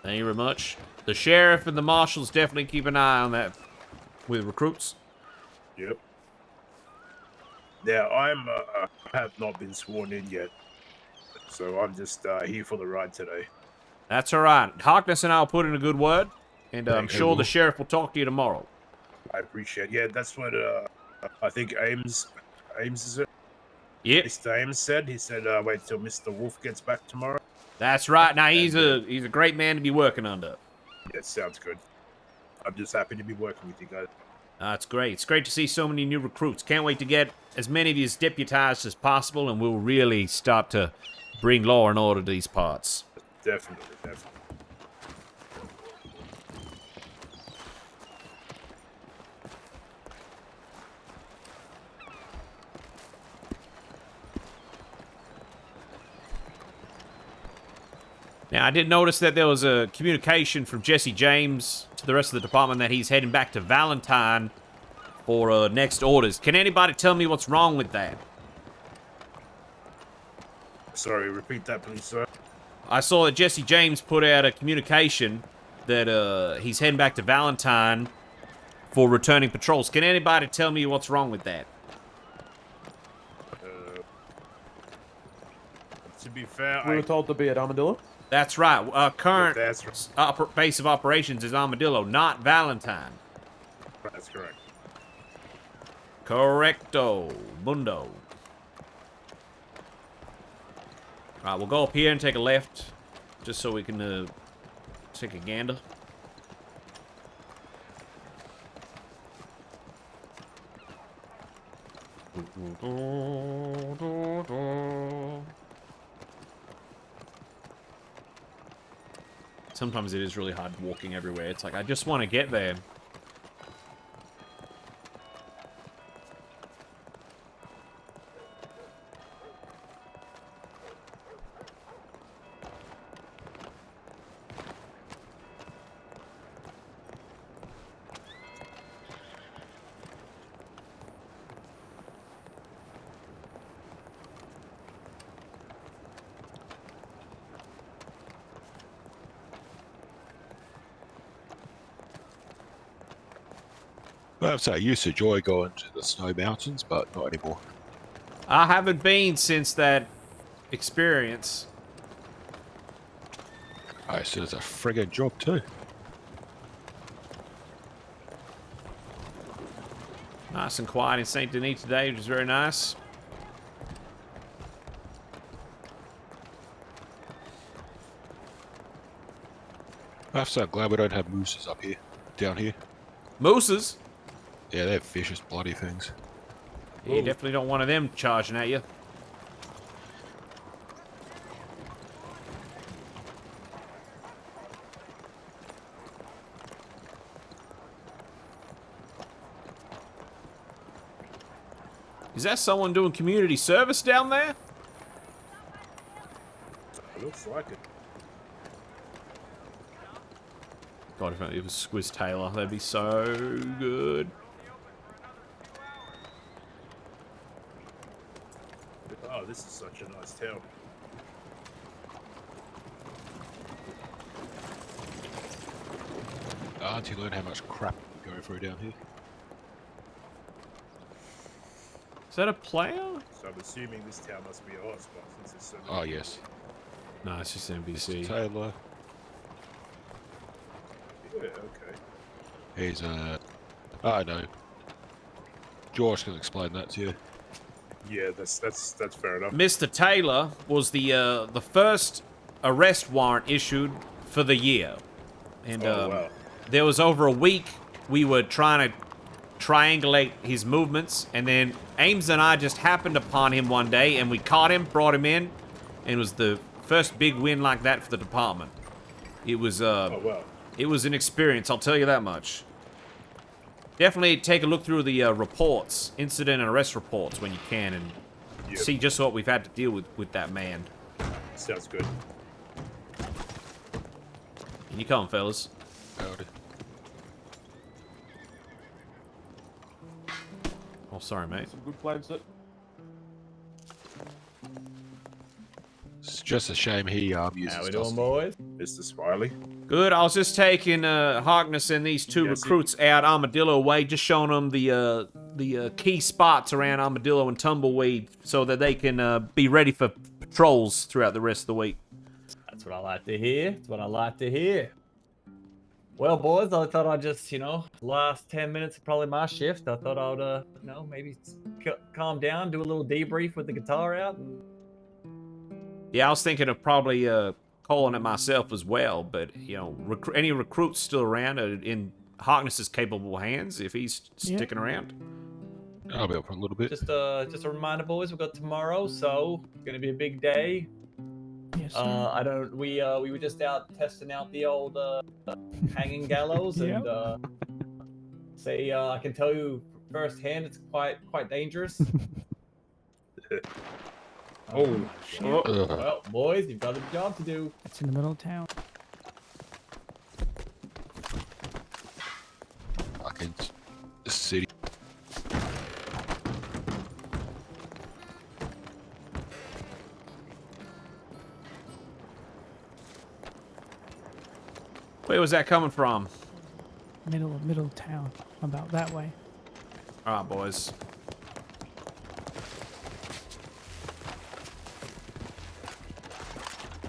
Thank you very much. The sheriff and the marshals definitely keep an eye on that with recruits. Yep. Now, I have not been sworn in yet, so I'm just here for the ride today. That's all right. Harkness and I will put in a good word, and I'm Thank you. sure the sheriff will talk to you tomorrow. I appreciate it. Yeah, that's what I think Ames is it? Yep. Mr. Ames said. He said wait till Mr. Wolf gets back tomorrow. That's right. Now he's a great man to be working under. Yeah, sounds good. I'm just happy to be working with you guys. That's great. It's great to see so many new recruits. Can't wait to get as many of these deputized as possible, and we'll really start to bring law and order to these parts. Definitely, definitely. Now, I did notice that there was a communication from Jesse James to the rest of the department that he's heading back to Valentine for next orders. Can anybody tell me what's wrong with that? Sorry, repeat that, please, sir. I saw that Jesse James put out a communication that he's heading back to Valentine for returning patrols. Can anybody tell me what's wrong with that? To be fair, We were told to be at Armadillo. That's right. Current That's base of operations is Armadillo, not Valentine. That's correct. Correcto. Mundo. Alright, we'll go up here and take a left, just so we can take a gander. Sometimes it is really hard walking everywhere. It's like, I just want to get there. I have to say, I used to enjoy going to the snow mountains, but not anymore. I haven't been since that experience. I said it's a friggin' job too. Nice and quiet in Saint Denis today, which is very nice. I have to say, I'm glad we don't have mooses up here, down here. Mooses? Yeah, they're vicious bloody things. Yeah, you definitely don't want one of them charging at you. Is that someone doing community service down there? Looks like it. God, if it was Squiz Taylor, that'd be so good. Oh, this is such a nice town. Until you learn how much crap we go through down here. Is that a player? So I'm assuming this town must be a hotspot since it's so many Oh, people. yes. No, it's just NBC. Taylor. Yeah, okay. He's I know. George can explain that to you. Yeah, that's fair enough. Mr. Taylor was the first arrest warrant issued for the year. And wow. there was over a week we were trying to triangulate his movements, and then Ames and I just happened upon him one day, and we caught him, brought him in, and it was the first big win like that for the department. It was it was an experience, I'll tell you that much. Definitely take a look through the reports, incident and arrest reports when you can, and see just what we've had to deal with that man. Sounds good. In you come, fellas. Howdy. Oh, sorry, mate. Some good flames, sir. It's just a shame he uses How we Dusty. doing, boys? Mr. Smiley. Good. I was just taking Harkness and these two recruits out Armadillo way, just showing them the key spots around Armadillo and Tumbleweed, so that they can be ready for patrols throughout the rest of the week. That's what I like to hear. That's what I like to hear. Well, boys, I thought I'd just, last 10 minutes of probably my shift. I thought I'd, maybe calm down, do a little debrief with the guitar out. And... Yeah, I was thinking of probably calling it myself as well, but any recruits still around are in Harkness's capable hands if he's sticking around. I'll be up for a little bit. Just a reminder, boys. We've got tomorrow, so it's gonna be a big day. Yes, sir. We were just out testing out the old hanging gallows, and I can tell you firsthand, it's quite dangerous. Oh, shit. Well, boys, you've got a job to do. It's in the middle of town. Fucking city. Where was that coming from? Middle of town. About that way. All right, boys.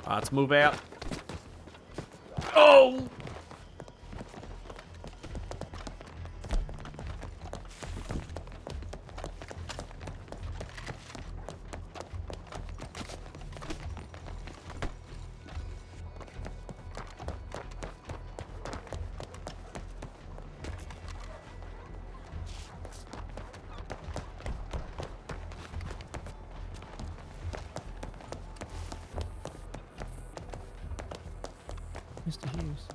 All right, let's move out. Oh! Mr. Hughes.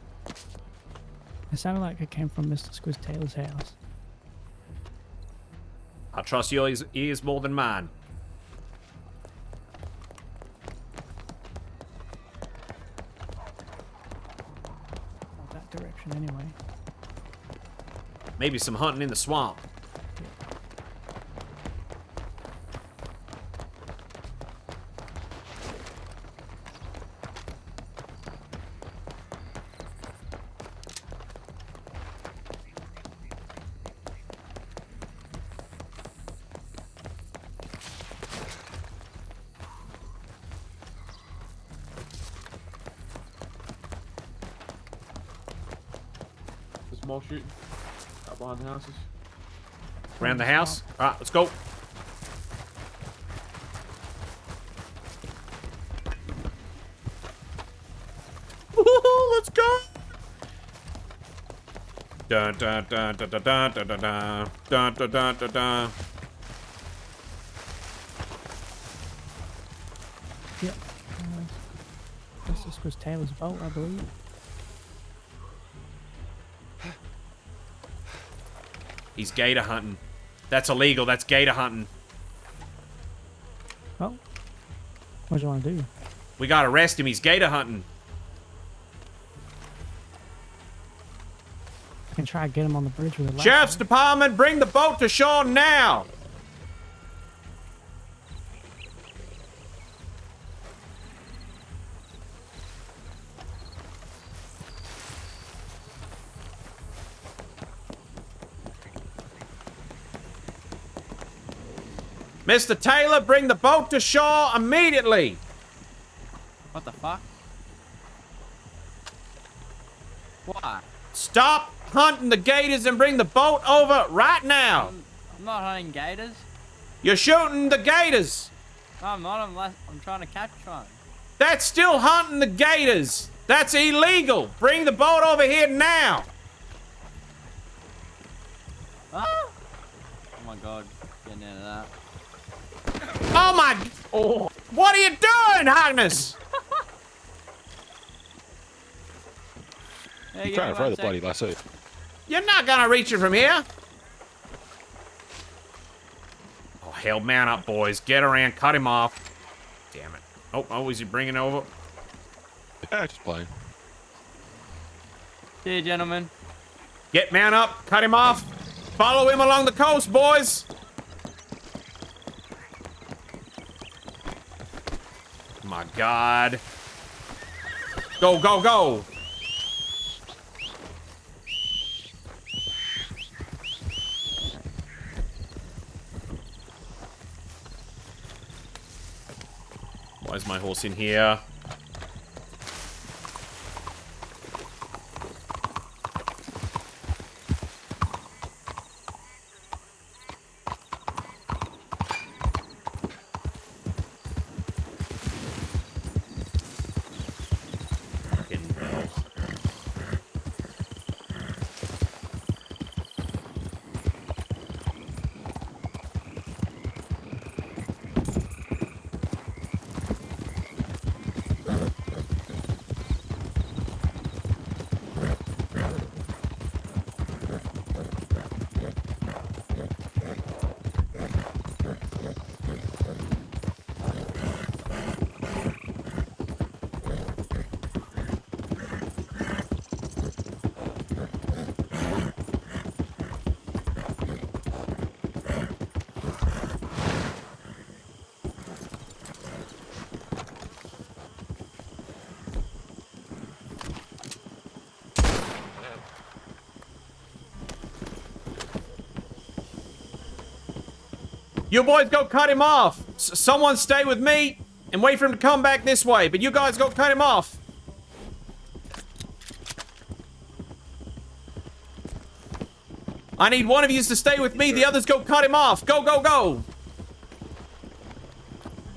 It sounded like it came from Mr. Squiz Taylor's house. I trust your ears more than mine. Not that direction anyway. Maybe some hunting in the swamp. More shooting. Out behind the houses. Around the house. All right, let's go. Let's go. Dun dun dun dun dun dun dun dun dun dun dun dun dun. Yep. That's just Chris Taylor's boat, I believe. He's gator hunting. That's illegal. That's gator hunting. Oh. What do you want to do? We gotta arrest him. He's gator hunting. I can try to get him on the bridge with a Sheriff's Department, bring the boat to shore now. Mr. Taylor, bring the boat to shore immediately. What the fuck? Why? Stop hunting the gators and bring the boat over right now. I'm not hunting gators. You're shooting the gators. No, I'm not unless I'm trying to catch one. That's still hunting the gators. That's illegal. Bring the boat over here now. Ah! Oh my god, getting out of that. Oh my! Oh. What are you doing, Agnes? I'm trying to throw the bloody lasso. You're not gonna reach it from here. Oh hell, man up, boys! Get around, cut him off. Damn it! Oh, is he bringing over? Yeah, just playing. See you, gentlemen. Get man up, cut him off. Follow him along the coast, boys. My God. Go, go, go. Why is my horse in here? You boys go cut him off. Someone stay with me and wait for him to come back this way. But you guys go cut him off. I need one of you to stay with me. The others go cut him off. Go, go, go.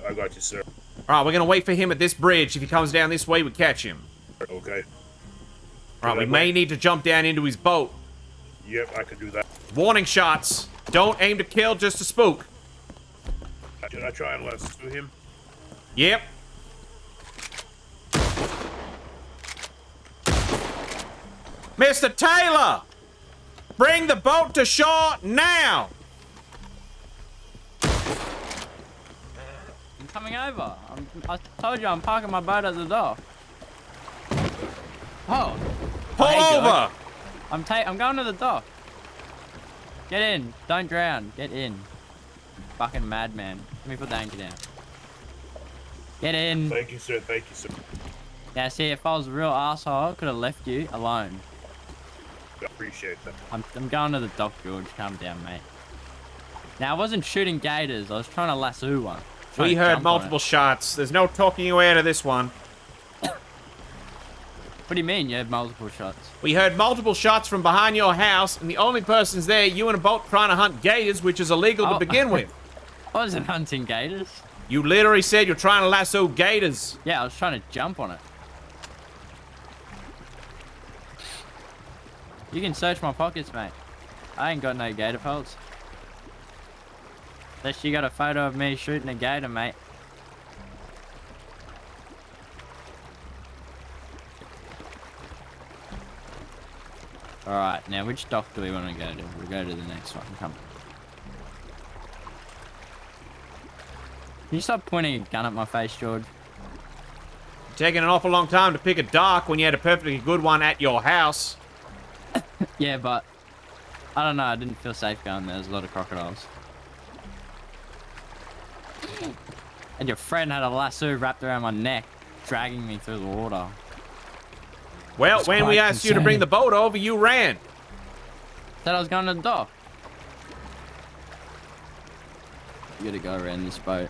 I got you, sir. All right, we're going to wait for him at this bridge. If he comes down this way, we catch him. Okay. All right, we may need to jump down into his boat. Yep, I can do that. Warning shots. Don't aim to kill, just to spook. Should I try and lasso him? Yep. Mr. Taylor! Bring the boat to shore now! I'm coming over. I told you I'm parking my boat at the dock. Oh. Pull over! I'm going to the dock. Get in. Don't drown. Get in. Fucking madman. Let me put the anchor down. Get in. Thank you, sir. Thank you, sir. Yeah, see, if I was a real asshole, I could have left you alone. I appreciate that. I'm going to the dock, George. Calm down, mate. Now, I wasn't shooting gators. I was trying to lasso one. We heard multiple shots. There's no talking you out of this one. What do you mean you had multiple shots? We heard multiple shots from behind your house, and the only persons there, you in a boat trying to hunt gators, which is illegal to begin with. I wasn't hunting gators. You literally said you're trying to lasso gators. Yeah, I was trying to jump on it. You can search my pockets, mate. I ain't got no gator pelts. Unless you got a photo of me shooting a gator, mate. Alright, now which dock do we want to go to? We'll go to the next one. Come on. Can you stop pointing a gun at my face, George? Taking an awful long time to pick a dock when you had a perfectly good one at your house. Yeah, but I don't know. I didn't feel safe going there. There's a lot of crocodiles. And your friend had a lasso wrapped around my neck, dragging me through the water. Well, It's when we quite asked you to bring the boat over, you ran. Said I was going to the dock. You gotta go around this boat.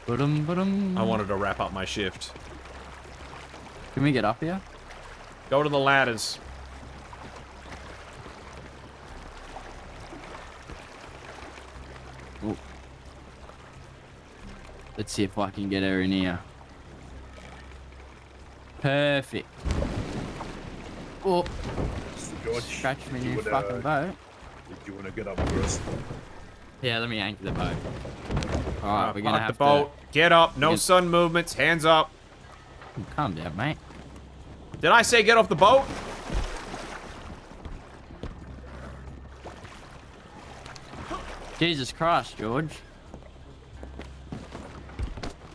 I wanted to wrap up my shift. Can we get up here? Go to the ladders. Ooh. Let's see if I can get her in here. Perfect. Oh, George, scratch me you new wanna- fucking boat. Did you want to get up first? Yeah, let me anchor the boat. Alright, we're gonna Park have the boat. Get up. No Yeah. sun movements. Hands up. Calm down, mate. Did I say get off the boat? Jesus Christ, George.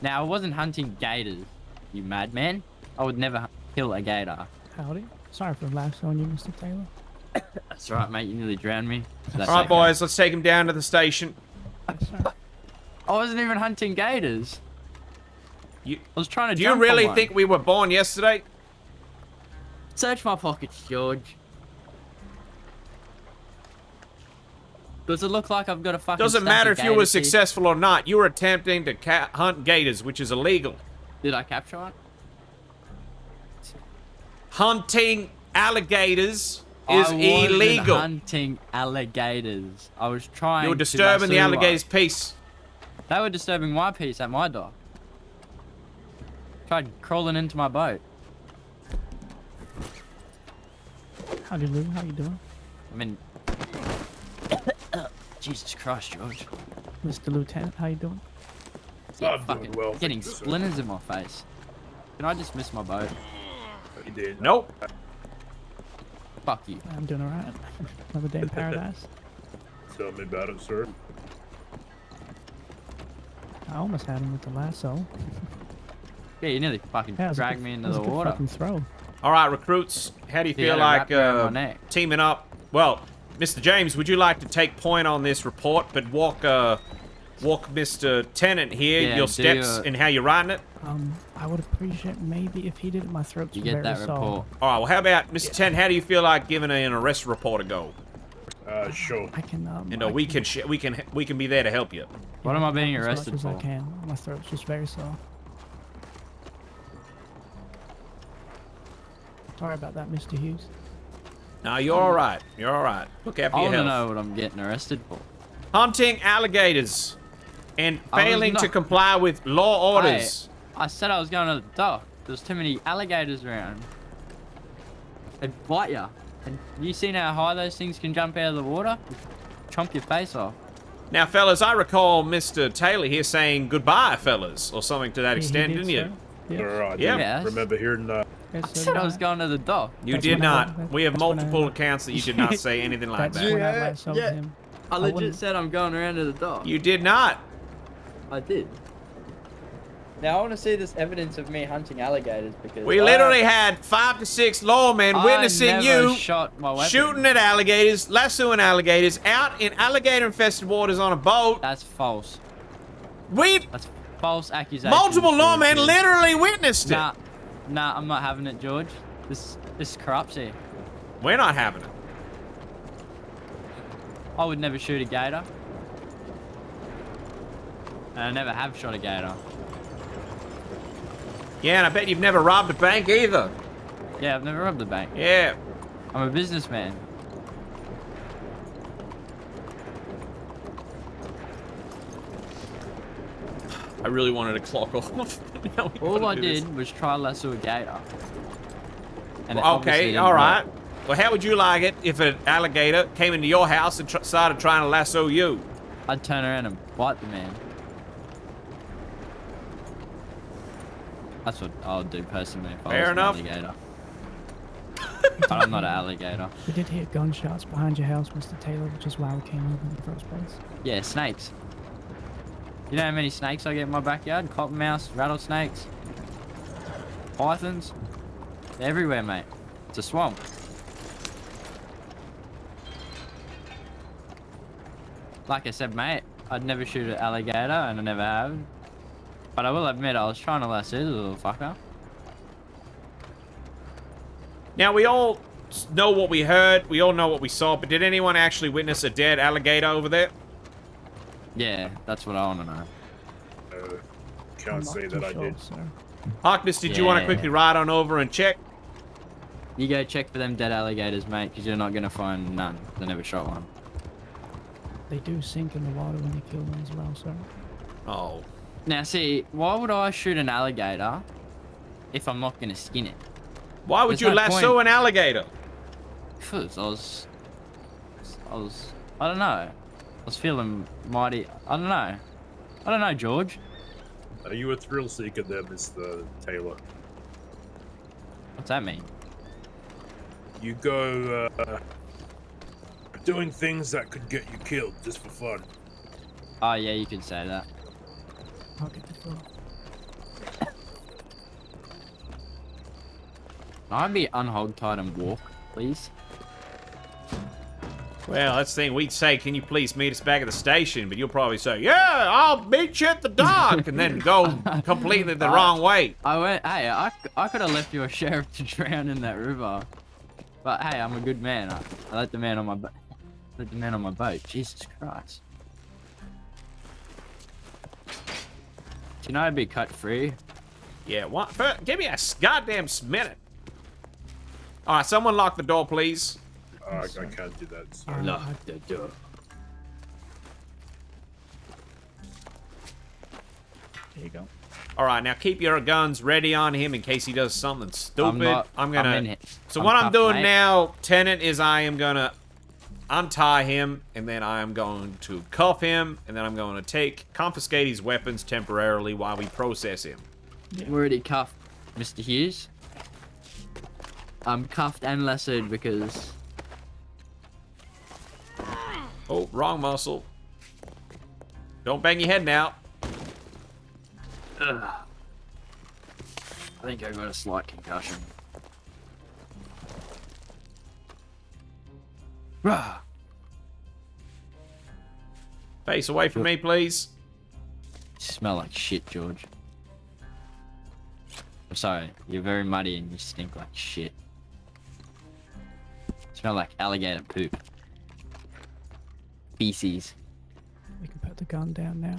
Now, I wasn't hunting gators, you madman. I would never kill a gator. Howdy. Sorry for lassoing you, Mr. Taylor. That's right, mate. You nearly drowned me. That's All right, okay. boys. Let's take him down to the station. I wasn't even hunting gators. I was trying to Do you jump on really one. think we were born yesterday? Search my pockets, George. Does it look like I've got a fucking Doesn't stack matter of if you were gators here? successful or not. You were attempting to hunt gators, which is illegal. Did I capture one? Hunting alligators is I wasn't illegal. hunting alligators. I was trying You were to disturbing the lasso alligator's one. peace. They were disturbing my peace at my dock. Tried crawling into my boat. Howdy, Lou. How you doing? I mean... Jesus Christ, George. Mr. Lieutenant, how you doing? I'm Fucking doing well. getting thank you, sir. splinters in my face. Can I dismiss my boat? You did. Nope. Fuck you. I'm doing alright. Another day in paradise. Tell me about it, sir. I almost had him with the lasso. Yeah, you nearly fucking Yeah, it was a dragged good- me it into was the a good water. fucking throw. All right, recruits. How do you You feel got it like wrapped around my neck. teaming up? Well, Mr. James, would you like to take point on this report, but walk Mr. Tennant here, Yeah, your do steps your- and how you're riding it? I would appreciate maybe if he did it. My throat's You get very that sore. report. All right. Well, how about Mr. Tennant? How do you feel like giving an arrest report a go? Sure. I can. You know, we can be there to help you. What am I being as arrested much as for? I can. My throat's just very sore. Sorry about that, Mr. Hughes. No, you're all right. You're all right. Look after I your want to health. know what I'm getting arrested for. Hunting alligators and I was failing to not- comply with law orders. I said I was going to the dock. There's too many alligators around. They'd bite ya. And you seen how high those things can jump out of the water? Chomp your face off. Now, fellas, I recall Mr. Taylor here saying goodbye, fellas, or something to that He extent, did, didn't you? sir. Yes. Sir, I Yeah. do remember hearing I said I was going to the dock. You That's did when I- not. that- We have that's when I- multiple accounts that you did not say anything like That's that. when I lassoed him. I wouldn't- legit said I'm going around to the dock. You did not. I did. Now I want to see this evidence of me hunting alligators because We literally had 5 to 6 lawmen I witnessing never you shot my weapon. shooting at alligators, lassoing alligators, out in alligator-infested waters on a boat. That's false. We That's false accusation. multiple lawmen literally witnessed it. Nah, Nah, I'm not having it, George. This corrupts here. We're not having it. I would never shoot a gator. And I never have shot a gator. Yeah, and I bet you've never robbed a bank either. Yeah, I've never robbed a bank. Yeah. I'm a businessman. I really wanted to clock off. All I did was try lasso a gator. And it obviously Okay, didn't all right. work. Well, how would you like it if an alligator came into your house and started trying to lasso you? I'd turn around and bite the man. That's what I would do personally if I Fair was enough. an alligator. But I'm not an alligator. We did hear gunshots behind your house, Mr. Taylor, which is why we came over in the first place. Yeah, snakes. You know how many snakes I get in my backyard? Cottonmouths, rattlesnakes, pythons. They're everywhere, mate. It's a swamp. Like I said, mate, I'd never shoot an alligator, and I never have. But I will admit, I was trying to lasso the little fucker. Now, we all know what we heard. We all know what we saw. But did anyone actually witness a dead alligator over there? Yeah, that's what I want to know. Can't say that I did. Harkness, did you want to quickly ride on over and check? You go check for them dead alligators, mate, because you're not going to find none. They never shot one. They do sink in the water when you kill them as well, sir. Oh. Now, see, why would I shoot an alligator if I'm not going to skin it? Why would you lasso an alligator? Because I don't know. I was feeling mighty, I don't know, George. Are you a thrill seeker there, Mr. Taylor? What's that mean? You go doing things that could get you killed just for fun. Oh, yeah, you could say that. I'll get the floor. Can I be unhog-tied and walk, please? Well, that's the thing. We'd say, can you please meet us back at the station? But you'll probably say, yeah, I'll meet you at the dock. And then go completely the wrong way. I went, hey, I could have left you a sheriff to drown in that river. But hey, I'm a good man. I let the man on my boat. Let the man on my boat. Jesus Christ. Do you know I'd be cut free? Yeah, what? Give me a goddamn minute. All right, someone lock the door, please. I can't do that. Sorry. Lock the door. There you go. All right, now keep your guns ready on him in case he does something stupid. I'm in gonna. it. So I'm what I'm cuffed, doing mate. now, Tenant, is I am gonna untie him, and then I am going to cuff him, and then I'm going to confiscate his weapons temporarily while we process him. We're already cuffed, Mr. Hughes. I'm cuffed and lassoed because... Oh, wrong muscle. Don't bang your head now. Ugh. I think I got a slight concussion. Rah. Face away from me, please. You smell like shit, George. I'm sorry, you're very muddy and you stink like shit. You smell like alligator poop. Feces. We can put the gun down now.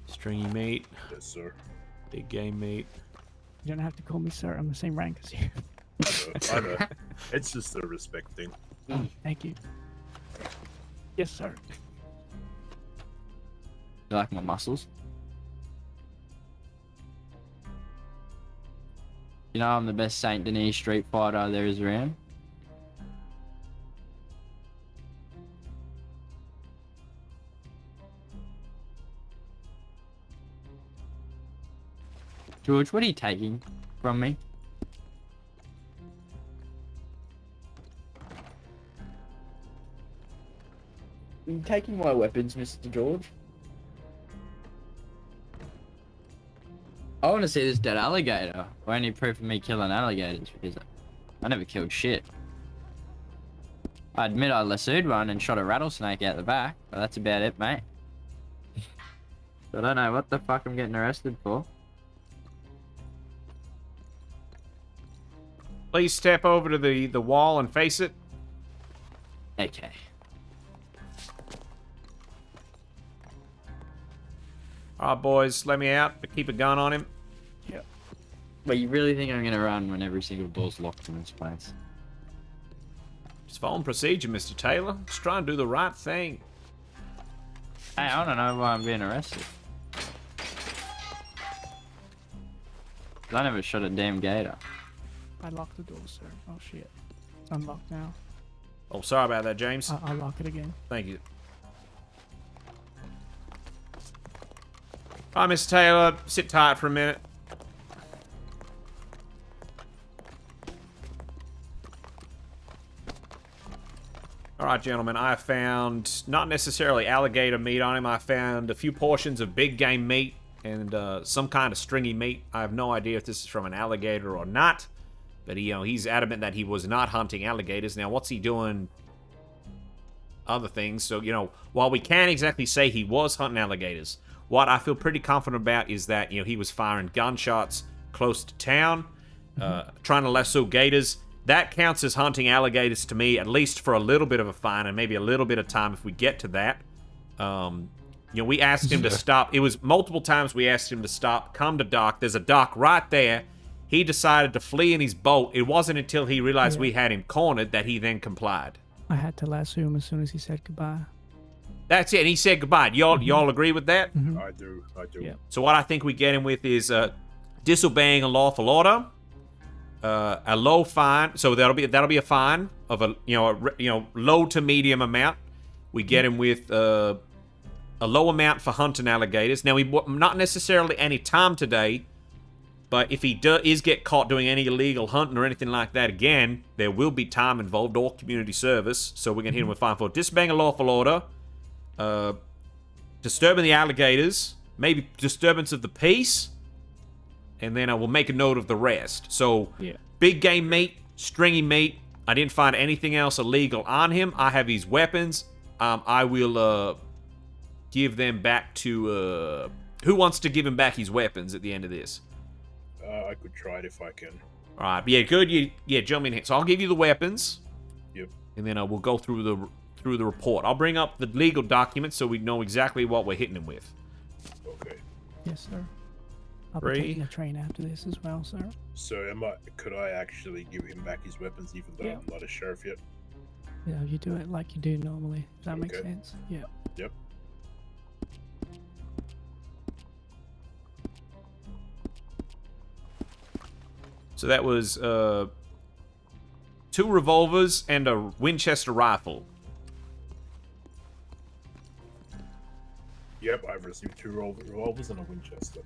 Stringy mate. Yes, sir. Big game mate. You don't have to call me sir, I'm the same rank as you. I know. It's just a respect thing. Thank you. Yes, sir. You like my muscles? You know I'm the best Saint Denis street fighter there is around. George, what are you taking from me? Are you taking my weapons, Mr. George? I want to see this dead alligator, or any proof of me killing alligators, because I never killed shit. I admit I lassoed one and shot a rattlesnake out the back, but that's about it, mate. I don't know what the fuck I'm getting arrested for. please step over to the wall and face it? Okay. All right, boys, let me out, but keep a gun on him. Yep. But you really think I'm gonna run when every single door's locked in this place? Just following procedure, Mr. Taylor. Just try and do the right thing. Hey, I don't know why I'm being arrested. I never shot a damn gator. I locked the door, sir. Oh shit. It's unlocked now. Oh, sorry about that, James. I'll lock it again. Thank you. All right, Mr. Taylor, sit tight for a minute. All right, gentlemen, I found not necessarily alligator meat on him. I found a few portions of big game meat and some kind of stringy meat. I have no idea if this is from an alligator or not, but he's adamant that he was not hunting alligators. Now, what's he doing? Other things. So, while we can't exactly say he was hunting alligators, what I feel pretty confident about is that, he was firing gunshots close to town, trying to lasso gators. That counts as hunting alligators to me, at least for a little bit of a fine and maybe a little bit of time if we get to that. We asked him to stop. It was multiple times we asked him to stop, come to dock. There's a dock right there. He decided to flee in his boat. It wasn't until he realized we had him cornered that he then complied. I had to lasso him as soon as he said goodbye. That's it. And he said goodbye. Y'all agree with that? I do. Yeah. So what I think we get him with is disobeying a lawful order, a low fine. So that'll be a fine of a low to medium amount. We get him with a low amount for hunting alligators. Now, not necessarily any time today, but if he is get caught doing any illegal hunting or anything like that again, there will be time involved or community service. So we're gonna hit him with fine for disobeying a lawful order, disturbing the alligators, maybe disturbance of the peace, and then I will make a note of the rest. So, big game meat, stringy meat. I didn't find anything else illegal on him. I have his weapons. I will give them back to... who wants to give him back his weapons at the end of this? I could try it if I can. All right, yeah, good. Jump in here. So I'll give you the weapons. Yep. And then we'll go through the report. I'll bring up the legal documents so we know exactly what we're hitting him with. Okay. Yes, sir. I'll be taking a train after this as well, sir. So could I actually give him back his weapons even though I'm not a sheriff yet? Yeah, you do it like you do normally. Does that make sense? Yeah. Yep. So that was 2 revolvers and a Winchester rifle. Yep, I've received 2 revolvers and a Winchester.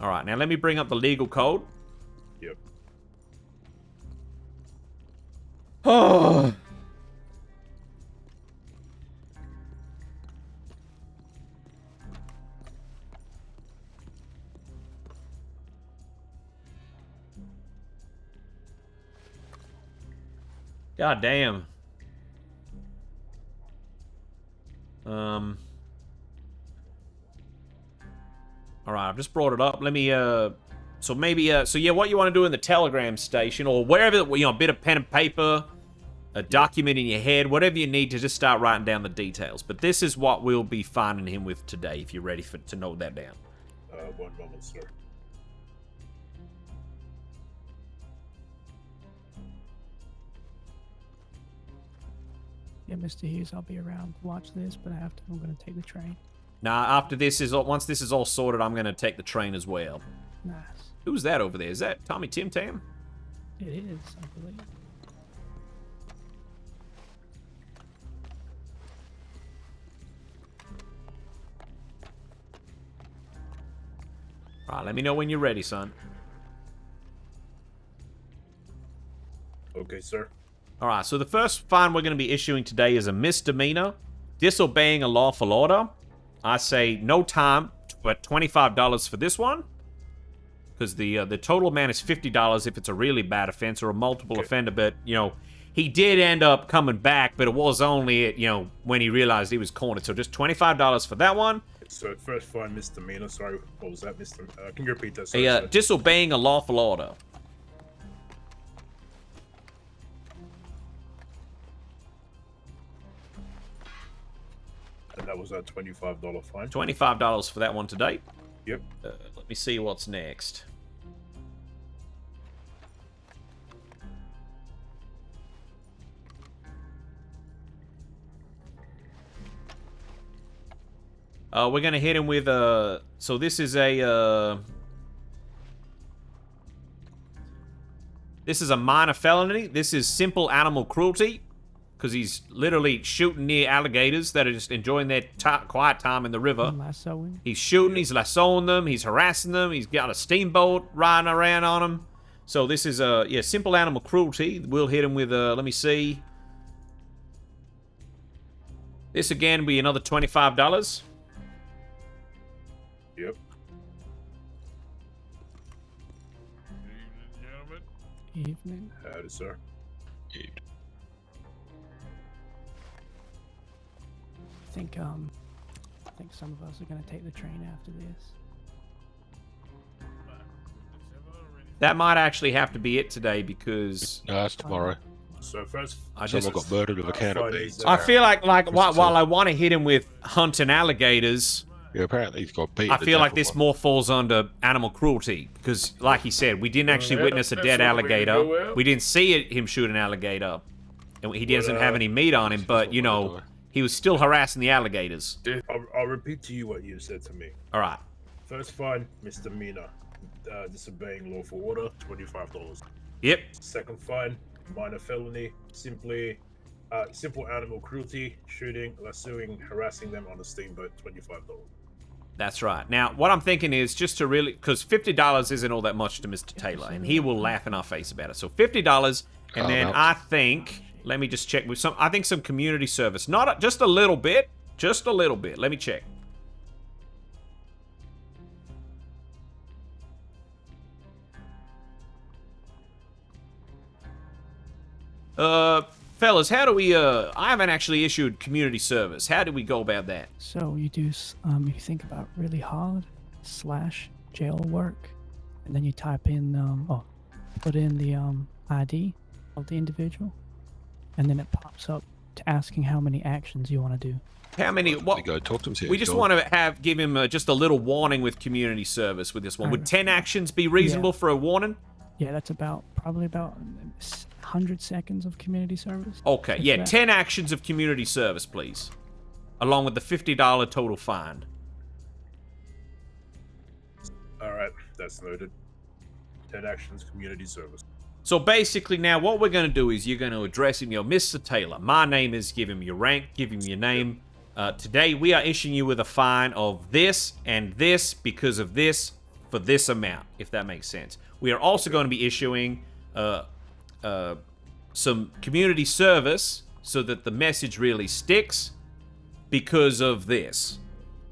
All right, now let me bring up the legal code. Yep. Oh. God damn. All right, I've just brought it up. Let me, so maybe, so yeah, what you want to do in the telegram station or wherever, a bit of pen and paper, a document in your head, whatever you need to just start writing down the details. But this is what we'll be finding him with today, if you're ready to note that down. One moment, sir. Yeah, Mr. Hughes, I'll be around to watch this, but I'm going to take the train. Nah, after this is once this is all sorted, I'm gonna take the train as well. Nice. Who's that over there? Is that Tommy Tim Tam? It is, I believe. All right, let me know when you're ready, son. Okay, sir. All right, so the first fine we're going to be issuing today is a misdemeanor, disobeying a lawful order. I say no time, but $25 for this one. Because the total amount is $50 if it's a really bad offense or a multiple offender. But, he did end up coming back, but it was only, when he realized he was cornered. So just $25 for that one. So first fine misdemeanor, sorry, what was that, Mr. Can you repeat that? Sorry, Disobeying a lawful order. that was a $25 fine. $25 for that one today. Yep. Let me see what's next. We're gonna hit him with so this is a this is a minor felony. This is simple animal cruelty, because he's literally shooting near alligators that are just enjoying their quiet time in the river. Lassoing. He's shooting, he's lassoing them, he's harassing them, he's got a steamboat riding around on them. So this is yeah, simple animal cruelty. We'll hit him with let me see. This again will be another $25. Yep. Evening. Howdy, sir. I think some of us are gonna take the train after this. That might actually have to be it today because No, that's tomorrow. So first, Someone got murdered with a can of beans. I feel like while I want to hit him with hunting alligators, Yeah, apparently he's got beat. I feel like this more falls under animal cruelty because, like he said, we didn't actually witness a dead alligator. We didn't see him shoot an alligator, and he doesn't have any meat on him. But you know, he was still harassing the alligators. I'll repeat to you what you said to me. All right. First fine, misdemeanor, disobeying lawful order, $25. Yep. Second fine, minor felony, simple animal cruelty, shooting, lassoing, harassing them on a steamboat, $25. That's right. Now, what I'm thinking is just to really, because $50 isn't all that much to Mr. Taylor, and he will laugh in our face about it. So $50, and then I think, let me just check with some. I think some community service, not just a little bit, just a little bit. Let me check. Fellas, how do we, I haven't actually issued community service. How do we go about that? So you do, you think about really hard / jail work, and then you type in, put in the ID of the individual, and then it pops up to asking how many actions you want to do. How many? What? Go talk to him. We just want to give him just a little warning with community service with this one. Would 10 actions be reasonable for a warning? Yeah, that's probably about 100 seconds of community service. Okay, yeah, 10 actions of community service, please. Along with the $50 total fine. Alright, that's noted. 10 actions, community service. So basically now what we're going to do is you're going to address him, Mr. Taylor. My name is, give him your rank, give him your name. Today we are issuing you with a fine of this and this because of this for this amount, if that makes sense. We are also going to be issuing some community service so that the message really sticks because of this.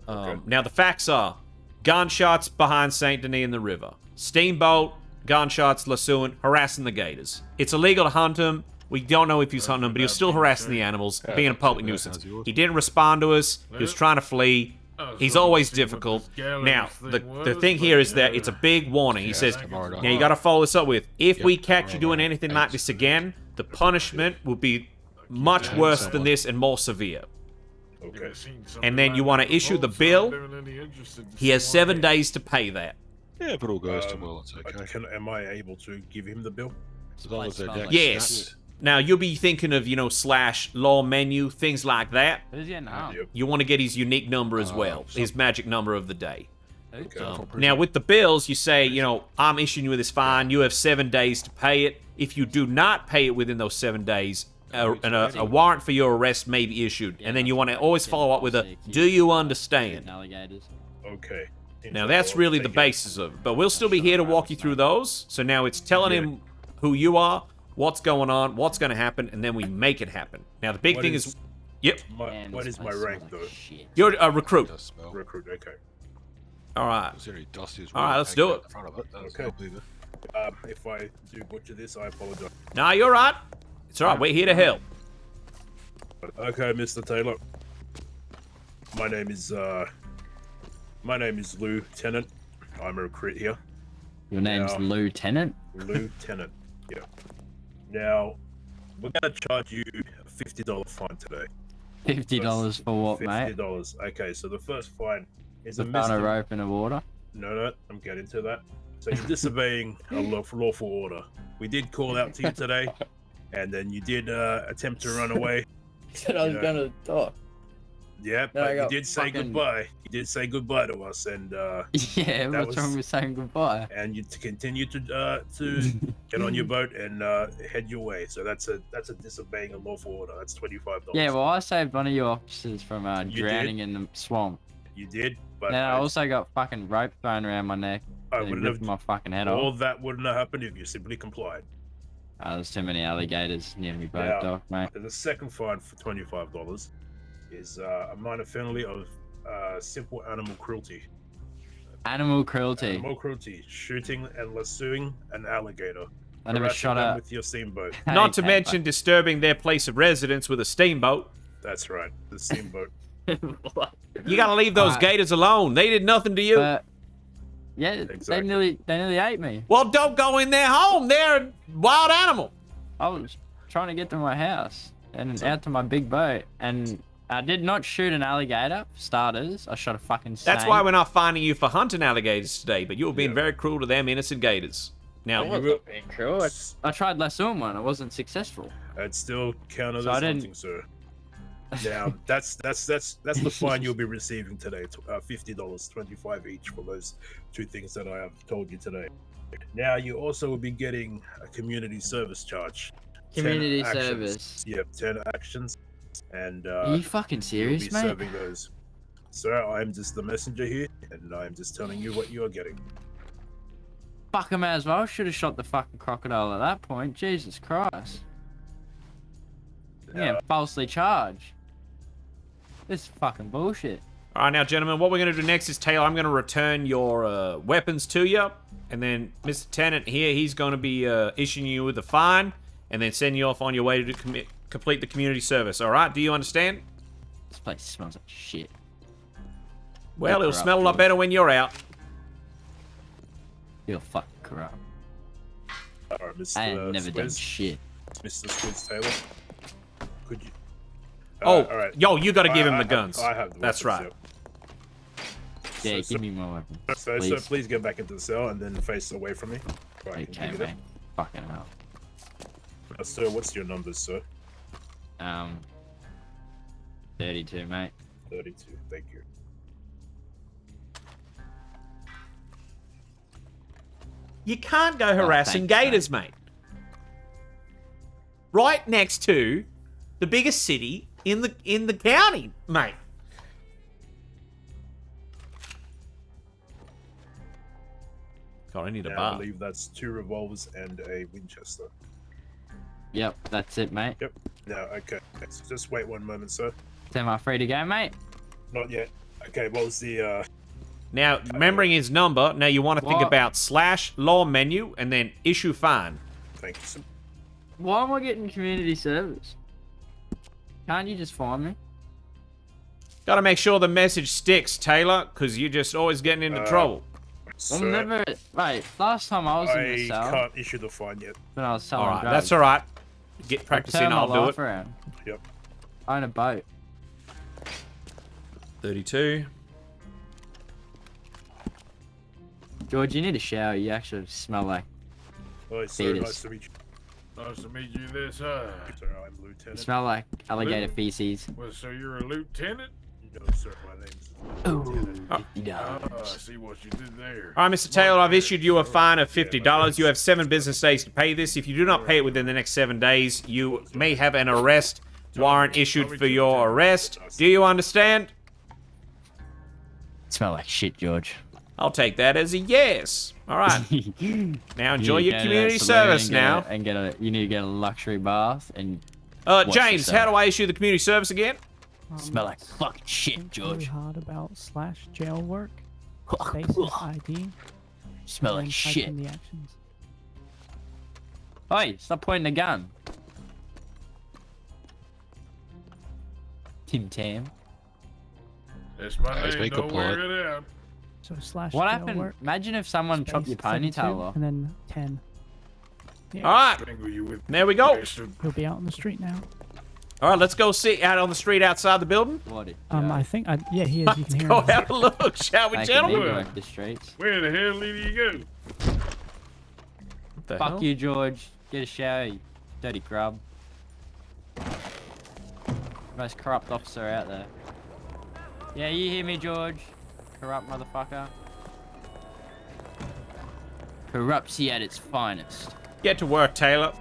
Now, the facts are gunshots behind St. Denis in the river. Steamboat, gunshots, lassoing, harassing the gators. It's illegal to hunt him. We don't know if he's hunting them, but he was still harassing the animals, being a public nuisance. He didn't respond to us. He was trying to flee. He's always difficult. Now, the thing here is that it's a big warning. He says, now you got to follow this up with, if we catch you doing anything like this again, the punishment will be much worse than this and more severe. Okay. And then you want to issue the bill. He has 7 days to pay that. Yeah, if it all goes too well, it's okay. Am I able to give him the bill? As long as they're next. Yes. Now, you'll be thinking of, / law menu, things like that. You want to get his unique number as well, his magic number of the day. Now, with the bills, you say, I'm issuing you with this fine. You have 7 days to pay it. If you do not pay it within those 7 days, a warrant for your arrest may be issued. And then you want to always follow up with a, do you understand? Okay. Now, that's really the basis of it. But we'll still be here to walk you through those. So now it's telling him who you are, what's going on, what's going to happen, and then we make it happen. Now, the big thing is... Yep. What is my rank, though? You're a recruit. Recruit, okay. All right. All right, let's do it. Okay. If I do butcher this, I apologize. No, you're right. It's all right. We're here to help. Okay, Mr. Taylor. My name is Lieutenant. I'm a recruit here. Your name's Lieutenant? Lieutenant, yeah. Now, we're going to charge you a $50 fine today. $50 for what, mate? $50. Okay, so the first fine is a Put down a misdemeanor. rope in the water. No, I'm getting to that. So you're disobeying a lawful order. We did call out to you today, and then you did attempt to run away. Said I was gonna talk. Yeah, Then I but you got did say fucking- goodbye. You did say goodbye to us, and Yeah, that what's wrong was- with saying goodbye? and you continue to get on your boat and head your way. So that's a disobeying a lawful order. That's $25. Yeah, well, I saved one of your officers from You drowning did? in the swamp. You did, but Then I also got fucking rope thrown around my neck. I and wouldn't ripped have my fucking head all off. that wouldn't have happened if you simply complied. There's too many alligators near me boat, Now, doc, mate. the second fine for $25 is a minor penalty of simple animal cruelty. Animal cruelty. Animal cruelty, shooting and lassoing an alligator. I never harassing shot them a- with your steamboat. Not to mention disturbing their place of residence with a steamboat. That's right, the steamboat. You gotta leave those gators alone. They did nothing to you. Yeah, they nearly ate me. Well, don't go in their home. They're a wild animal. I was trying to get to my house and out to my big boat, and I did not shoot an alligator, for starters. I shot a fucking snake. That's why we're not finding you for hunting alligators today, but you were being very cruel to them innocent gators. Now, I wasn't being cruel. I tried lassoing one. I wasn't successful. It still counted So as I didn't- hunting, sir. Now that's the fine you'll be receiving today. $50, 25 each for those two things that I have told you today. Now you also will be getting a community service charge. 10 Community actions. service. Yep, 10 actions, and Are you fucking serious, you'll be mate? serving those. Sir, I'm just the messenger here, and I'm just telling you what you are getting. Fuck, I may as well. Should have shot the fucking crocodile at that point. Jesus Christ. Yeah, falsely charged. This is fucking bullshit. all right, now, gentlemen, what we're going to do next is, Taylor, I'm going to return your weapons to you, and then Mr. Tennant here, he's going to be issuing you with a fine, and then send you off on your way to complete the community service. All right? Do you understand? This place smells like shit. Well, it'll Corrupt, smell a lot George. better when you're out. You're fucking corrupt. All right, Mr. I ain't never done Squiz. shit. Mr. Squiz Taylor, could you? Oh, all right. yo, you got to give him I the have- guns. I have the That's weapons, right. Yeah, give me my weapon. So, please. please get back into the cell and then face away from me. So I can Okay, give you mate. them. Fucking hell. Sir, what's your numbers, sir? 32, mate. 32. Thank you. You can't go harassing thanks, gators, mate. Right next to the biggest city in the county, mate. God, I need a Now, I bar. believe that's 2 revolvers and a Winchester. Yep, that's it, mate. Yep. No, okay. So just wait one moment, sir. Am I free to go, mate? Not yet. Okay, what was the Now, remembering his number, now you want to think What? about / law menu and then issue fine. Thank you, sir. Why am I getting community service? Can't you just find me? Got to make sure the message sticks, Taylor, because you're just always getting into trouble. I'm never. Wait, last time I was in the cell. can't issue the fine yet. When I was selling All right, drugs, that's all right. Get practicing, turn my I'll do life it. around. Yep. I own a boat. 32. George, you need a shower. You actually smell like Hi, sir. fetus. Nice to meet you. Nice to meet you this high. Sir, I'm Lieutenant. You smell like alligator feces. Well, so you're a lieutenant? No, sir. My name's Ah, I see what you did there. All right, Mr. Taylor, I've issued you a fine of $50. You have 7 business days to pay this. If you do not pay it within the next 7 days, you may have an arrest warrant issued for your arrest. Do you understand? Smell like shit, George. I'll take that as a yes. All right. Now enjoy your community service now. You need to get a luxury bath and. James, yourself. how do I issue the community service again? Smell like fucking shit, Think really George. hard about / jail work. Basis ID. Smell and like then type shit. in the actions. Hey, stop pointing the gun. Tim Tam. That's my Let's name. make a Don't wear point. it out. So / What jail happened? work. Imagine if someone chopped space your 72, ponytail off. and then 10. Yeah. All right. Strangle you with There we go. bastard. He'll be out on the street now. All right, let's go sit out on the street outside the building. I think, yeah, he is. You can hear Go him. have a look, shall we, gentlemen? The streets. Where the hell did he go? What the Fuck hell? you, George. Get a shower, you dirty grub. Most corrupt officer out there. Yeah, you hear me, George? Corrupt motherfucker. Corruption at its finest. Get to work, Taylor.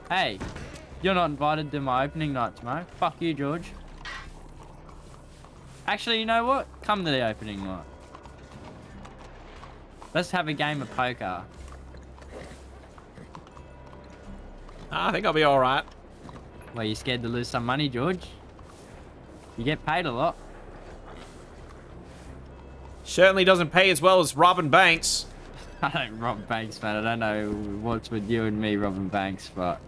Hey, you're not invited to my opening night tomorrow. Fuck you, George. Actually, you know what? Come to the opening night. Let's have a game of poker. I think I'll be all right. Well, you scared to lose some money, George? You get paid a lot. Certainly doesn't pay as well as robbing banks. I don't rob banks, man. I don't know what's with you and me robbing banks, but...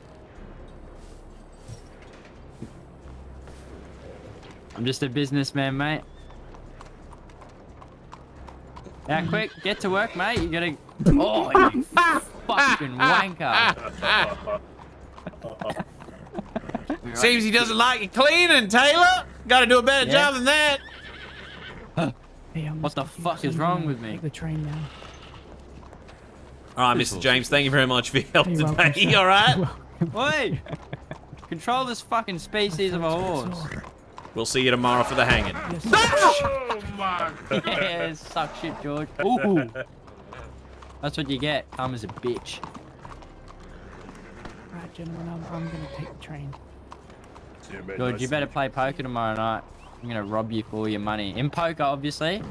I'm just a businessman, mate. Now, quick, get to work, mate. You gotta... Oh, you fucking wanker. Seems he doesn't like it cleaning, Taylor. Gotta do a better Yeah. job than that. Hey, What the fuck is wrong with me? The train now. All right, Mr. James, thank you very much for your help You're welcome, today. sir. All right? Wait! Control this fucking species of a horse. We'll see you tomorrow for the hanging. Oh my god. Yeah, suck shit, George. Ooh. That's what you get. Come as a bitch. Right, gentlemen, I'm gonna take the train. George, you better play poker tomorrow night. I'm gonna rob you for all your money. In poker, obviously.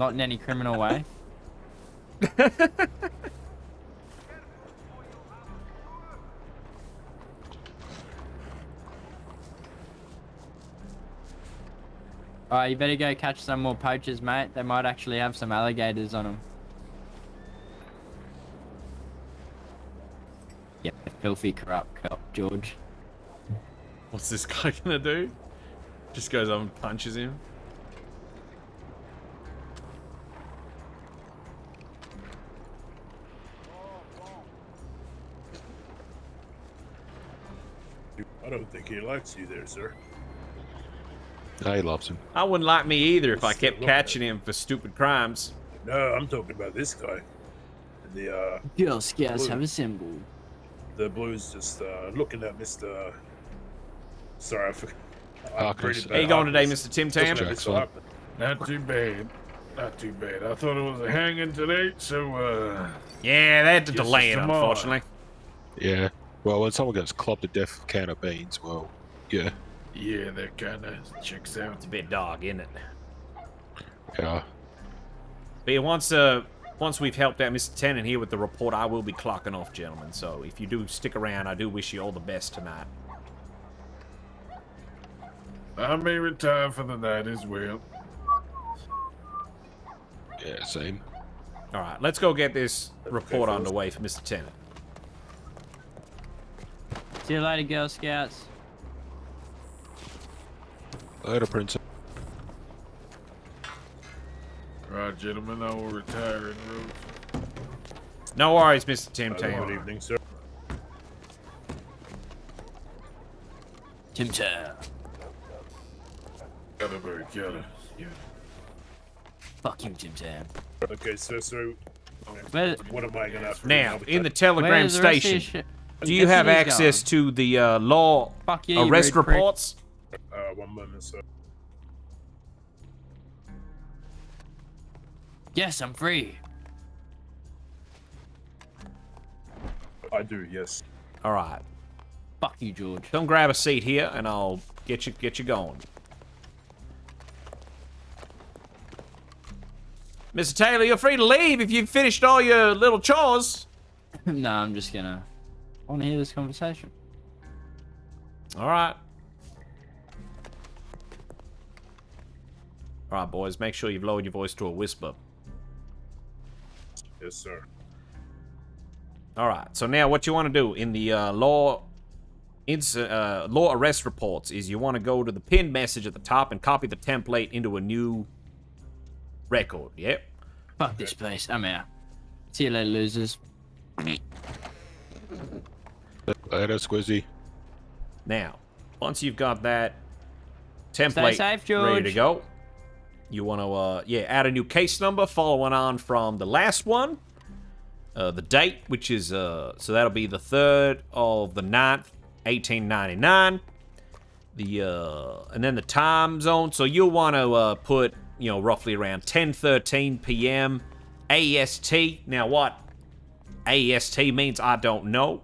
Not in any criminal way. Alright, you better go catch some more poachers, mate. They might actually have some alligators on them. Yeah, filthy corrupt cop, George. What's this guy gonna do? Just goes up and punches him. I don't think he likes you there, sir. He loves him. I wouldn't like me either if I kept catching him for stupid crimes. No, I'm talking about this guy. The Girl Scouts blue. have assembled. The blues just looking at Mr. Sorry, I forgot. Marcus. How you going today, Mr. Tim Tam? Not too bad. Not too bad. I thought it was a hanging today, so Yeah, they had to guess delay it's it, tomorrow. unfortunately. Yeah. Well, when someone gets clobbed to death with a can of beans, well, yeah. Yeah, that kind of checks out. It's a bit dog, isn't it? Yeah. But yeah, once we've helped out Mr. Tennant here with the report, I will be clocking off, gentlemen. So if you do stick around, I do wish you all the best tonight. I may retire for the night as well. Yeah, same. All right, let's go get this report underway for Mr. Tennant. See you later, Girl Scouts. Later, Princess. Right, gentlemen, I will retire en route. No worries, Mr. Tim Tam. Good evening, sir. Tim Tam. Got it. Fuck you, Tim Tam. Okay, so Where, what am I gonna have to Now, do? in the telegram Where's the rest of your station, shit? do you have Guess who's access to the law Fuck you, you arrest rude prick. reports? 1 moment, sir. Yes, I'm free. I do, yes. All right. Fuck you, George. Come grab a seat here, and I'll get you going. Mr. Taylor, you're free to leave if you've finished all your little chores. No, I'm just gonna... I wanna hear this conversation. All right. All right, boys. Make sure you've lowered your voice to a whisper. Yes, sir. All right. So now, what you want to do in the law arrest reports is you want to go to the pinned message at the top and copy the template into a new record. Yep. Fuck this place. I'm out. See you later, losers. Later, Squizzy. Now, once you've got that template safe, ready to George. go, you want to add a new case number following on from the last one. The date, which is so that'll be the 3rd of the 9th, 1899. And then the time zone. So you'll want to put, roughly around 10:13 p.m. AST. Now what AST means, I don't know.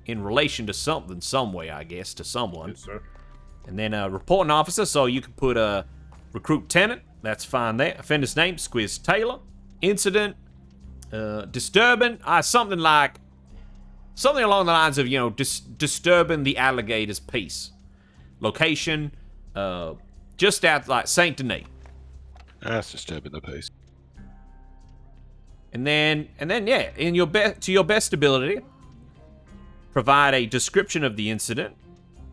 In relation to something, some way, I guess, to someone. Yes, sir. And then reporting officer, so you can put a recruit tenant. That's fine there. Offender's name, Squiz Taylor. Incident, disturbing, something along the lines of, disturbing the alligator's peace. Location, just at like Saint Denis. That's disturbing the peace. And then, yeah, to your best ability, provide a description of the incident.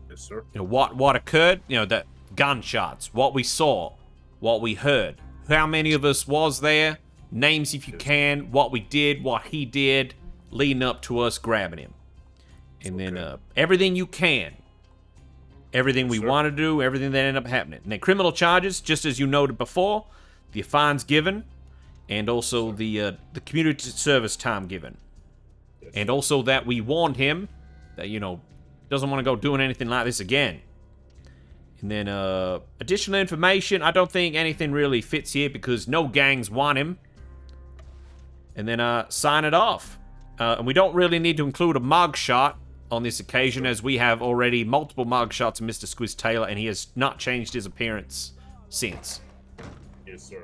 Yes, sir. What occurred. The gunshots, what we saw, what we heard, how many of us was there. Names if you can, what we did, what he did, leading up to us grabbing him. And then everything you can. Everything we want to do, everything that ended up happening. And then criminal charges, just as you noted before, the fines given, and also the community service time given. And also that we warned him that, doesn't want to go doing anything like this again. And then additional information, I don't think anything really fits here because no gangs want him. And then sign it off. And we don't really need to include a mugshot on this occasion, as we have already multiple mugshots of Mr. Squiz Taylor, and he has not changed his appearance since. Yes, sir.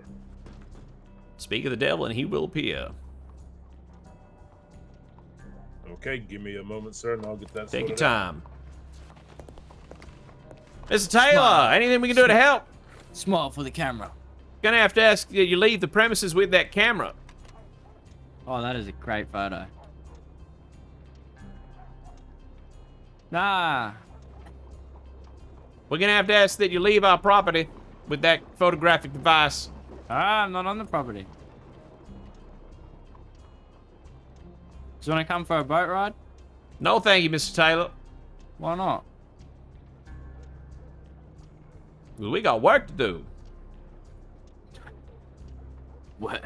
Speak of the devil, and he will appear. Okay, give me a moment, sir, and I'll get that Take your sorted out. time. Mr. Taylor, anything we can do to help? Smile for the camera. Gonna have to ask that you leave the premises with that camera. Oh, that is a great photo. Nah. We're gonna have to ask that you leave our property with that photographic device. I'm not on the property. Do you want to come for a boat ride? No, thank you, Mr. Taylor. Why not? Well, we got work to do. Work.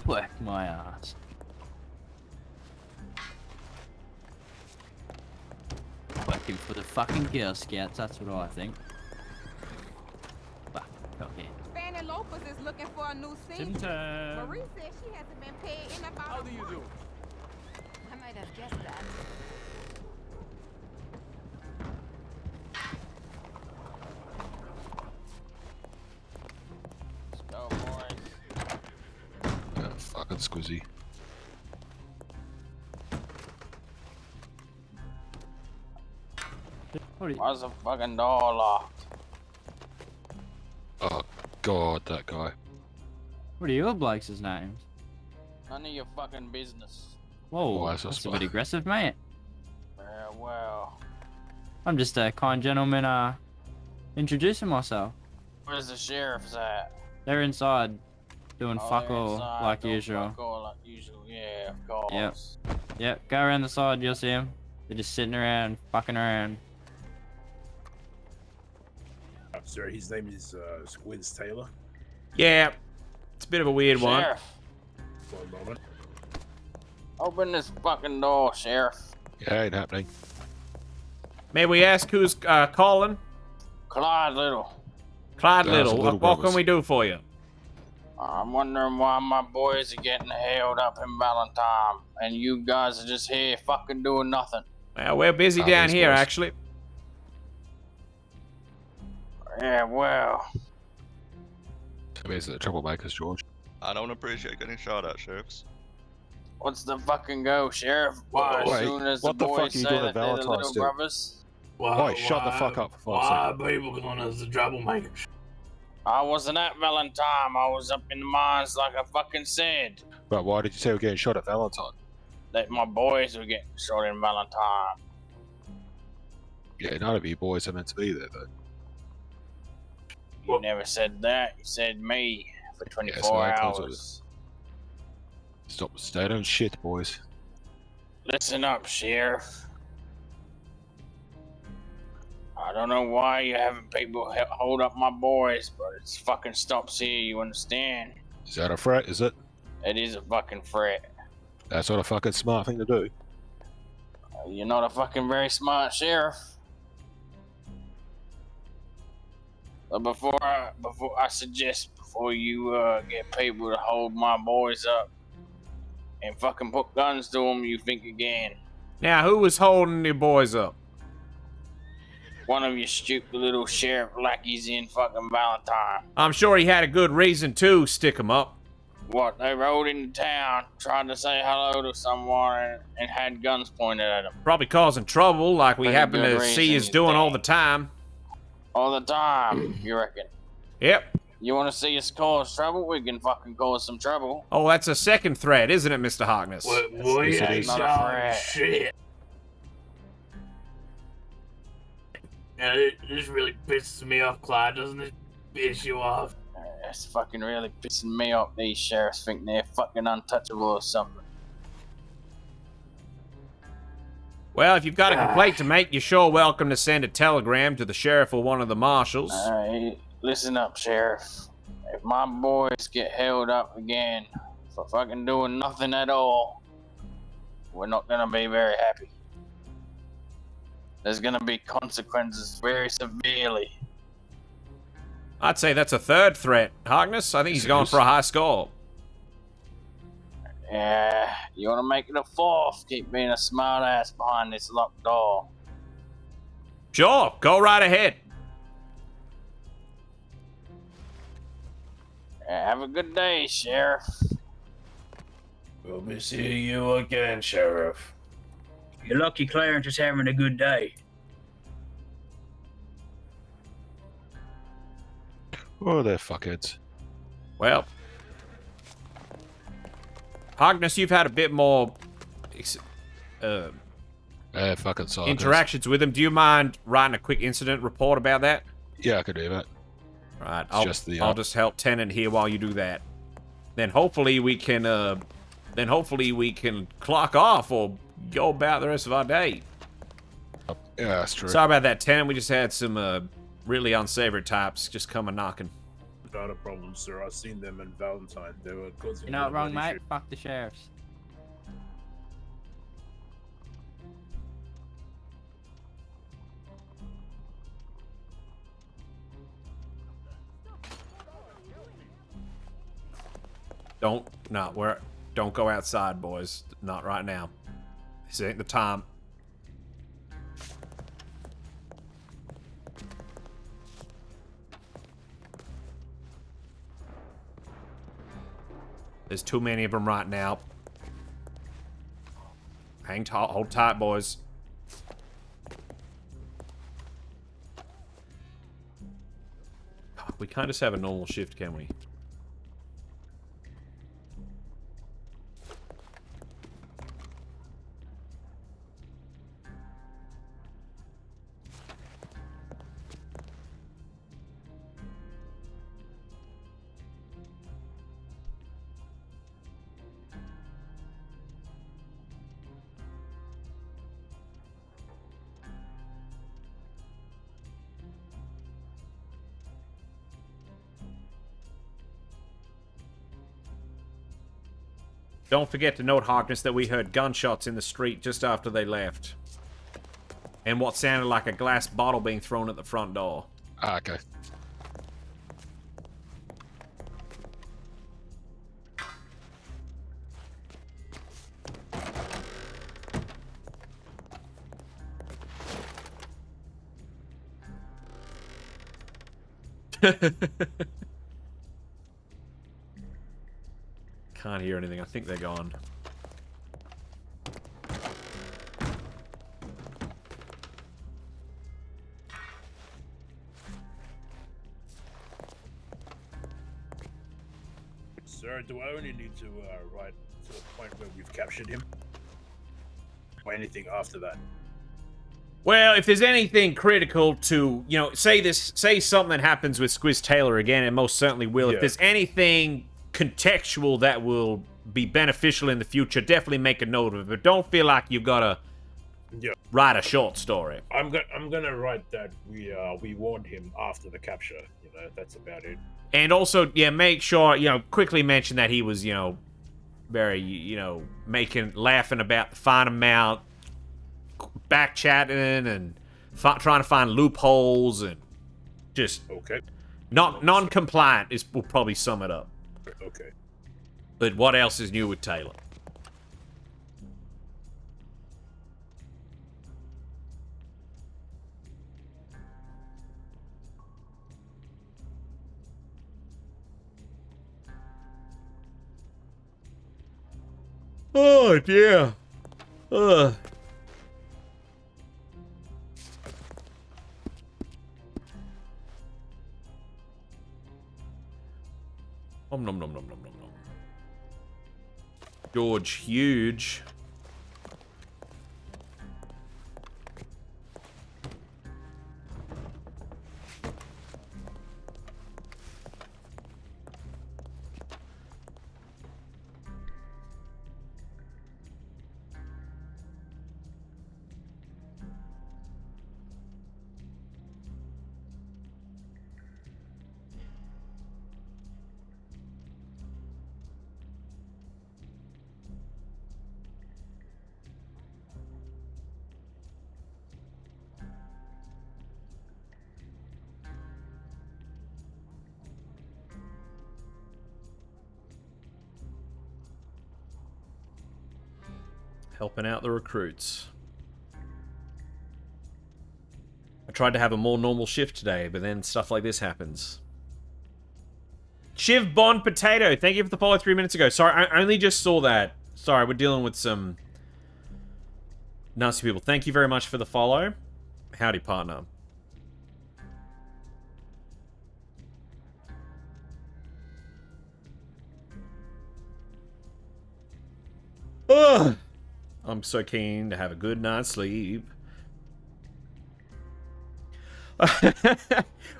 Work my ass. Working for the fucking Girl Scouts, that's what I think. Fuck, okay. Fanny Lopez is looking for a new scene. Sometime. Marie said she hasn't been paid in about How do you do? I might have guessed that. Let's go, boys. Fucking squizzy. Why's the fucking door locked? Oh, God, that guy. What are your blokes' names? None of your fucking business. Whoa, Why is that's that a bit aggressive, mate. Well, I'm just a kind gentleman, introducing myself. where's the sheriff's at? They're inside, doing fuck they're all, inside, like doing usual. Fuck all like usual, yeah, of course. Yep. Yep, go around the side, you'll see them. They're just sitting around, fucking around. Sir, his name is Squiz Taylor. Yeah, it's a bit of a weird one. Sheriff, One moment. open this fucking door, Sheriff. Yeah, ain't happening. May we ask who's calling? Clyde Little. Clyde Guys, Little. Little What can brothers. we do for you? I'm wondering why my boys are getting held up in Valentine, and you guys are just here fucking doing nothing. Well, we're busy down these here, boys. actually. Yeah, well, These are the troublemakers, George. I don't appreciate getting shot at, sheriffs. what's the fucking go, Sheriff? Why, Wait, as soon as what the the fuck boys are you say doing that at they're the Valentine's little Day? brothers, Why, shut the fuck up for 5 seconds. people going as the troublemakers? I wasn't at Valentine. I was up in the mines like I fucking said. But why did you say we're getting shot at Valentine? That my boys were getting shot in Valentine. Yeah, none of you boys are meant to be there, though. You never said that. You said me for 24 so I told you hours. Stop staying on shit, boys. Listen up, Sheriff. I don't know why you're having people hold up my boys, but it's fucking stops here, you understand? Is that a threat, is it? It is a fucking threat. That's not a fucking smart thing to do. You're not a fucking very smart sheriff. But before I suggest before you get people to hold my boys up and fucking put guns to them, you think again. Now, who was holding your boys up? One of you stupid little sheriff lackeys in fucking Valentine. I'm sure he had a good reason to stick him up. What, they rode into town, tried to say hello to someone, and had guns pointed at them. Probably causing trouble like we Pretty happen good to see reason, us doing all the time. All the time, you reckon? Yep. You want to see us cause trouble? We can fucking cause some trouble. Oh, that's a second threat, isn't it, Mr. Harkness? Well, yeah, It's not a threat. shit. Yeah, this really pisses me off, Clyde. Doesn't it piss you off? It's fucking really pissing me off. These sheriffs think they're fucking untouchable or something. Well, if you've got a complaint to make, you're sure welcome to send a telegram to the sheriff or one of the marshals. Listen up, Sheriff. If my boys get held up again for fucking doing nothing at all, we're not gonna be very happy. There's gonna be consequences very severely. I'd say that's a third threat, Harkness. I think he's going for a high score. Yeah, you wanna make it a fourth? Keep being a smart ass behind this locked door. Sure, go right ahead. Have a good day, Sheriff. We'll be seeing you again, Sheriff. You're lucky Clarence is having a good day. Oh, they're fuckheads. Well, Harkness, you've had a bit more fucking scientists. interactions with him. Do you mind writing a quick incident report about that? Yeah, I could do that. Right, It's I'll just help Tennant here while you do that. Then hopefully we can clock off or go about the rest of our day. Yeah, that's true. Sorry about that, Tennant. We just had some really unsavory types just come a knocking. Not a problem, sir. I've seen them in Valentine. They were causing. You're not wrong, mate. Fuck the sheriffs. Don't go outside, boys. Not right now. This ain't the time. There's too many of them right now. Hang tight, hold tight, boys. We can't just have a normal shift, can we? Don't forget to note, Harkness, that we heard gunshots in the street just after they left. And what sounded like a glass bottle being thrown at the front door. Ah, okay. Can't hear anything. I think they're gone. Sir, do I only need to write to the point where we've captured him? Or anything after that? Well, if there's anything critical to, you know, say something happens with Squiz Taylor again, it most certainly will. Yeah. If there's anything contextual that will be beneficial in the future, definitely make a note of it. But don't feel like you've got to Yeah. write a short story. I'm gonna write that we warned him after the capture. You know, that's about it. And also, yeah, make sure, quickly mention that he was, very, laughing about the fine amount, back chatting and trying to find loopholes and just non-compliant will probably sum it up. Okay. But what else is new with Taylor? Oh dear. Ugh. Nom nom nom nom nom nom nom. George Huge. Helping out the recruits. I tried to have a more normal shift today, but then stuff like this happens. Shiv Bond Potato, thank you for the follow 3 minutes ago. Sorry, I only just saw that. Sorry, we're dealing with some nasty people. Thank you very much for the follow. Howdy, partner. Ugh. I'm so keen to have a good night's sleep.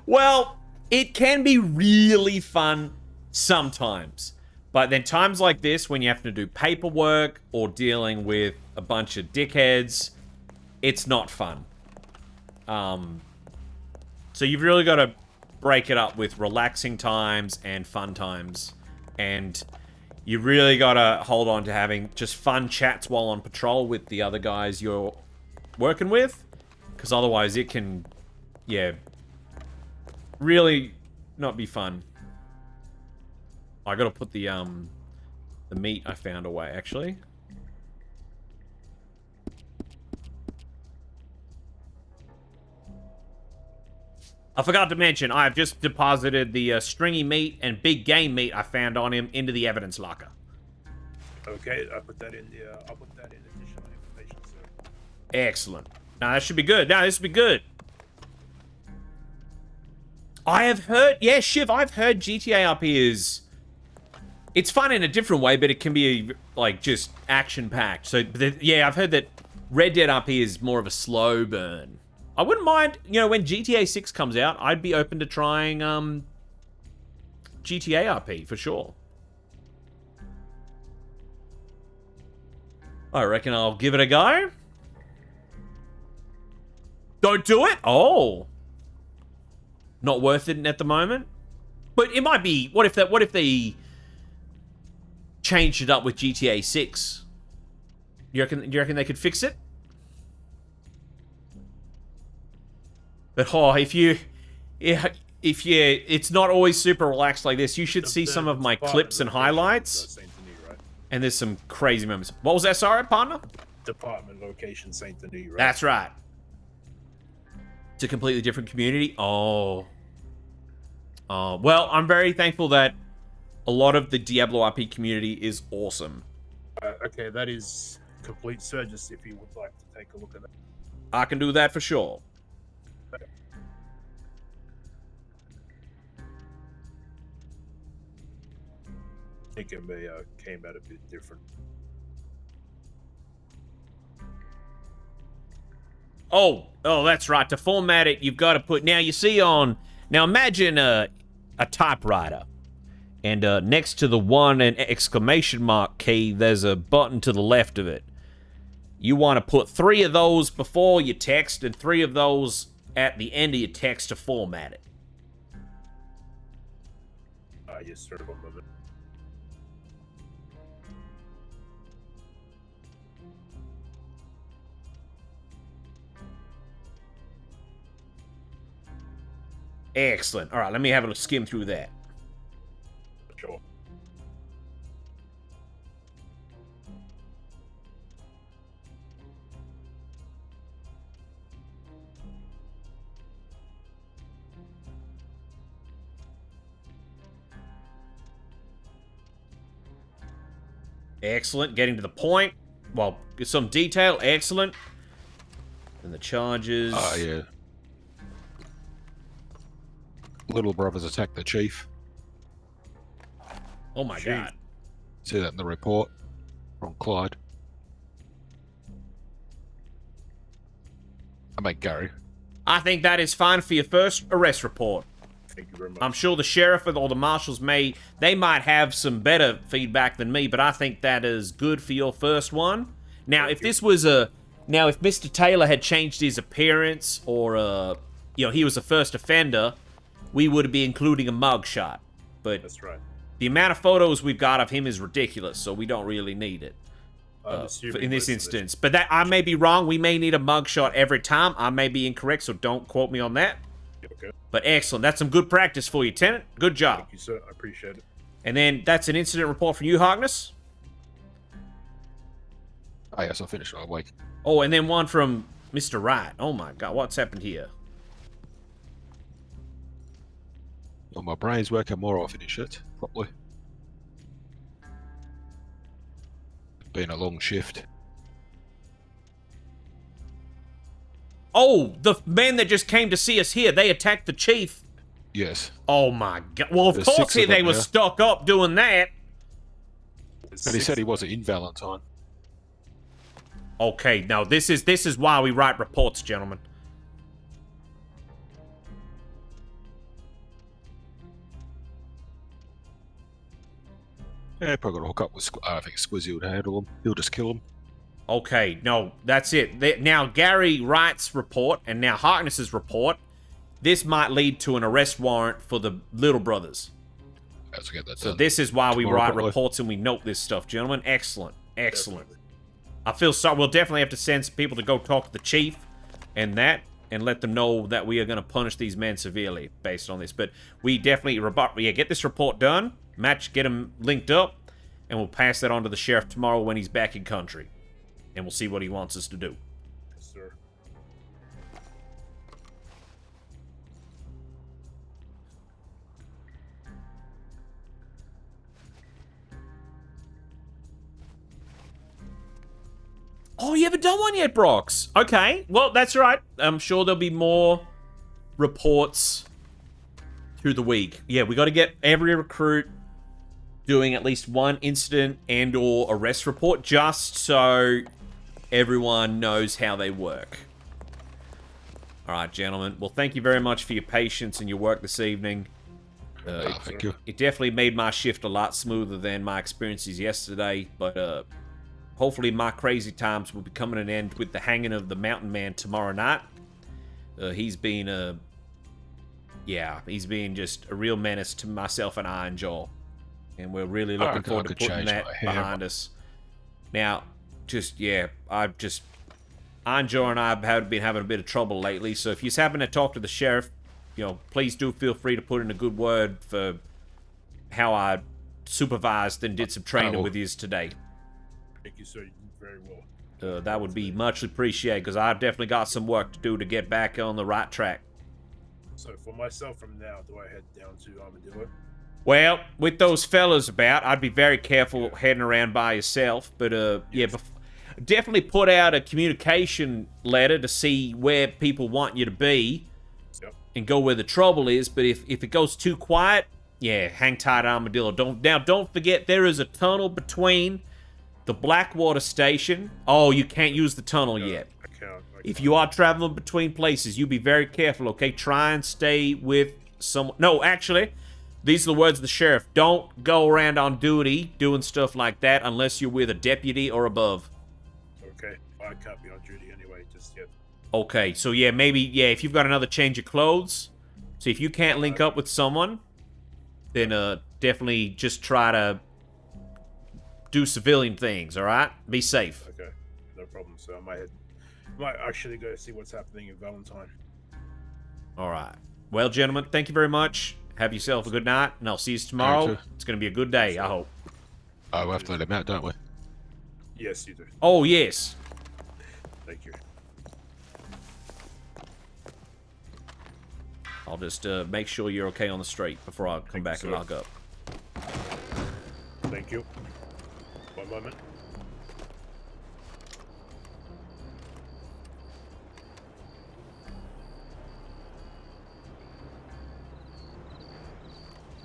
Well, it can be really fun sometimes. But then times like this, when you have to do paperwork or dealing with a bunch of dickheads, it's not fun. So you've really got to break it up with relaxing times and fun times. And you really gotta hold on to having just fun chats while on patrol with the other guys you're working with. Because otherwise it can, yeah, really not be fun. I gotta put the meat I found away, actually. I forgot to mention, I have just deposited the stringy meat and big game meat I found on him into the evidence locker. Okay, I'll put that in additional information, sir. Excellent. Now that should be good. Now this will be good. I have heard, yeah, Shiv, I've heard GTA RP is, it's fun in a different way, but it can be like just action-packed. So, yeah, I've heard that Red Dead RP is more of a slow burn. I wouldn't mind, when GTA 6 comes out, I'd be open to trying GTA RP for sure. I reckon I'll give it a go. Don't do it? Oh. Not worth it at the moment. But it might be, what if they changed it up with GTA 6? You reckon they could fix it? But it's not always super relaxed like this. You should see some of my clips and highlights. And there's some crazy moments. What was that, sorry, partner? Department location, Saint Denis, right? That's right. It's a completely different community. Oh. Well, I'm very thankful that a lot of the Diablo RP community is awesome. Okay, that is complete, sir. Just if you would like to take a look at that. I can do that for sure. I think it may came out a bit different. Oh, that's right. To format it, you've got to put... Now, you see on... Now, imagine a typewriter. And next to the 1 and exclamation mark key, there's a button to the left of it. You want to put 3 of those before your text and 3 of those at the end of your text to format it. Yes, sir. 1 moment. Excellent. All right, let me have a skim through that. Sure. Excellent. Getting to the point. Well, some detail. Excellent. And the charges. Oh, yeah. Little brothers attacked the chief. Oh my god. See that in the report from Clyde. I mean, Gary. I think that is fine for your first arrest report. Thank you very much. I'm sure the sheriff or the marshals might have some better feedback than me, but I think that is good for your first one. Now, if this was if Mr. Taylor had changed his appearance or, he was a first offender, we would be including a mugshot. But that's right. The amount of photos we've got of him is ridiculous, so we don't really need it in this instance. But that I may be wrong. We may need a mugshot every time. I may be incorrect, so don't quote me on that. Okay. But excellent. That's some good practice for you, Tenant. Good job. Thank you, sir. I appreciate it. And then that's an incident report from you, Harkness. Oh, yes, I finished my week. Oh, and then one from Mr. Wright. Oh my god, what's happened here? Well, my brain's working more, I'll finish it properly. Been a long shift. Oh, the men that just came to see us here, they attacked the chief. Yes. Oh my god. Well, of There's course 6 of they them were now. stuck up doing that. And he said he wasn't in Valentine. Okay, now this is why we write reports, gentlemen. Yeah, probably got to hook up with I think Squizzy would handle him. He'll just kill him. Okay, no, that's it. Now, Gary Wright's report and now Harkness's report, this might lead to an arrest warrant for the Little Brothers. Let's get that So done. this is why we Tomorrow, write probably. reports and we note this stuff, gentlemen. Excellent. Excellent. I feel sorry. We'll definitely have to send some people to go talk to the chief and let them know that we are going to punish these men severely based on this. But we definitely, get this report done, get them linked up, and we'll pass that on to the sheriff tomorrow when he's back in country. And we'll see what he wants us to do. Yes, sir. Oh, you haven't done one yet, Brox? Okay, well, that's right. I'm sure there'll be more reports through the week. Yeah, we got to get every recruit doing at least one incident and or arrest report just so everyone knows how they work. All right, gentlemen. Well, thank you very much for your patience and your work this evening. Thank you. It definitely made my shift a lot smoother than my experiences yesterday, but hopefully my crazy times will be coming to an end with the hanging of the mountain man tomorrow night. He's been just a real menace to myself and I and Joel. And we're really looking forward to putting that behind us. Now, Aunt Joel and I have been having a bit of trouble lately, so if you happen to talk to the sheriff, please do feel free to put in a good word for how I supervised and did some training with you today. Thank you, sir. You did very well. That would be much appreciated, because I've definitely got some work to do to get back on the right track. So for myself from now, do I head down to Armadillo? Well, with those fellas about, I'd be very careful heading around by yourself. But, definitely put out a communication letter to see where people want you to be. Yep. And go where the trouble is. But if it goes too quiet, hang tight, Armadillo. Don't forget, there is a tunnel between the Blackwater station. Oh, you can't use the tunnel yet. I can't. If you are traveling between places, you be very careful, okay? Try and stay with someone. No, actually, these are the words of the sheriff. Don't go around on duty doing stuff like that unless you're with a deputy or above. Okay, fine. I can't be on duty anyway just yet. Okay, so yeah, maybe, yeah, if you've got another change of clothes, so if you can't link up with someone, then definitely just try to do civilian things, alright? Be safe. Okay, no problem. So I might actually go see what's happening in Valentine. Alright. Well, gentlemen, thank you very much. Have yourself a good night, and I'll see you tomorrow. too. It's going to be a good day, I hope. Oh, we have to let him out, don't we? Yes, you do. Oh, yes. Thank you. I'll just make sure you're okay on the street before I come back and lock up. Thank you. One moment.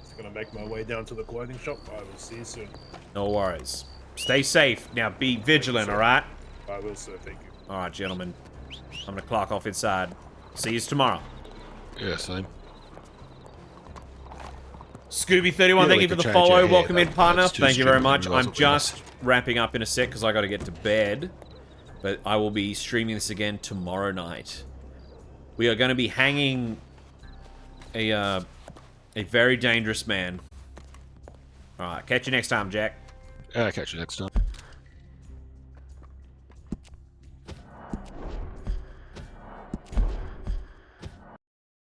Just gonna make my way down to the clothing shop. I will see you soon. No worries. Stay safe. Now, be vigilant, alright? I will, sir. Thank you. Alright, gentlemen. I'm gonna clock off inside. See you tomorrow. Yeah, same. Scooby31, thank you for the follow. Welcome in, partner. Thank you very much. I'm just wrapping up in a sec because I got to get to bed. But I will be streaming this again tomorrow night. We are going to be hanging a very dangerous man. Alright, catch you next time, Jack. Catch you next time.